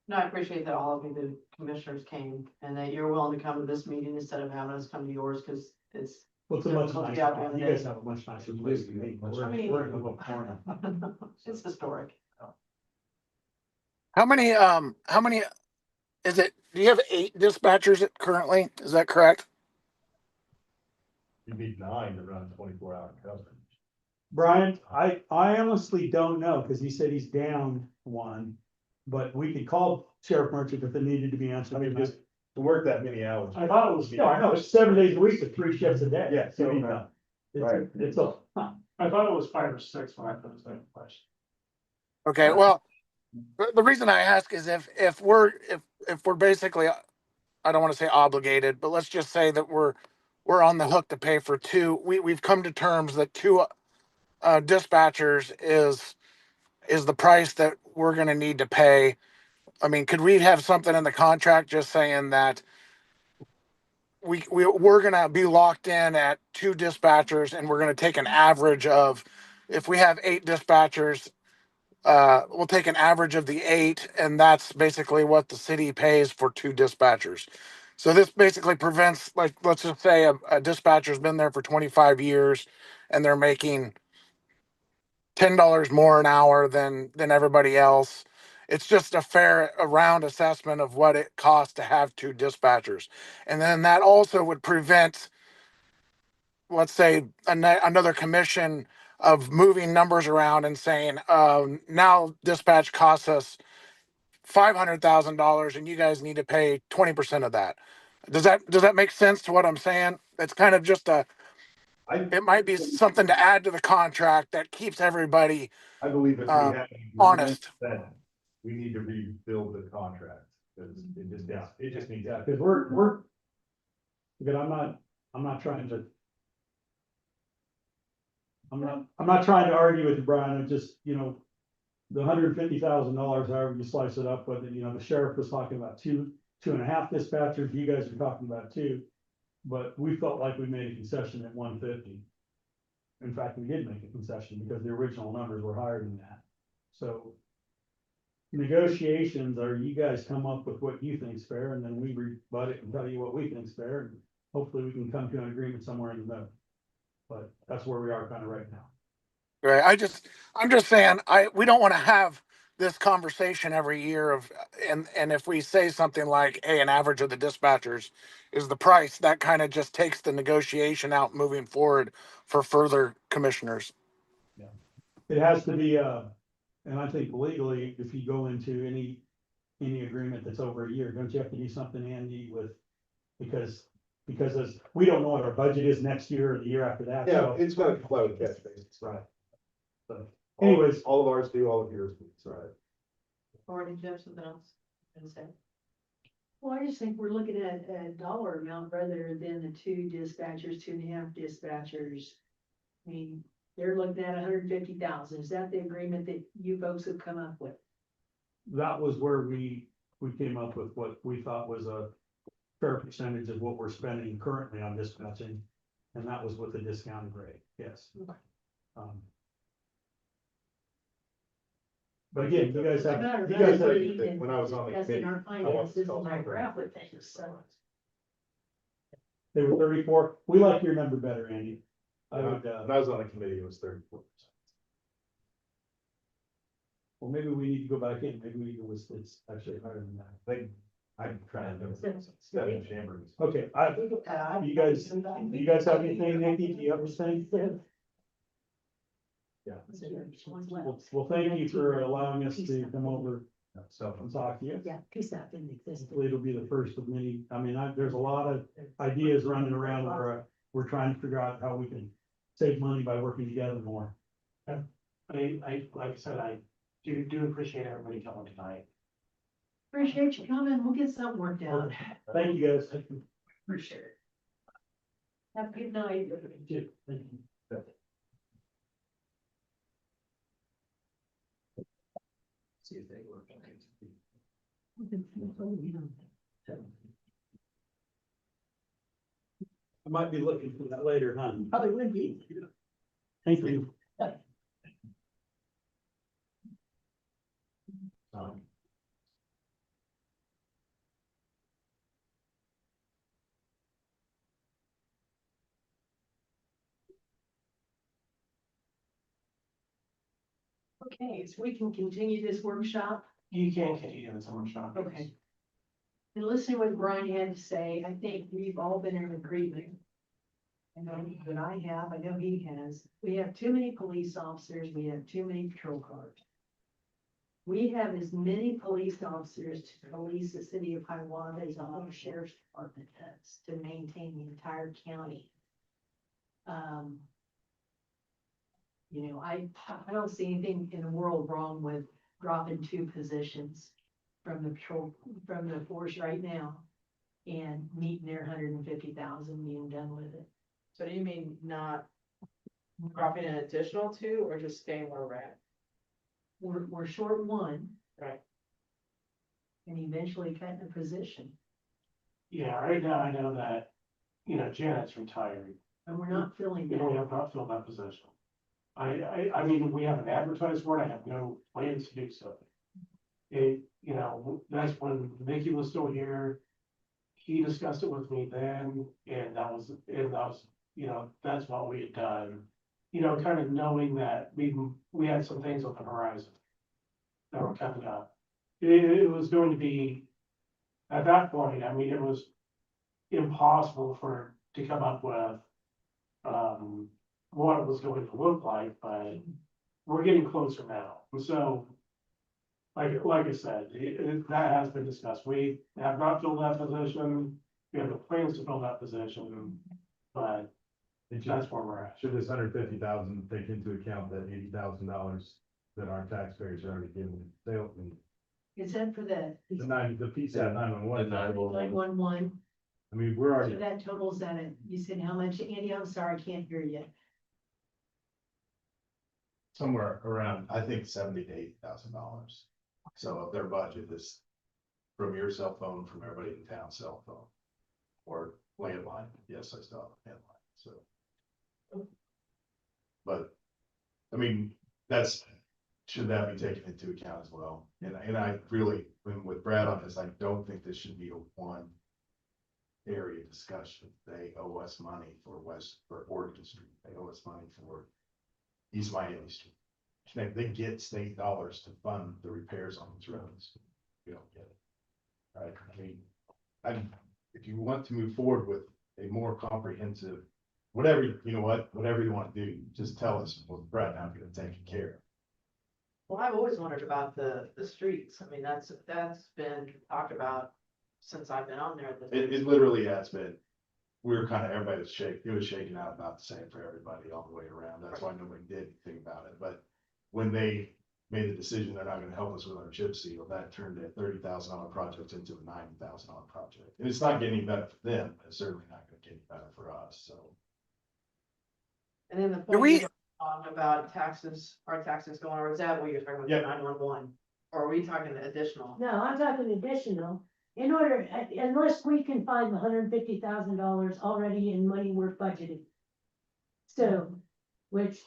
No, I appreciate that all of you, the commissioners came and that you're willing to come to this meeting instead of having us come to yours, because it's. well, it's a much difficult to nicer, get out during the you day. guys have a much nicer place than me. We're in a little corner. It's historic. How many, is it, do you have 8 dispatchers currently? Is that correct? You need 9 to run 24-hour coverage. Brian, I honestly don't know, because he said he's down one, but we could call Sheriff Merchant if it needed to be answered. I mean, just to work that many hours. I thought it was. No, I know, it's 7 days a week with 3 shifts a day. Yeah, So, you need that. Right. it's a, I thought it was 5 or 6 when I posed that question. Okay, well, the reason I ask is if we're basically, I don't want to say obligated, but let's just say that we're on the hook to pay for 2. We've come to terms that 2 dispatchers is the price that we're going to need to pay. I mean, could we have something in the contract just saying that we're going to be locked in at 2 dispatchers, and we're going to take an average of, if we have 8 dispatchers, we'll take an average of the 8, and that's basically what the city pays for 2 dispatchers. So this basically prevents, like, let's just say a dispatcher's been there for 25 years and they're making $10 more an hour than everybody else. It's just a round assessment of what it costs to have 2 dispatchers. And then that also would prevent, let's say, another commission of moving numbers around and saying, now dispatch costs us $500,000 and you guys need to pay 20% of that. Does that make sense to what I'm saying? It's kind of just it might be something to add to the contract that keeps everybody I believe if we have. an agreement, honest. then we need to rebuild the contract, because it just needs. yeah, because we're, again, I'm not trying to. I'm not trying to argue with you, Brian. I'm just, the $150,000, however you slice it up, but the sheriff was talking about 2.5 dispatchers. You guys are talking about 2, but we felt like we made a concession at 150. In fact, we did make a concession because the original numbers were higher than that. So negotiations are, you guys come up with what you think is fair, and then we rebut it and tell you what we think is fair, and hopefully we can come to an agreement somewhere in the middle. But that's where we are kind of right now. Right. I'm just saying, we don't want to have this conversation every year and if we say something like, hey, an average of the dispatchers is the price, that kind of just takes the negotiation out moving forward for further commissioners. Yeah. It has to be, and I think legally, if you go into any agreement that's over a year, don't you have to do something, Andy, because as we don't know what our budget is next year or the year after that. Yeah, So, it's gonna comply with catch basis. right. So, Anyways, anyways, all of ours do, all of yours do, right? Or did you have something else to say? Well, I just think we're looking at a dollar amount rather than the 2 dispatchers, 2.5 dispatchers. I mean, they're looking at 150,000. Is that the agreement that you folks have come up with? that was where we came up with what we thought was a fair percentage of what we're spending currently on dispatching. And that was with the discounted rate, yes. But again, you guys have, Matter of you guys fact, have, we When I was on the That's in committee. our finances and our graph with things, so. they were 34. We like your number better, Andy. I would, When I was on the committee, it was 34%. well, maybe we need to go back in, maybe we can list it's actually higher than that. I think I'm trying to. Seven chambers. Okay, you guys have anything, Nikki? Do you have anything? Yeah. Well, thank you for allowing us to come over So. and talk to you. Yeah, PSAP didn't exist. Hopefully it'll be the first of many. I mean, there's a lot of ideas running around where we're trying to figure out how we can save money by working together more. like I said, I do appreciate everybody coming tonight. Appreciate you coming, we'll get something worked out. Thank you, guys. Appreciate it. Have a good night. Thank you. See if they work. I might be looking for that later, huh? Probably would be. Thank you. Okay, so we can continue this workshop. You can continue this on shop. Okay. And listening to what Brian had to say, I think we've all been in agreement. I know that I have, I know he has. We have too many police officers, we have too many patrol cars. We have as many police officers to police the city of Hiawatha as all the sheriff's department does to maintain the entire county. You know, I don't see anything in the world wrong with dropping 2 positions from the patrol, from the force right now. And meeting their 150,000, being done with it. So do you mean not dropping an additional 2 or just staying where we're at? We're short 1. Right. And eventually cutting a position, Yeah, right now I know that, Janet's retired. and we're not filling We that. have not filled that position. I mean, we haven't advertised for it, I have no plans to do so. That's when Mickey was still here. He discussed it with me then, and that was, that's what we had done. Kind of knowing that we had some things on the horizon that were coming up. It was going to be, at that point, I mean, it was impossible to come up with, what it was going to look like, but we're getting closer now. And so, like I said, that has been discussed. We have not filled that position. We have the plans to fill that position, but that's where we're at. Should this 150,000 take into account that $80,000 that our taxpayers are already giving? They open Is that for the the PSAT 911. 911? I mean, we're So already, that totals that, you said how much, Andy, I'm sorry, I can't hear you. Somewhere around, I think $70,000 to $80,000. So if their budget is from your cell phone, from everybody in town cell phone. Or landline, yes, I still have a landline, so. But, I mean, should that be taken into account as well? And I really, with Brad on this, I don't think this should be a one area discussion. They owe us money for Oregon Street, they owe us money for East Miami Street. They get state dollars to fund the repairs on these roads. We don't get it. Right, I mean, if you want to move forward with a more comprehensive, whatever you want to do, just tell us, well, Brad, I'm gonna take care of. Well, I've always wondered about the streets. I mean, that's been talked about since I've been on there. It literally has been, everybody was it was shaking out about the same for everybody all the way around. That's why nobody did anything about it. But when they made the decision they're not gonna help us with our chip seal, that turned a $30,000 project into a $90,000 project. And it's not getting better for them, but it's certainly not gonna get any better for us, so. And then the Do point we- you were on about taxes, our taxes going over, is that what you're talking about, Yep. 911? Or are we talking additional? No, I'm talking additional, in order, unless we can find the $150,000 already in money we're budgeting. So, which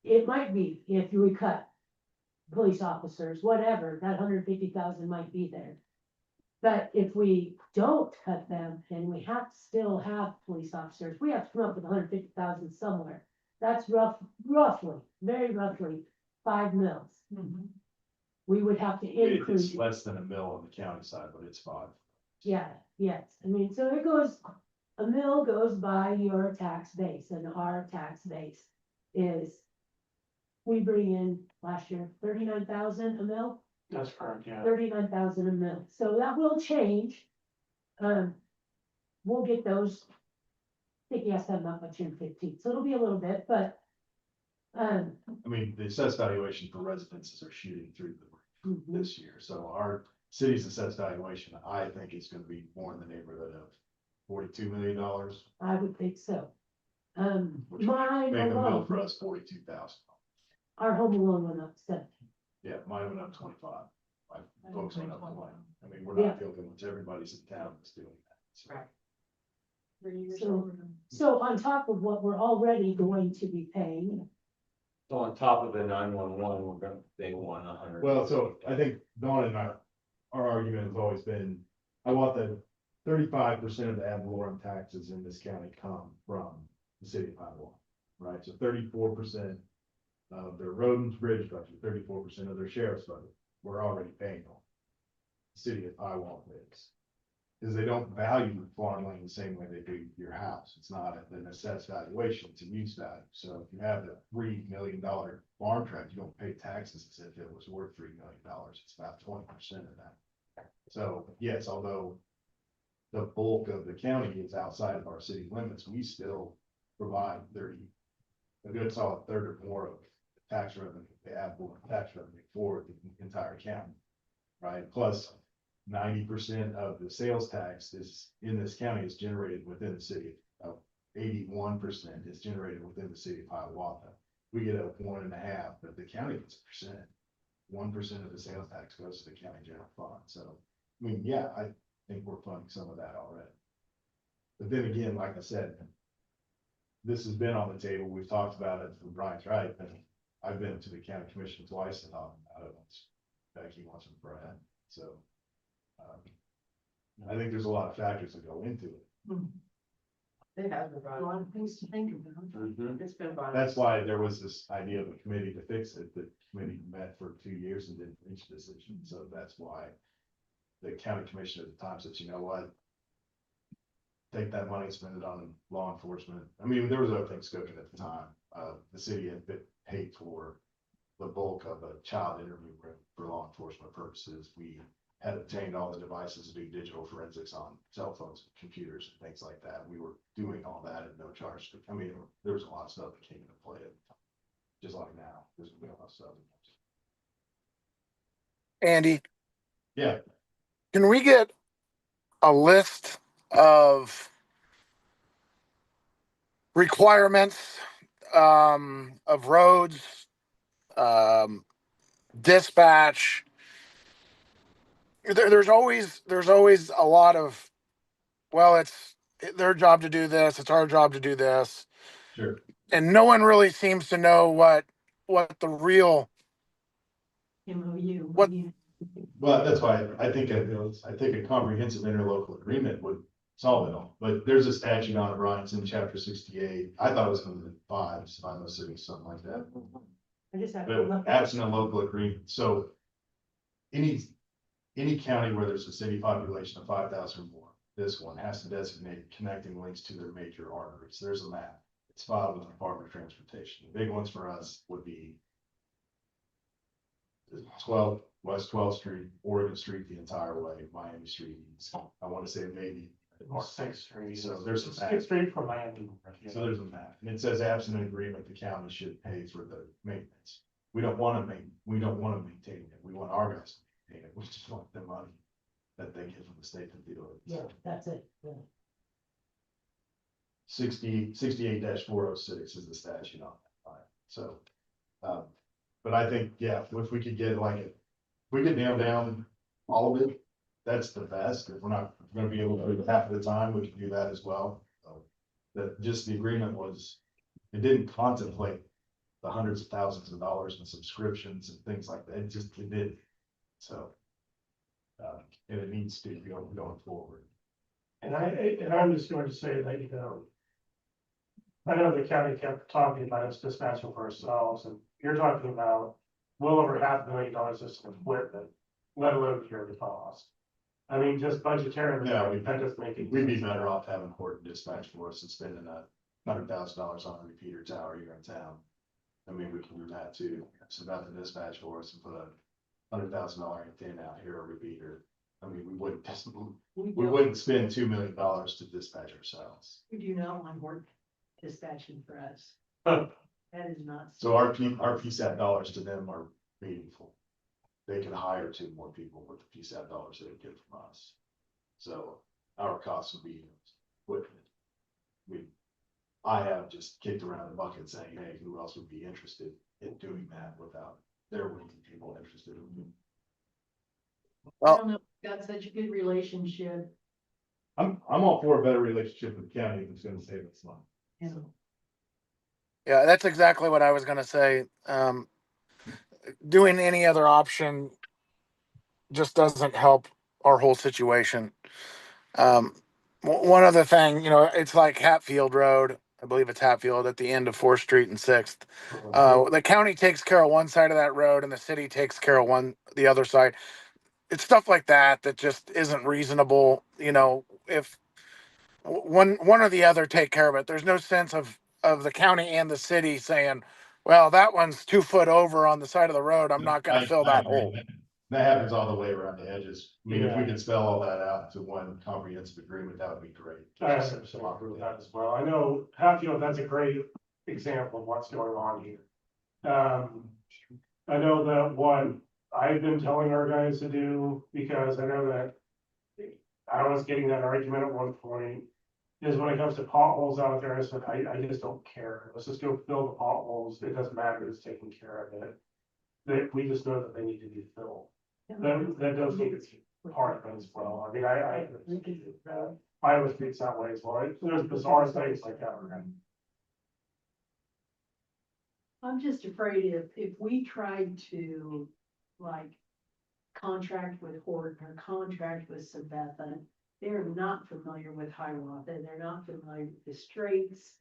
it might be if we cut police officers, whatever, that 150,000 might be there. But if we don't cut them and we have to still have police officers, we have to come up with 150,000 somewhere. That's roughly, very roughly, 5 mils. We would have to increase. It's less than a mill on the county side, but it's 5. Yeah, yes, I mean, so it goes, a mill goes by your tax base, and our tax base is. We bring in last year 39,000 a mill, That's correct, yeah. 39,000 a mill, so that will change. We'll get those. I think he has to have that much in 15, so it'll be a little bit, but. I mean, the assessed valuation for residences are shooting through the roof Mhm. this year, so our city's assessed valuation, I think is gonna be more in the neighborhood of $42 million. I would think so. Which Mine Make a mill alone, for us 42,000. our home alone went up 7. Yeah, mine went up 25. My folks went up 20. I mean, we're Yeah. not the only ones, everybody's in town that's doing that. So, Right. So on top of what we're already going to be paying, So on top of the 911, we're gonna, they want 100. Well, so I think Dawn and our argument has always been, I want the 35% of the ad valorem taxes in this county come from the city of Hiawatha, right? So 34% of their road and bridge budget, 34% of their sheriff's budget, we're already paying on. The city of Hiawatha is. Is they don't value farmland the same way they do your house. It's not an assessed valuation, it's a use value. So if you have a $3 million farm tract, you don't pay taxes as if it was worth $3 million. It's about 20% of that. So yes, although the bulk of the county is outside of our city limits, we still provide a good solid third or more of tax revenue, the ad valorem tax revenue for the entire county. Right? Plus 90% of the sales tax is in this county is generated within the city of 81% is generated within the city of Hiawatha. We get a 1.5, but the county gets a percent. 1% of the sales tax goes to the county general fund. So, I mean, yeah, I think we're funding some of that already. But then again, like I said, this has been on the table. We've talked about it from Brian's right, and I've been to the county commission twice and talked about it once. Becky wants with Brian, so. I think there's a lot of factors that go into it. It has been A brought lot up. of things to think about. It's been brought up. That's why there was this idea of a committee to fix it. The committee met for 2 years and didn't reach a decision. So that's why the county commission at the time said, you know what? Take that money, spend it on law enforcement. I mean, there was other things cooking at the time. The city had been paid for the bulk of a child interview room for law enforcement purposes. We had obtained all the devices to do digital forensics on cell phones, computers, and things like that. We were doing all that at no charge. I mean, there was a lot of stuff that came into play at the time. Just like now, there's a lot of stuff. Andy, Yeah, can we get a list of requirements of roads, dispatch? There's always a lot of, well, it's their job to do this, it's our job to do this, sure. and no one really seems to know what the real MOU. What- Well, that's why I think a comprehensive interlocal agreement would solve it all. But there's a statute on it, Brian, it's in chapter 68. I thought it was in the 5s, if I'm assuming something like that. I just have to But look. absent a local agreement, so any county where there's a city population of 5,000 or more, this one has to designate connecting links to their major arteries. There's a map. It's filed with the Department of Transportation. The big ones for us would be 12 West 12th Street, Oregon Street, the entire way, Miami Street. I want to say maybe. Or 6th Street. So there's a map. 6th Street from Miami. So there's a map, and it says absent an agreement, the county should pay for the maintenance. We don't want to maintain it. We want our guys to maintain it. We just want the money that they get from the state to do it. Yeah, that's it, yeah. 68-406 is the statute on that. So, but I think, yeah, if we could get we could nail down all of it, that's the best. If we're not gonna be able to do it half of the time, we can do that as well. So, that just the agreement was, it didn't contemplate the hundreds of thousands of dollars in subscriptions and things like that. It did. So. And it needs to be going forward. And I'm just going to say that, you know, I know the county kept talking about us dispatching for ourselves, and you're talking about well over $500,000 just in equipment, let alone carry cost. I mean, just budgetarily, Yeah, that doesn't make it. We'd be better off having Horton dispatch for us and spending $100,000 on a repeater tower here in town. I mean, we can do that too. So about the dispatch for us and put a $100,000 antenna out here, a repeater. I mean, we wouldn't spend $2 million to dispatch ourselves. We do not want work dispatching for us. That is not. So our PSAT dollars to them are meaningful. They can hire 2 more people with the PSAT dollars they would get from us. So our costs would be equipment. I have just kicked around the bucket saying, hey, who else would be interested in doing that without there would be people interested in it. I don't know, we've got such a good relationship, I'm all for a better relationship with the county if it's gonna save us money. you know. Yeah, that's exactly what I was gonna say. Doing any other option just doesn't help our whole situation. One other thing, it's like Hatfield Road. I believe it's Hatfield at the end of 4th Street and 6th. The county takes care of one side of that road and the city takes care of the other side. It's stuff like that just isn't reasonable. If one or the other take care of it, there's no sense of the county and the city saying, well, that one's 2 foot over on the side of the road. I'm not going to fill that agree. hole. That happens all the way around the edges. I mean, if we Yeah. can spell all that out into one comprehensive agreement, that would be great. I have some agree with that as well. I know Hatfield, that's a great example of what's going on here. I know that what I've been telling our guys to do, because I know that I was getting that argument at one point, is when it comes to potholes out there, I said, I just don't care. Let's just go fill the potholes. It doesn't matter who's taking care of it. We just know that they need to be filled. That does need to be part of it as well. I mean, Iowa Street's that way as well. There's bizarre things like that around. I'm just afraid if we tried to, like, contract with Horton or contract with Sabetha, they're not familiar with Hiawatha, they're not familiar with the straits,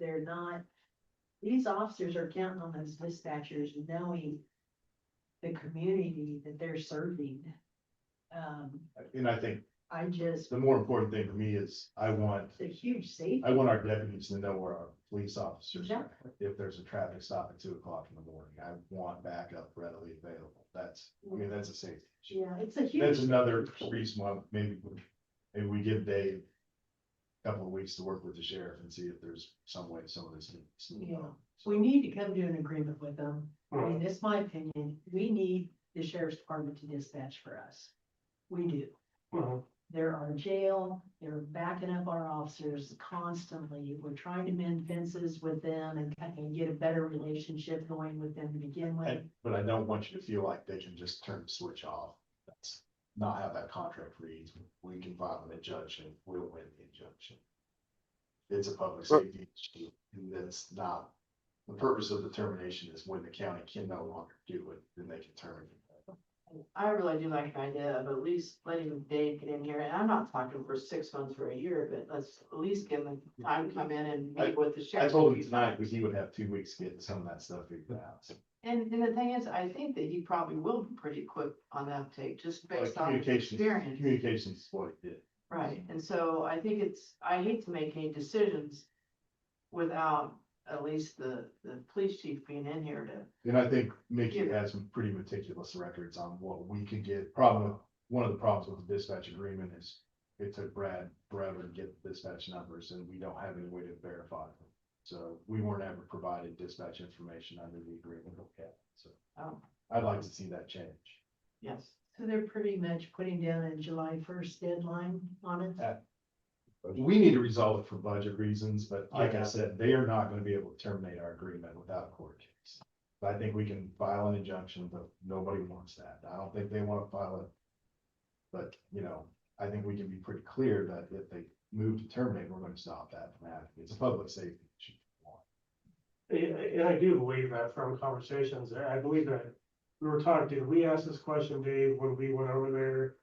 these officers are counting on those dispatchers knowing the community that they're serving. And I think the more important thing to me is It's a huge safety. I want our deputies to know where our police officers are. Exactly. If there's a traffic stop at 2:00 in the morning, I want backup readily available. That's a safety issue. Yeah, it's a huge. That's another reason why maybe we give Dave a couple of weeks to work with the sheriff and see if there's some way some of this needs to be Yeah. done. We need to come to an agreement with them. I mean, this is my opinion. We need the sheriff's department to dispatch for us. We do. They're our jail. They're backing up our officers constantly. We're trying to mend fences with them and kind of get a better relationship going with them to begin with. But I don't want you to feel like they can just turn the switch off. That's not how that contract reads. We can file an injunction, we'll win the injunction. It's a public safety issue, and that's not, the purpose of the termination is when the county can no longer do it, then they can terminate. I really do like the idea of at least letting Dave get in here, and I'm not talking for 6 months or a year, but let's at least give him time to come in and meet with the I sheriff. told him tonight, because he would have 2 weeks to get some of that stuff figured out. And the thing is, I think that he probably will be pretty quick on the uptake, just based on his experience. Communications is what he did. Right, and so I think I hate to make any decisions without at least the police chief being in here to. And I think Mickey has some pretty meticulous records on what we could get. One of the problems with the dispatch agreement is it took Brad forever to get the dispatch numbers, and we don't have any way to verify them. So we weren't ever provided dispatch information under the agreement. Okay, so I'd like to see that change. Yes. So they're pretty much putting down a July 1st deadline on it. We need to resolve it for budget reasons, but like I said, they are not gonna be able to terminate our agreement without a court case. I think we can file an injunction, but nobody wants that. I don't think they wanna file it. But, I think we can be pretty clear that if they move to terminate, we're gonna stop that from happening. It's a public safety issue. And I do believe that from conversations, I believe that we were talking, did we ask this question, Dave, when we went over there?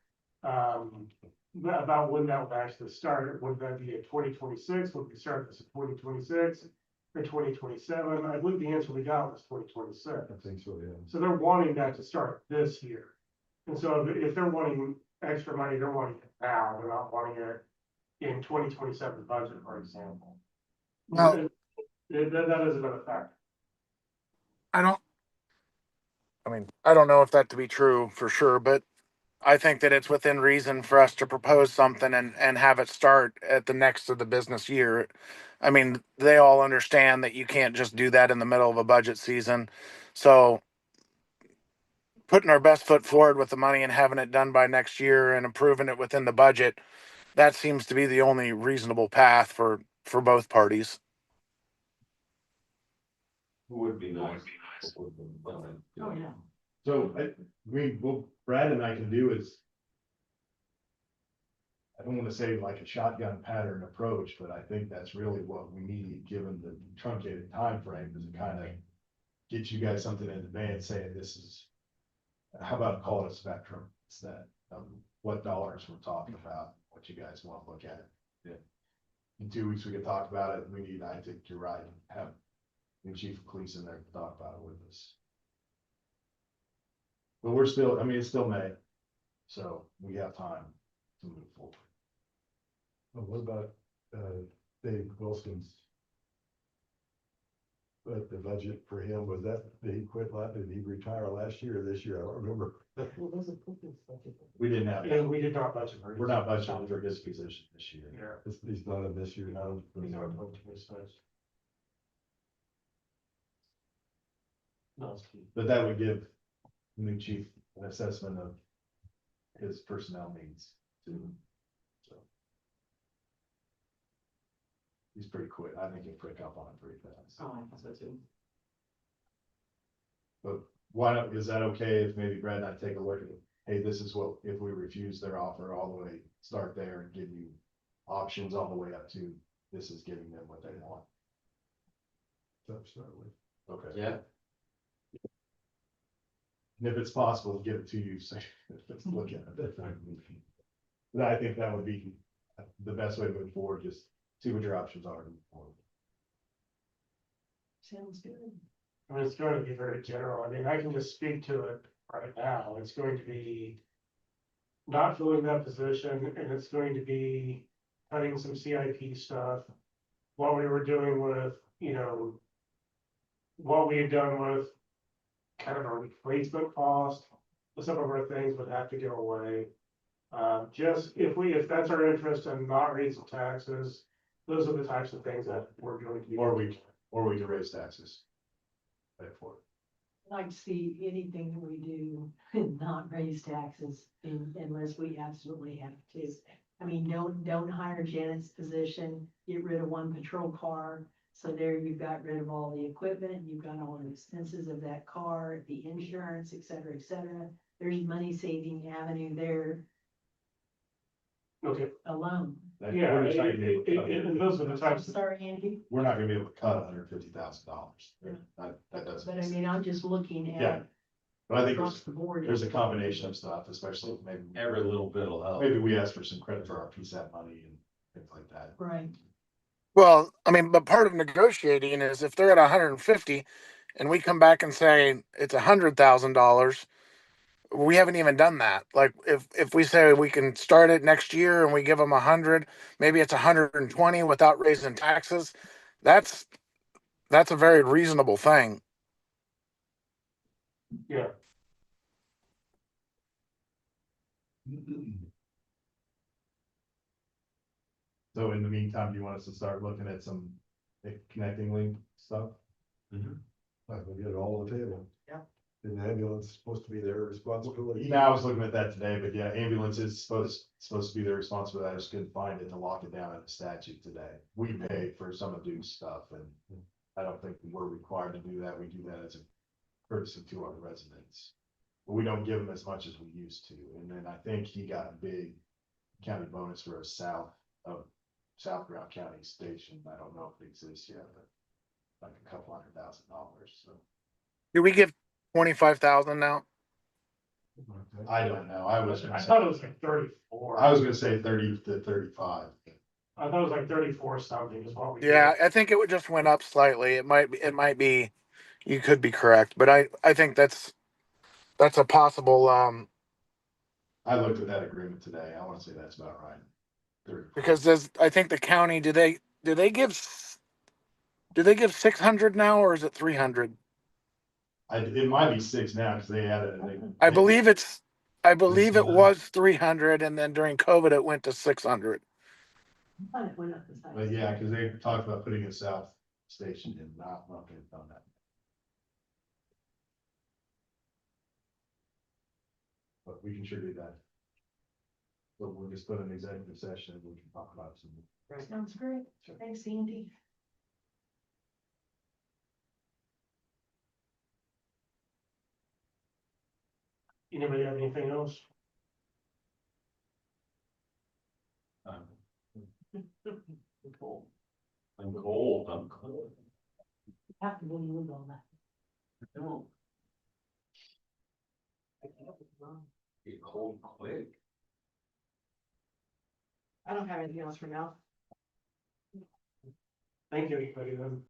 About when that would actually start, would that be in 2026, would we start this in 2026? Or 2027? I believe the answer we got was 2026. I think so, yeah. So they're wanting that to start this year. And so if they're wanting extra money, they're wanting it now, they're not wanting it in 2027 budget, for example. No. That is another factor. I don't know if that to be true for sure, but I think that it's within reason for us to propose something and have it start at the next of the business year. I mean, they all understand that you can't just do that in the middle of a budget season. So putting our best foot forward with the money and having it done by next year and improving it within the budget, that seems to be the only reasonable path for both parties. Would be nice. Oh, yeah. So what Brad and I can do is. I don't wanna say like a shotgun pattern approach, but I think that's really what we need, given the truncated time frame, is to kind of. Get you guys something in advance saying this is. How about call it a spectrum instead of what dollars we're talking about, what you guys want to look at. Yeah. In 2 weeks, we can talk about it. I think you're right, have the chief of police in there to talk about it with us. But we're still, it's still May, so we have time to move forward. Well, what about, Dave Wilson's? But the budget for him, was that, did he did he retire last year or this year? I don't remember. We didn't have, And we did not budget for it. we're not budgeting for his position this year. Yeah. He's not in this year now. We know what 2026. No, it's key. But that would give the new chief an assessment of his personnel needs too. So. He's pretty quick. I think he'll pick up on it pretty fast. Oh, I think so too. But why don't, is that okay if maybe Brad and I take a look at it? Hey, this is what, if we refuse their offer all the way, start there and give you options all the way up to, this is giving them what they want. Start with. Okay. Yeah. And if it's possible, give it to you, so let's look at it. But I think that would be the best way to move forward, just see what your options are. Sounds good. It's going to be very general. I can just speak to it right now. It's going to be not filling that position, and it's going to be cutting some CIP stuff. What we were doing with, what we had done with kind of a replacement cost, some of our things would have to go away. Just if that's our interest in not raising taxes, those are the types of things that we're going to be. Or we can raise taxes. Pay for it. I'd like to see anything that we do not raise taxes unless we absolutely have to. Don't hire Janet's position, get rid of one patrol car. So there you've got rid of all the equipment, you've got all the expenses of that car, the insurance, et cetera, et cetera. There's money saving avenue there Okay, alone. yeah, We're just not gonna be able to cut and those are the I'm types of. sorry, Andy, We're not gonna be able to cut $150,000. That doesn't. but I'm just looking Yeah. at But I think across the board. there's a combination of stuff, especially maybe. Every little bit will help. Maybe we ask for some credit for our PSAP money and things like that. Right. Well, but part of negotiating is if they're at 150 and we come back and say it's $100,000, we haven't even done that. Like if we say we can start it next year and we give them 100, maybe it's 120 without raising taxes. That's a very reasonable thing. Yeah. So in the meantime, do you want us to start looking at some connecting link stuff? Like we get it all on the table. Yeah. And the ambulance is supposed to be their responsibility. Yeah, I was looking at that today, but yeah, ambulance is supposed to be their responsibility. I just couldn't find it to lock it down in the statute today. We pay for some of Duke's stuff, and I don't think we're required to do that. We do that as a courtesy to our residents. But we don't give them as much as we used to. And then I think he got a big county bonus for a South Brown County station. I don't know if it exists yet, but like a couple $100,000, so. Do we give 25,000 now? I don't know, I was, I thought it was like 34. I was gonna say 30 to 35. I thought it was like 34 something is what we. Yeah, I think it would just went up slightly. It might be, you could be correct, but I think that's a possible, I looked at that agreement today, I wanna say that's about right. 34. because I think the county, do they give 600 now, or is it 300? It might be 6 now, because they added. I believe it was 300, and then during COVID, it went to 600. I thought it went up this high. But yeah, because they talked about putting a south station in, not getting done that. But we can sure do that. But we'll just put an executive session and we can talk about some. Sounds great. Thanks, Andy. Anybody have anything else? I'm cold. I'm cold. Have to go move all that. I don't. Get cold quick. I don't have anything else for now. Thank you, everybody, then.